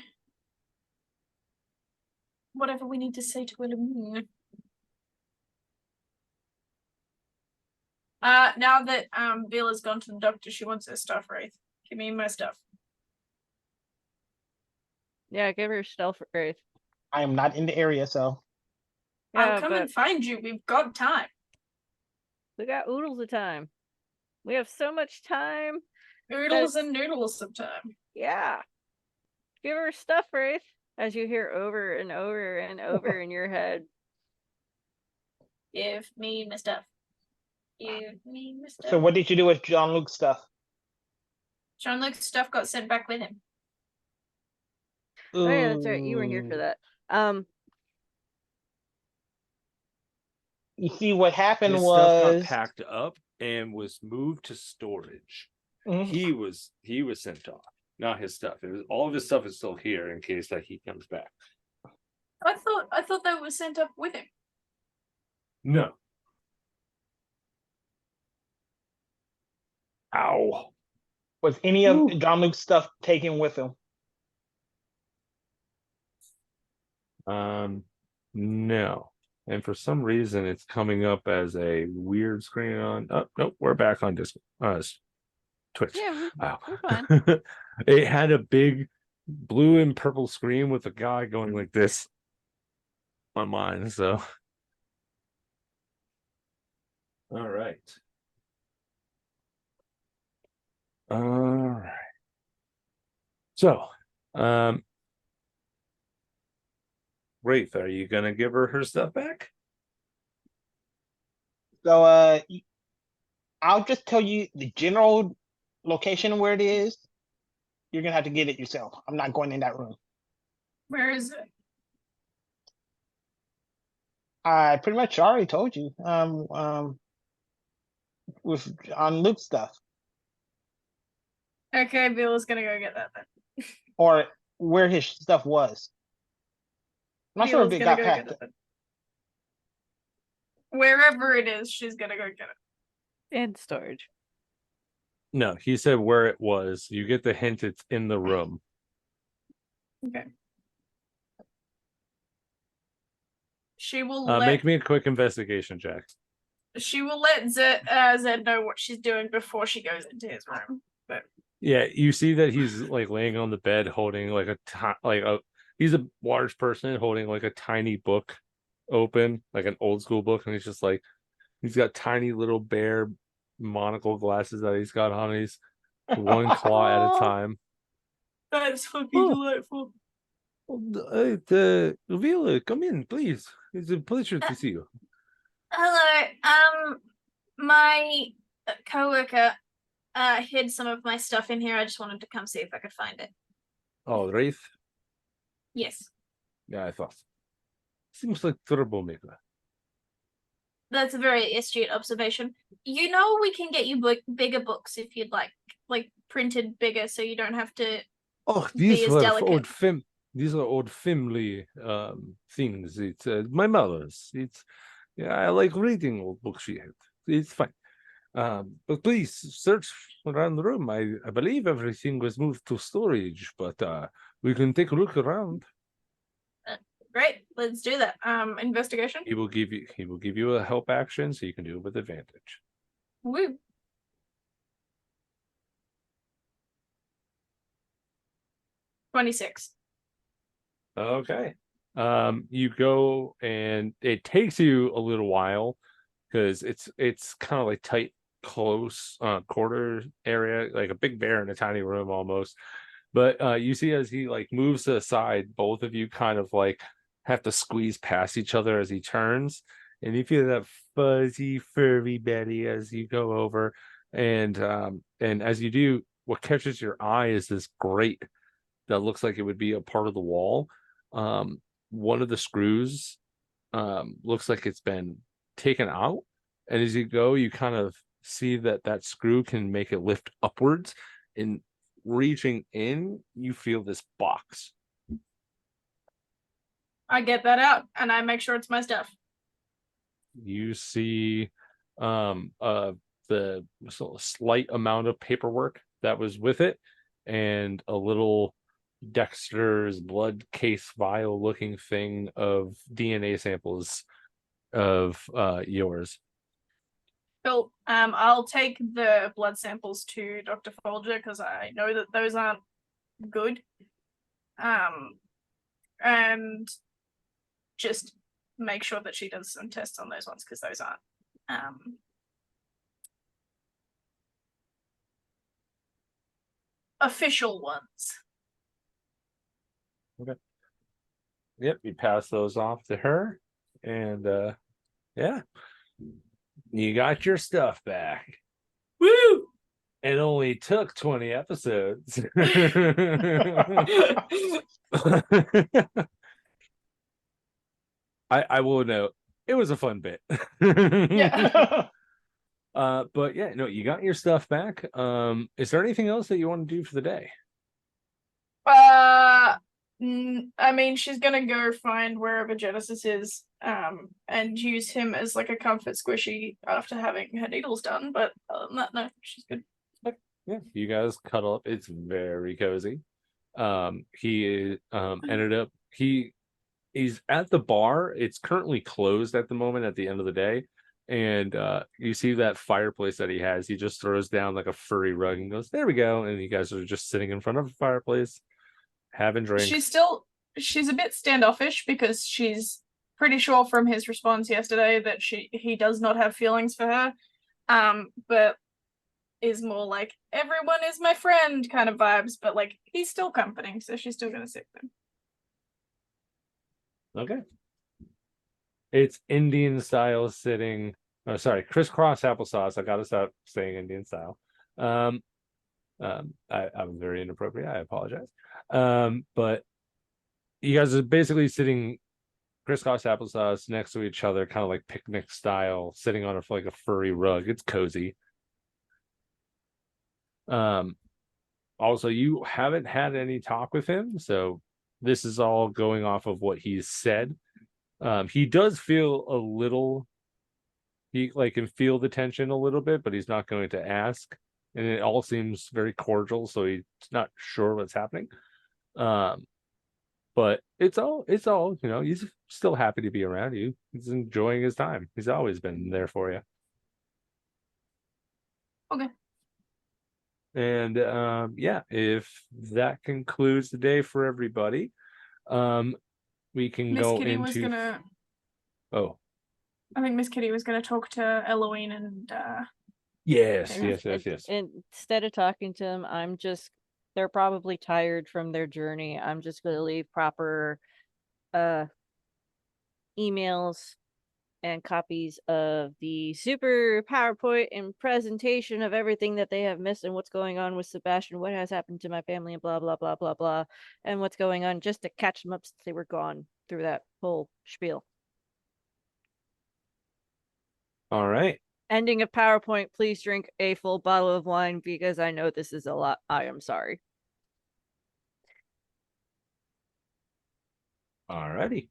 whatever we need to say to Eloine. Now that Vila's gone to the doctor, she wants her stuff, Wraith. Give me my stuff. Yeah, give her stealth Wraith. I am not in the area, so. Yeah, I'll come and find you. We've got time. We got oodles of time. We have so much time. Oodles and noodles of time. Yeah. Give her stuff, Wraith. As you hear over and over and over in your head. Give me my stuff. Give me my stuff. So what did you do with Jean-Luc's stuff? Jean-Luc's stuff got sent back with him. Oh yeah, that's right. You were here for that. You see, what happened His stuff got was packed up and was moved to storage. Mhm. He was sent off, not his stuff. It was all of his stuff is still here in case that he comes back. I thought that was sent up with him. No. Ow. Was any of Jean-Luc's stuff taken with him? No. And for some reason, it's coming up as a weird screen on. Oh, nope, we're back on Discord. Twitch. Yeah, Wow. we're fine. It had a big blue and purple screen with a guy going like this on mine. So, all right. All right. So, Wraith, are you gonna give her stuff back? So I'll just tell you the general location where it is. You're gonna have to get it yourself. I'm not going in that room. Where is it? I pretty much already told you. With on Luke's stuff, Okay, Bill is gonna go get that then. or where his stuff was. I'm not sure if Bill's it gonna got go packed. get it then. Wherever it is, she's gonna go get it. And storage. No, he said where it was. You get the hint it's in the room. Okay. She will Make me a quick investigation check. She will let Zed know what she's doing before she goes into his room. But Yeah, you see that he's like laying on the bed holding like he's a large person holding like a tiny book open, like an old school book, and he's got tiny little bare monocle glasses that he's got on. He's one claw at a time. that's fucking delightful. Vila, come in, please. It's a pleasure to see you. Hello. My coworker hid some of my stuff in here. I just wanted to come see if I could find it. Oh, Wraith? Yes. Yeah, I thought. Seems like troublemaker. That's a very astute observation. You know, we can get you bigger books if you'd like printed bigger, so you don't have to. Oh, be these as were delicate. these are old family things. It's my mother's. I like reading old books she had. It's fine. But please search around the room. I believe everything was moved to storage, but we can take a look around. Great, let's do that. Investigation. He will give you a help action, so you can do it with advantage. Woo. $26. Okay. You go and it takes you a little while because it's kind of like tight, close quarter area, like a big bear in a tiny room almost. But you see as he like moves aside, both of you kind of like have to squeeze past each other as he turns, and you feel that fuzzy, furry belly as you go over, and as you do, what catches your eye is this grate that looks like it would be a part of the wall. One of the screws looks like it's been taken out, and as you go, you kind of see that screw can make it lift upwards, and reaching in, you feel this box. I get that out and I make sure it's my stuff. You see the slight amount of paperwork that was with it, and a little Dexter's blood case vial looking thing of DNA samples of yours. Cool. I'll take the blood samples to Dr. Folger because I know that those aren't good. And just make sure that she does some tests on those ones because those aren't official ones. Okay. Yep, you pass those off to her, and yeah, you got your stuff back. Woo! It only took 20 episodes. I will note it was a fun bit. Yeah. But yeah, no, you got your stuff back. Is there anything else that you want to do for the day? I mean, she's gonna go find wherever Genesis is, and use him as like a comfort squishy after having her needles done. But other than that, no, she's good. Yeah, you guys cuddle up. It's very cozy. He ended up he's at the bar. It's currently closed at the moment at the end of the day. And you see that fireplace that he has. He just throws down like a furry rug and goes, "There we go." And you guys are just sitting in front of the fireplace, having drinks. She's a bit standoffish because she's pretty sure from his response yesterday that he does not have feelings for her. But is more like everyone is my friend kind of vibes, but like he's still comforting, so she's still gonna sit with him. Okay. It's Indian style sitting. Oh, sorry, crisscross applesauce. I gotta stop saying Indian style. I was very inappropriate. I apologize. But you guys are basically sitting crisscross applesauce next to each other, kind of like picnic style, sitting on like a furry rug. It's cozy. Also, you haven't had any talk with him, so this is all going off of what he's said. He does feel a little, he like can feel the tension a little bit, but he's not going to ask, and it all seems very cordial, so he's not sure what's happening. But it's all he's still happy to be around you. He's enjoying his time. He's always been there for you. Okay. And yeah, if that concludes the day for everybody, we can Miss go Kitty into. was gonna. Oh, I think Miss Kitty was gonna talk to Eloine and. yes. Instead of talking to him, they're probably tired from their journey. I'm just going to leave proper emails and copies of the super PowerPoint and presentation of everything that they have missed and what's going on with Sebastian, what has happened to my family, and blah, blah, blah, blah, blah, and what's going on, just to catch them up since they were gone through that whole spiel. All right. Ending of PowerPoint, please drink a full bottle of wine because I know this is a lot. I am sorry. All righty.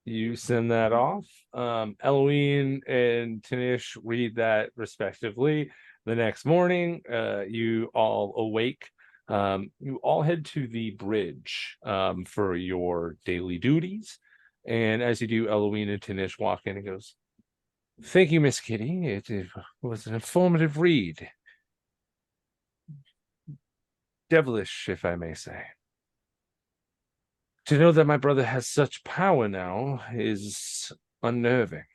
You send that off. Eloine and Tanish read that respectively. The next morning, you all awake. You all head to the bridge for your daily duties. And as you do, Eloine and Tanish walk in and goes, "Thank you, Miss Kitty. It was an informative read. Devilish, if I may say. To know that my brother has such power now is unnerving.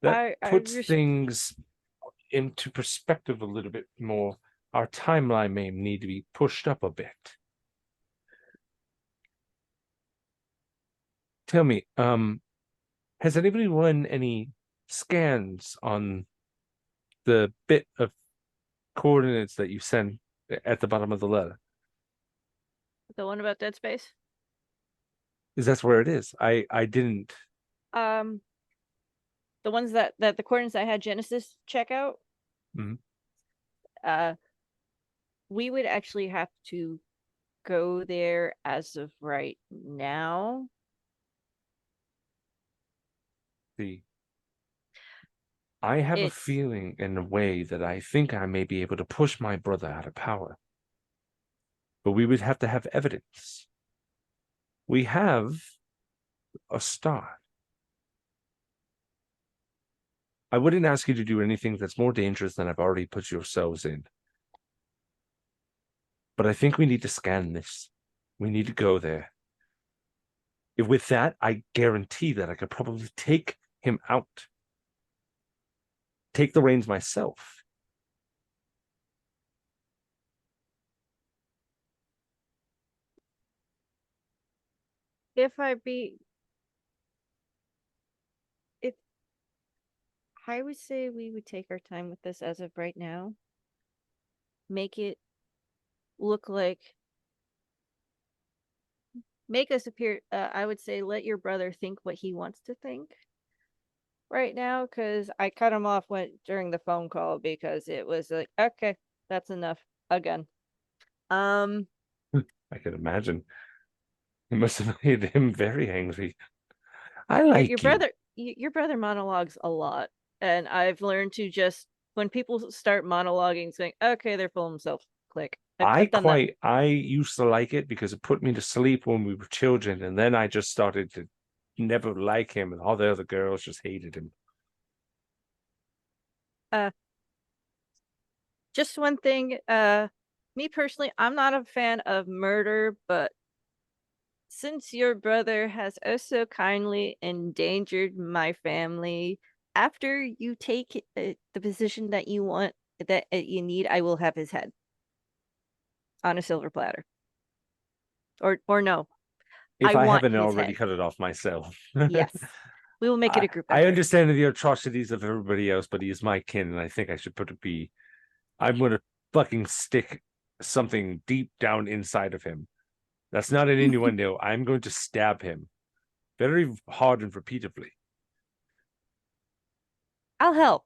That puts things into perspective a little bit more. Our timeline may need to be pushed up a bit. Tell me, has anybody run any scans on the bit of coordinates that you sent at the bottom of the letter? The one about Dead Space? Is that's where it is? I didn't. The ones that the coordinates I had Genesis check out. Mm-hmm. We would actually have to go there as of right now. See, I have a feeling in a way that I think I may be able to push my brother out of power. But we would have to have evidence. We have a start. I wouldn't ask you to do anything that's more dangerous than I've already put yourselves in. But I think we need to scan this. We need to go there. With that, I guarantee that I could probably take him out. Take the reins myself. If I would say we would take our time with this as of right now. Make it look like, make us appear, I would say let your brother think what he wants to think right now, because I cut him off during the phone call because it was like, okay, that's enough again. I can imagine. It must have made him very angry. I like your brother monologues a lot, and I've learned to just, when people start monologuing, saying, okay, they're full of themselves. Click. I've done that. I used to like it because it put me to sleep when we were children, and then I just started to never like him, and all the other girls just hated him. Just one thing, me personally, I'm not a fan of murder, but since your brother has also kindly endangered my family, after you take the position that you want, that you need, I will have his head on a silver platter. Or no, If I haven't his already head. cut it off myself. Yes. We will make it a group effort. I understand the atrocities of everybody else, but he is my kin, and I think I should I'm gonna fucking stick something deep down inside of him. That's not an innuendo. I'm going to stab him very hard and repeatedly. I'll help.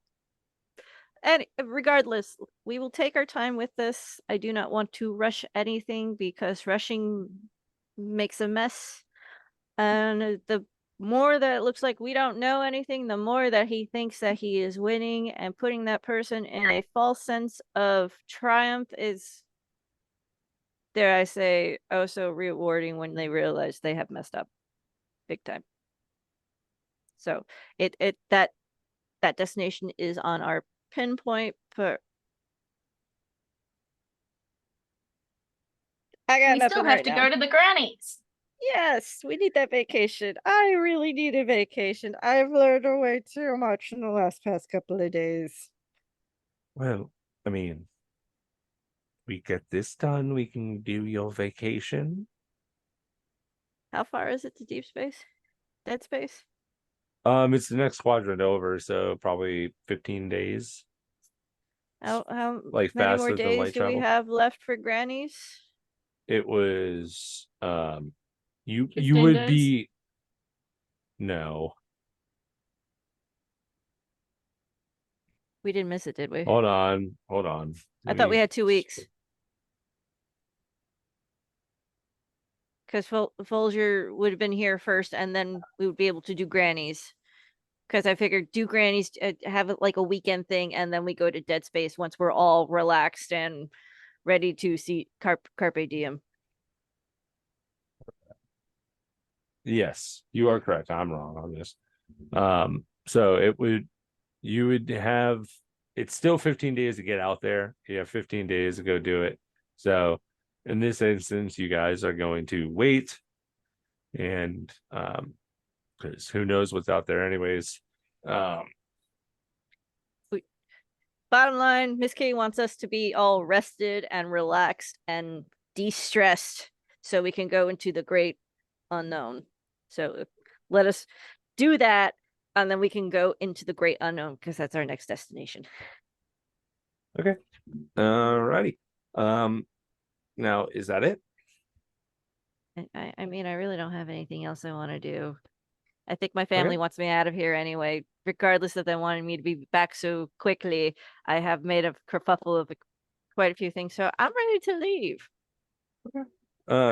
And regardless, we will take our time with this. I do not want to rush anything because rushing makes a mess. And the more that it looks like we don't know anything, the more that he thinks that he is winning, and putting that person in a false sense of triumph is, dare I say, also rewarding when they realize they have messed up big time. So that destination is on our pinpoint, but I got We nothing still have right to now. go to the grannies. Yes, we need that vacation. I really need a vacation. I've learned way too much in the past couple of days. Well, I mean, we get this done, we can do your vacation. How far is it to deep space? Dead space? It's the next quadrant over, so probably 15 days. How Like many more faster than days light do we travel. have left for grannies? It was you 15 would days? be no. We didn't miss it, did we? Hold on. I thought we had 2 weeks. Because Folger would have been here first, and then we would be able to do grannies. Because I figured do grannies, have it like a weekend thing, and then we go to Dead Space once we're all relaxed and ready to see Carpe Diem. Yes, you are correct. I'm wrong on this. So you would have, it's still 15 days to get out there. You have 15 days to go do it. So in this instance, you guys are going to wait, and because who knows what's out there anyways. Bottom line, Miss K wants us to be all rested and relaxed and de-stressed so we can go into the great unknown. So let us do that, and then we can go into the great unknown because that's our next destination. Okay. Alrighty. Now is that it? I mean, I really don't have anything else I want to do. I think my family wants me out of here anyway, regardless of them wanting me to be back so quickly. I have made a kerfuffle of quite a few things, so I'm ready to leave. Okay.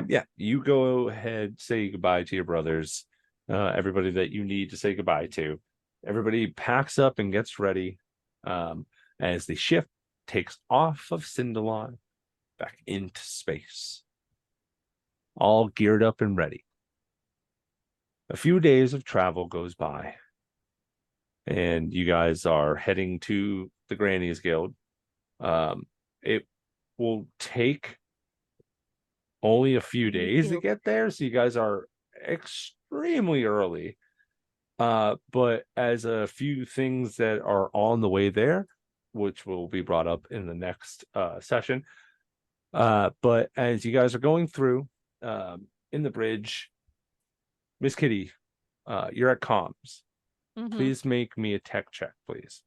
Yeah, you go ahead, say goodbye to your brothers, everybody that you need to say goodbye to. Everybody packs up and gets ready as the ship takes off of Cindelon back into space, all geared up and ready. A few days of travel goes by, and you guys are heading to the Grannies Guild. It will take only a few days to get there, so you guys are extremely early. But as a few things that are on the way there, which will be brought up in the next session. But as you guys are going through in the bridge, Miss Kitty, you're at comms. Mhm. Please make me a tech check, please.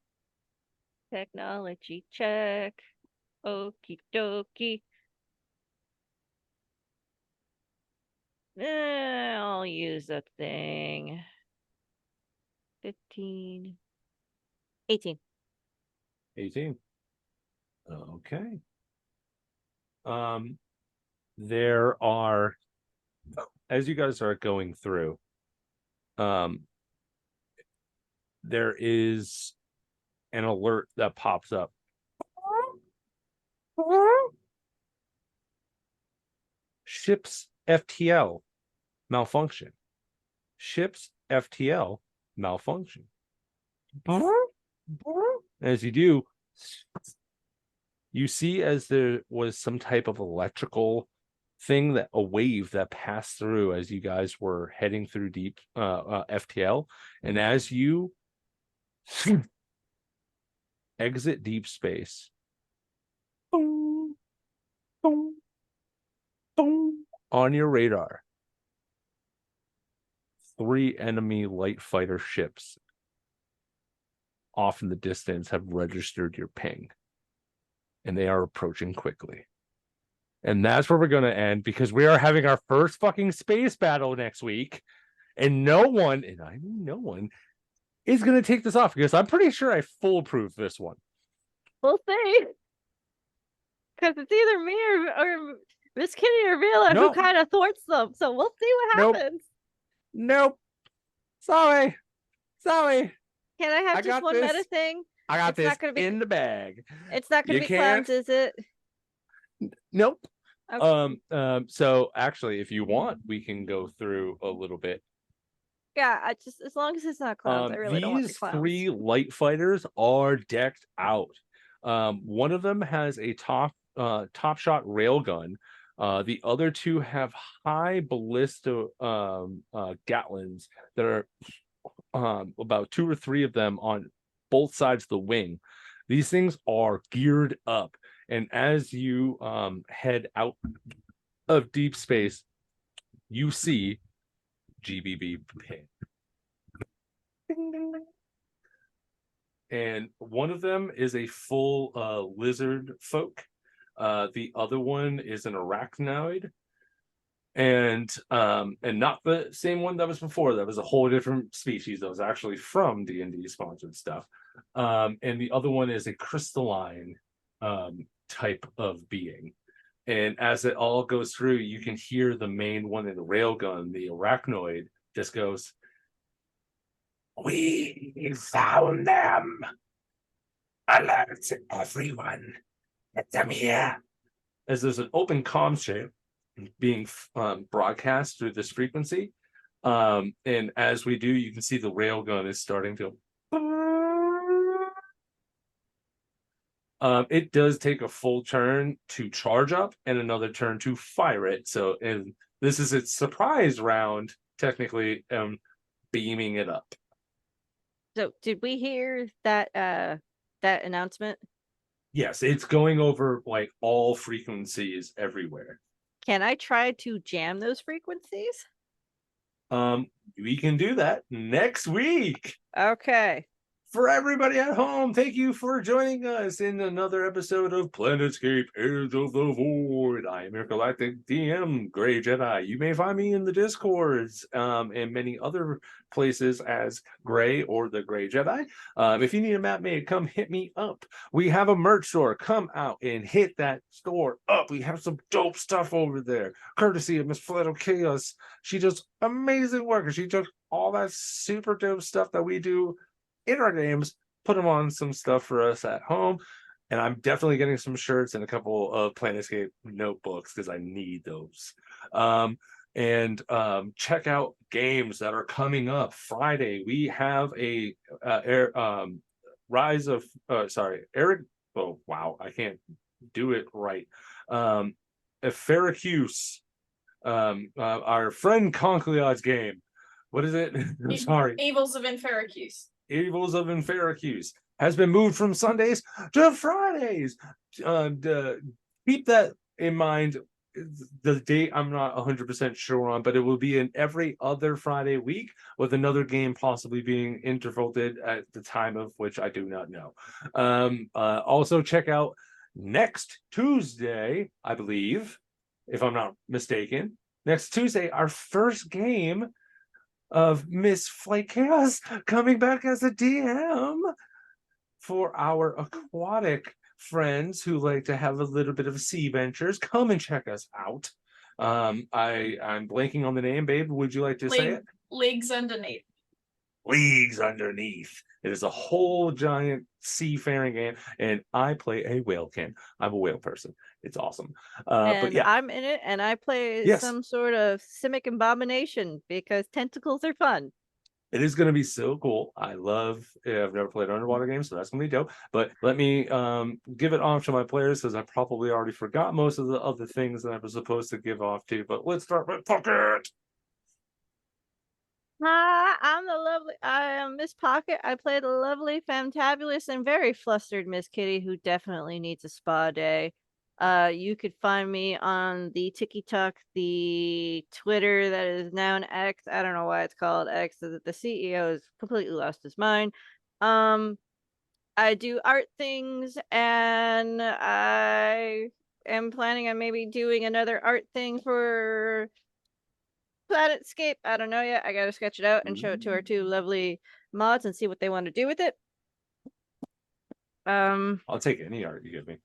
Technology check. Okie dokie. I'll use a thing. 15. 18. 18. Okay. There are, as you guys are going through, there is an alert that pops up. Ship's FTL malfunction. Ship's FTL malfunction. As you do, you see as there was some type of electrical thing, that a wave that passed through as you guys were heading through deep FTL, and as you exit deep space, boom, boom, boom, on your radar, 3 enemy light fighter ships off in the distance have registered your ping, and they are approaching quickly. And that's where we're going to end, because we are having our first fucking space battle next week, and no one, and I mean no one, is going to take this off, because I'm pretty sure I foolproof this one. We'll see. Because it's either me or Miss Kitty or Vila who kind of thwarts them. So we'll see what happens. Nope. Sorry. Can I have just one meta thing? I got this in the bag. It's not going to be clowns, is it? Nope. Okay. So actually, if you want, we can go through a little bit. Yeah, I just, as long as it's not clowns, I really don't want the These clowns. 3 light fighters are decked out. One of them has a top shot railgun. The other 2 have high ballista Gatlins that are about 2 or 3 of them on both sides of the wing. These things are geared up, and as you head out of deep space, you see GBB ping. Ding, ding, ding. And one of them is a full lizard folk. The other one is an arachnoid. And not the same one that was before. That was a whole different species that was actually from D&D sponsored stuff. And the other one is a crystalline type of being. And as it all goes through, you can hear the main one in the railgun, the arachnoid, just goes, "We found them. Alert everyone. Get them here." As there's an open comm chip being broadcast through this frequency. And as we do, you can see the railgun is starting to... it does take a full turn to charge up and another turn to fire it. So, and this is its surprise round, technically, beaming it up. So did we hear that that announcement? Yes, it's going over like all frequencies everywhere. Can I try to jam those frequencies? We can do that next week. Okay. For everybody at home, thank you for joining us in another episode of Planetscape Edge of the Void. I am your galactic DM, Grey Jedi. You may find me in the Discords and many other places as Grey or the Grey Jedi. If you need a map made, come hit me up. We have a merch store. Come out and hit that store up. We have some dope stuff over there, courtesy of Miss Flato Chaos. She does amazing work. She took all that super dope stuff that we do in our games, put them on some stuff for us at home, and I'm definitely getting some shirts and a couple of Planetscape notebooks because I need those. Check out games that are coming up. Friday we have a Rise of Eric. Oh wow, I can't do it right. Ferricuse, our friend Concleod's game. What is it? Sorry. Evils of Infericuse. Evils of Infericuse has been moved from Sundays to Fridays. Keep that in mind. the date I'm not 100% sure on, but it will be an every other Friday week with another game possibly being intervaled at the time of which I do not know. Also check out next Tuesday, I believe, if I'm not mistaken, next Tuesday, our first game of Miss Flight Chaos coming back as a DM for our aquatic friends who like to have a little bit of sea ventures. Come and check us out. I'm blanking on the name, babe. Would you like to say it? Leagues Underneath. Leagues Underneath. It is a whole giant seafaring game, and I play a whalekin. I'm a whale person. It's awesome. But yeah, I'm in it, and I play some sort of simic abomination because tentacles are fun. It is going to be so cool. I've never played underwater games, so that's going to be dope. But let me give it off to my players because I probably already forgot most of the other things that I was supposed to give off to. But let's start with Pocket. Hi, I am Miss Pocket. I play the lovely, fantabulous, and very flustered Miss Kitty, who definitely needs a spa day. You could find me on the TikTok, the Twitter that is now an X. I don't know why it's called X. The CEO has completely lost his mind. I do art things, and I am planning on maybe doing another art thing for Planetscape. I don't know yet. I gotta sketch it out and show it to our two lovely mods and see what they want to do with it. I'll take any art you give me.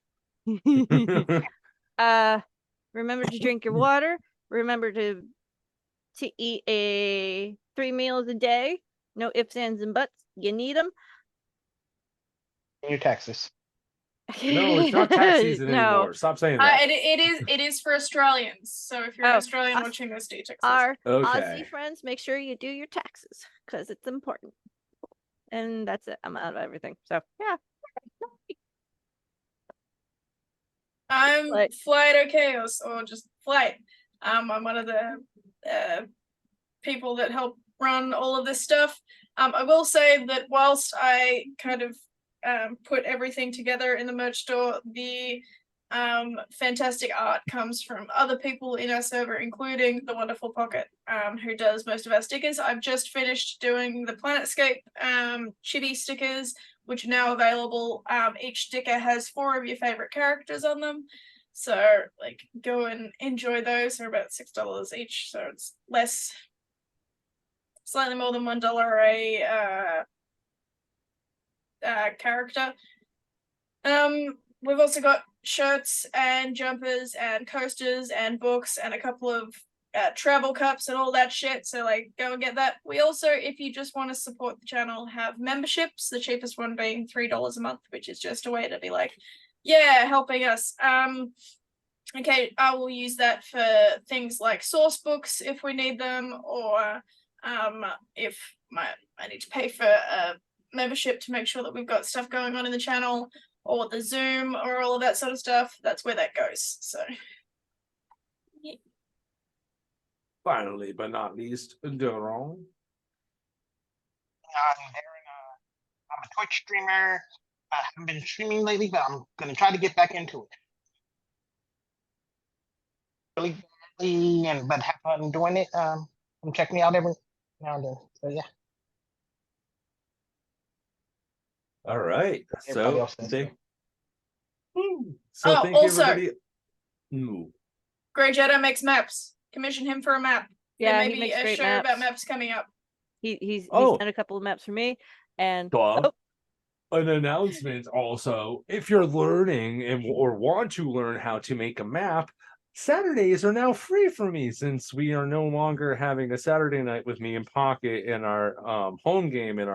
Remember to drink your water. Remember to eat 3 meals a day. No ifs, ands, and buts. You need them. Your taxes. No, it's not tax season anymore. Stop saying that. It is for Australians. So if you're an Australian watching this, do your taxes. Our Aussie friends, make sure you do your taxes because it's important. And that's it. I'm out of everything. So yeah. I'm Flight or Chaos, or just Flight. I'm one of the people that help run all of this stuff. I will say that whilst I kind of put everything together in the merch store, the fantastic art comes from other people in our server, including the wonderful Pocket, who does most of our stickers. I've just finished doing the Planetscape chibi stickers, which are now available. Each sticker has 4 of your favorite characters on them, so like go and enjoy those. They're about $6 each, so it's slightly more than $1 a character. We've also got shirts and jumpers and coasters and books and a couple of travel cups and all that shit, so like go and get that. We also, if you just want to support the channel, have memberships, the cheapest one being $3 a month, which is just a way to be like, yeah, helping us. Okay, I will use that for things like source books if we need them, or if I need to pay for a membership to make sure that we've got stuff going on in the channel, or the Zoom, or all of that sort of stuff. That's where that goes. So yeah. Finally, but not least, Daron. I'm a Twitch streamer. I haven't been streaming lately, but I'm gonna try to get back into it. Really badly, but have fun doing it. Come check me out every now and then. So yeah. All right. So thank you, everybody. Grey Jedi makes maps. Commission him for a map. Yeah, maybe he makes a great show maps. about maps coming up. He's done a couple of maps for me, and an announcement also. If you're learning or want to learn how to make a map, Saturdays are now free for me, since we are no longer having a Saturday night with me in Pocket in our home game in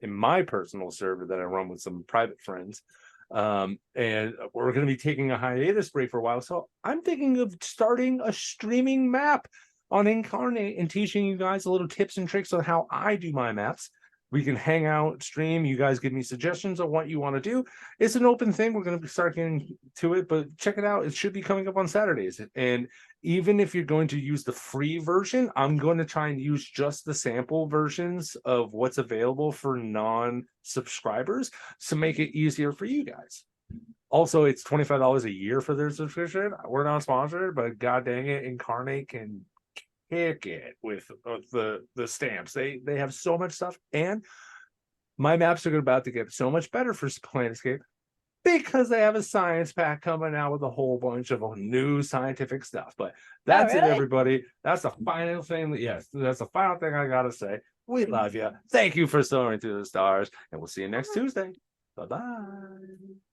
my personal server that I run with some private friends. And we're going to be taking a hiatus break for a while, so I'm thinking of starting a streaming map on Incarnate and teaching you guys a little tips and tricks on how I do my maps. We can hang out, stream. You guys give me suggestions on what you want to do. It's an open thing. We're going to start getting to it, but check it out. It should be coming up on Saturdays. And even if you're going to use the free version, I'm going to try and use just the sample versions of what's available for non-subscribers to make it easier for you guys. Also, it's $25 a year for their subscription. We're not sponsored, but god dang it, Incarnate can kick it with the stamps. They have so much stuff, and my maps are about to get so much better for Planetscape because they have a science pack coming out with a whole bunch of new scientific stuff. But that's it, really? everybody. That's the final thing. Yes, that's the final thing I gotta say. We love you. Thank you for soaring through the stars, and we'll see you next Tuesday. Bye-bye.